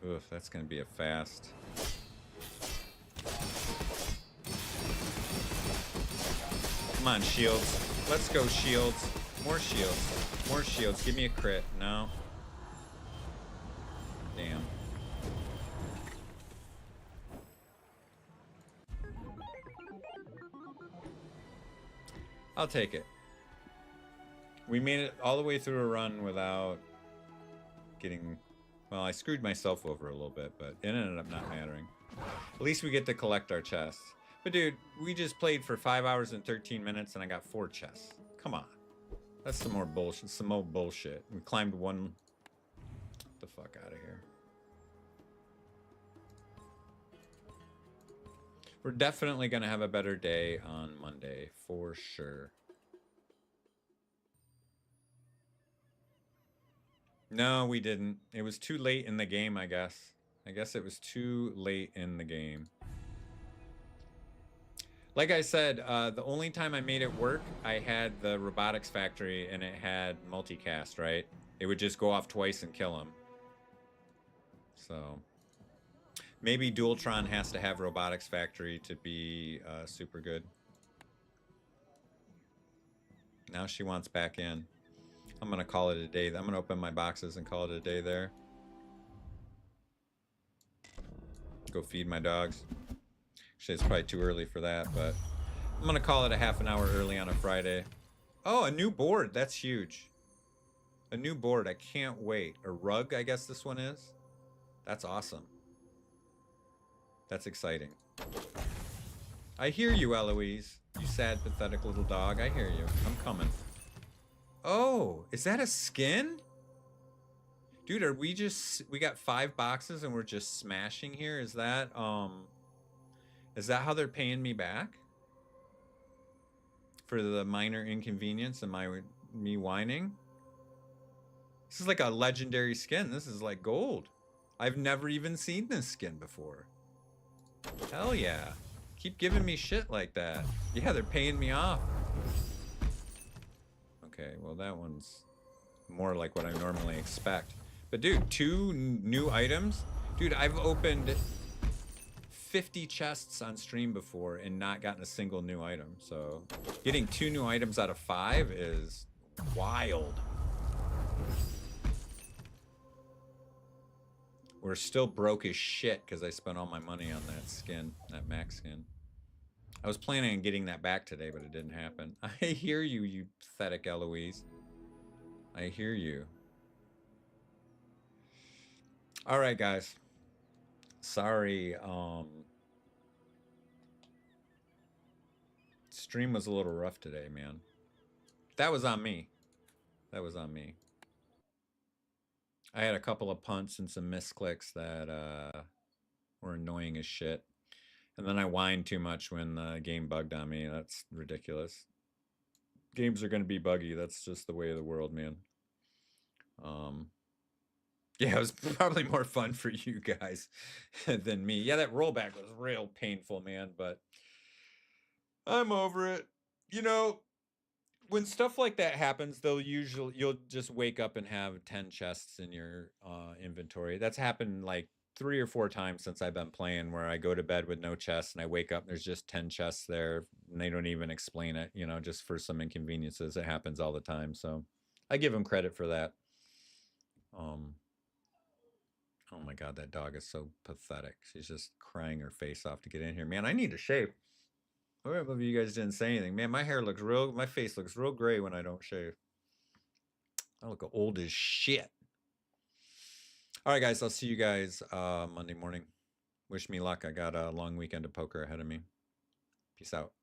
Oof, that's gonna be a fast. Come on, shields. Let's go, shields. More shields. More shields. Give me a crit. No. Damn. I'll take it. We made it all the way through a run without getting... Well, I screwed myself over a little bit, but it ended up not mattering. At least we get to collect our chests. But dude, we just played for 5 hours and 13 minutes and I got 4 chests. Come on. That's some more bullshit. Some more bullshit. We climbed one... Get the fuck out of here. We're definitely going to have a better day on Monday, for sure. No, we didn't. It was too late in the game, I guess. I guess it was too late in the game. Like I said, the only time I made it work, I had the robotics factory and it had multicast, right? It would just go off twice and kill him. So... Maybe Dualtron has to have Robotics Factory to be super good. Now she wants back in. I'm going to call it a day. I'm going to open my boxes and call it a day there. Go feed my dogs. Actually, it's probably too early for that, but I'm going to call it a half an hour early on a Friday. Oh, a new board. That's huge. A new board. I can't wait. A rug, I guess this one is. That's awesome. That's exciting. I hear you, Eloise. You sad, pathetic little dog. I hear you. I'm coming. Oh, is that a skin? Dude, are we just... We got 5 boxes and we're just smashing here? Is that how they're paying me back? For the minor inconvenience and me whining? This is like a legendary skin. This is like gold. I've never even seen this skin before. Hell yeah. Keep giving me shit like that. Yeah, they're paying me off. Okay, well that one's more like what I normally expect. But dude, 2 new items? Dude, I've opened 50 chests on stream before and not gotten a single new item. So getting 2 new items out of 5 is wild. We're still broke as shit because I spent all my money on that skin, that Mak skin. I was planning on getting that back today, but it didn't happen. I hear you, you pathetic Eloise. I hear you. All right, guys. Sorry. Stream was a little rough today, man. That was on me. That was on me. I had a couple of punts and some misclicks that were annoying as shit. And then I whined too much when the game bugged on me. That's ridiculous. Games are going to be buggy. That's just the way of the world, man. Yeah, it was probably more fun for you guys than me. Yeah, that rollback was real painful, man, but I'm over it. You know, when stuff like that happens, you'll just wake up and have 10 chests in your inventory. That's happened like 3 or 4 times since I've been playing, where I go to bed with no chests and I wake up and there's just 10 chests there and they don't even explain it, you know, just for some inconveniences. It happens all the time, so I give them credit for that. Oh my god, that dog is so pathetic. She's just crying her face off to get in here. Man, I need to shave. I don't know if you guys didn't say anything. Man, my face looks real gray when I don't shave. I look old as shit. All right, guys, I'll see you guys Monday morning. Wish me luck. I got a long weekend of poker ahead of me. Peace out.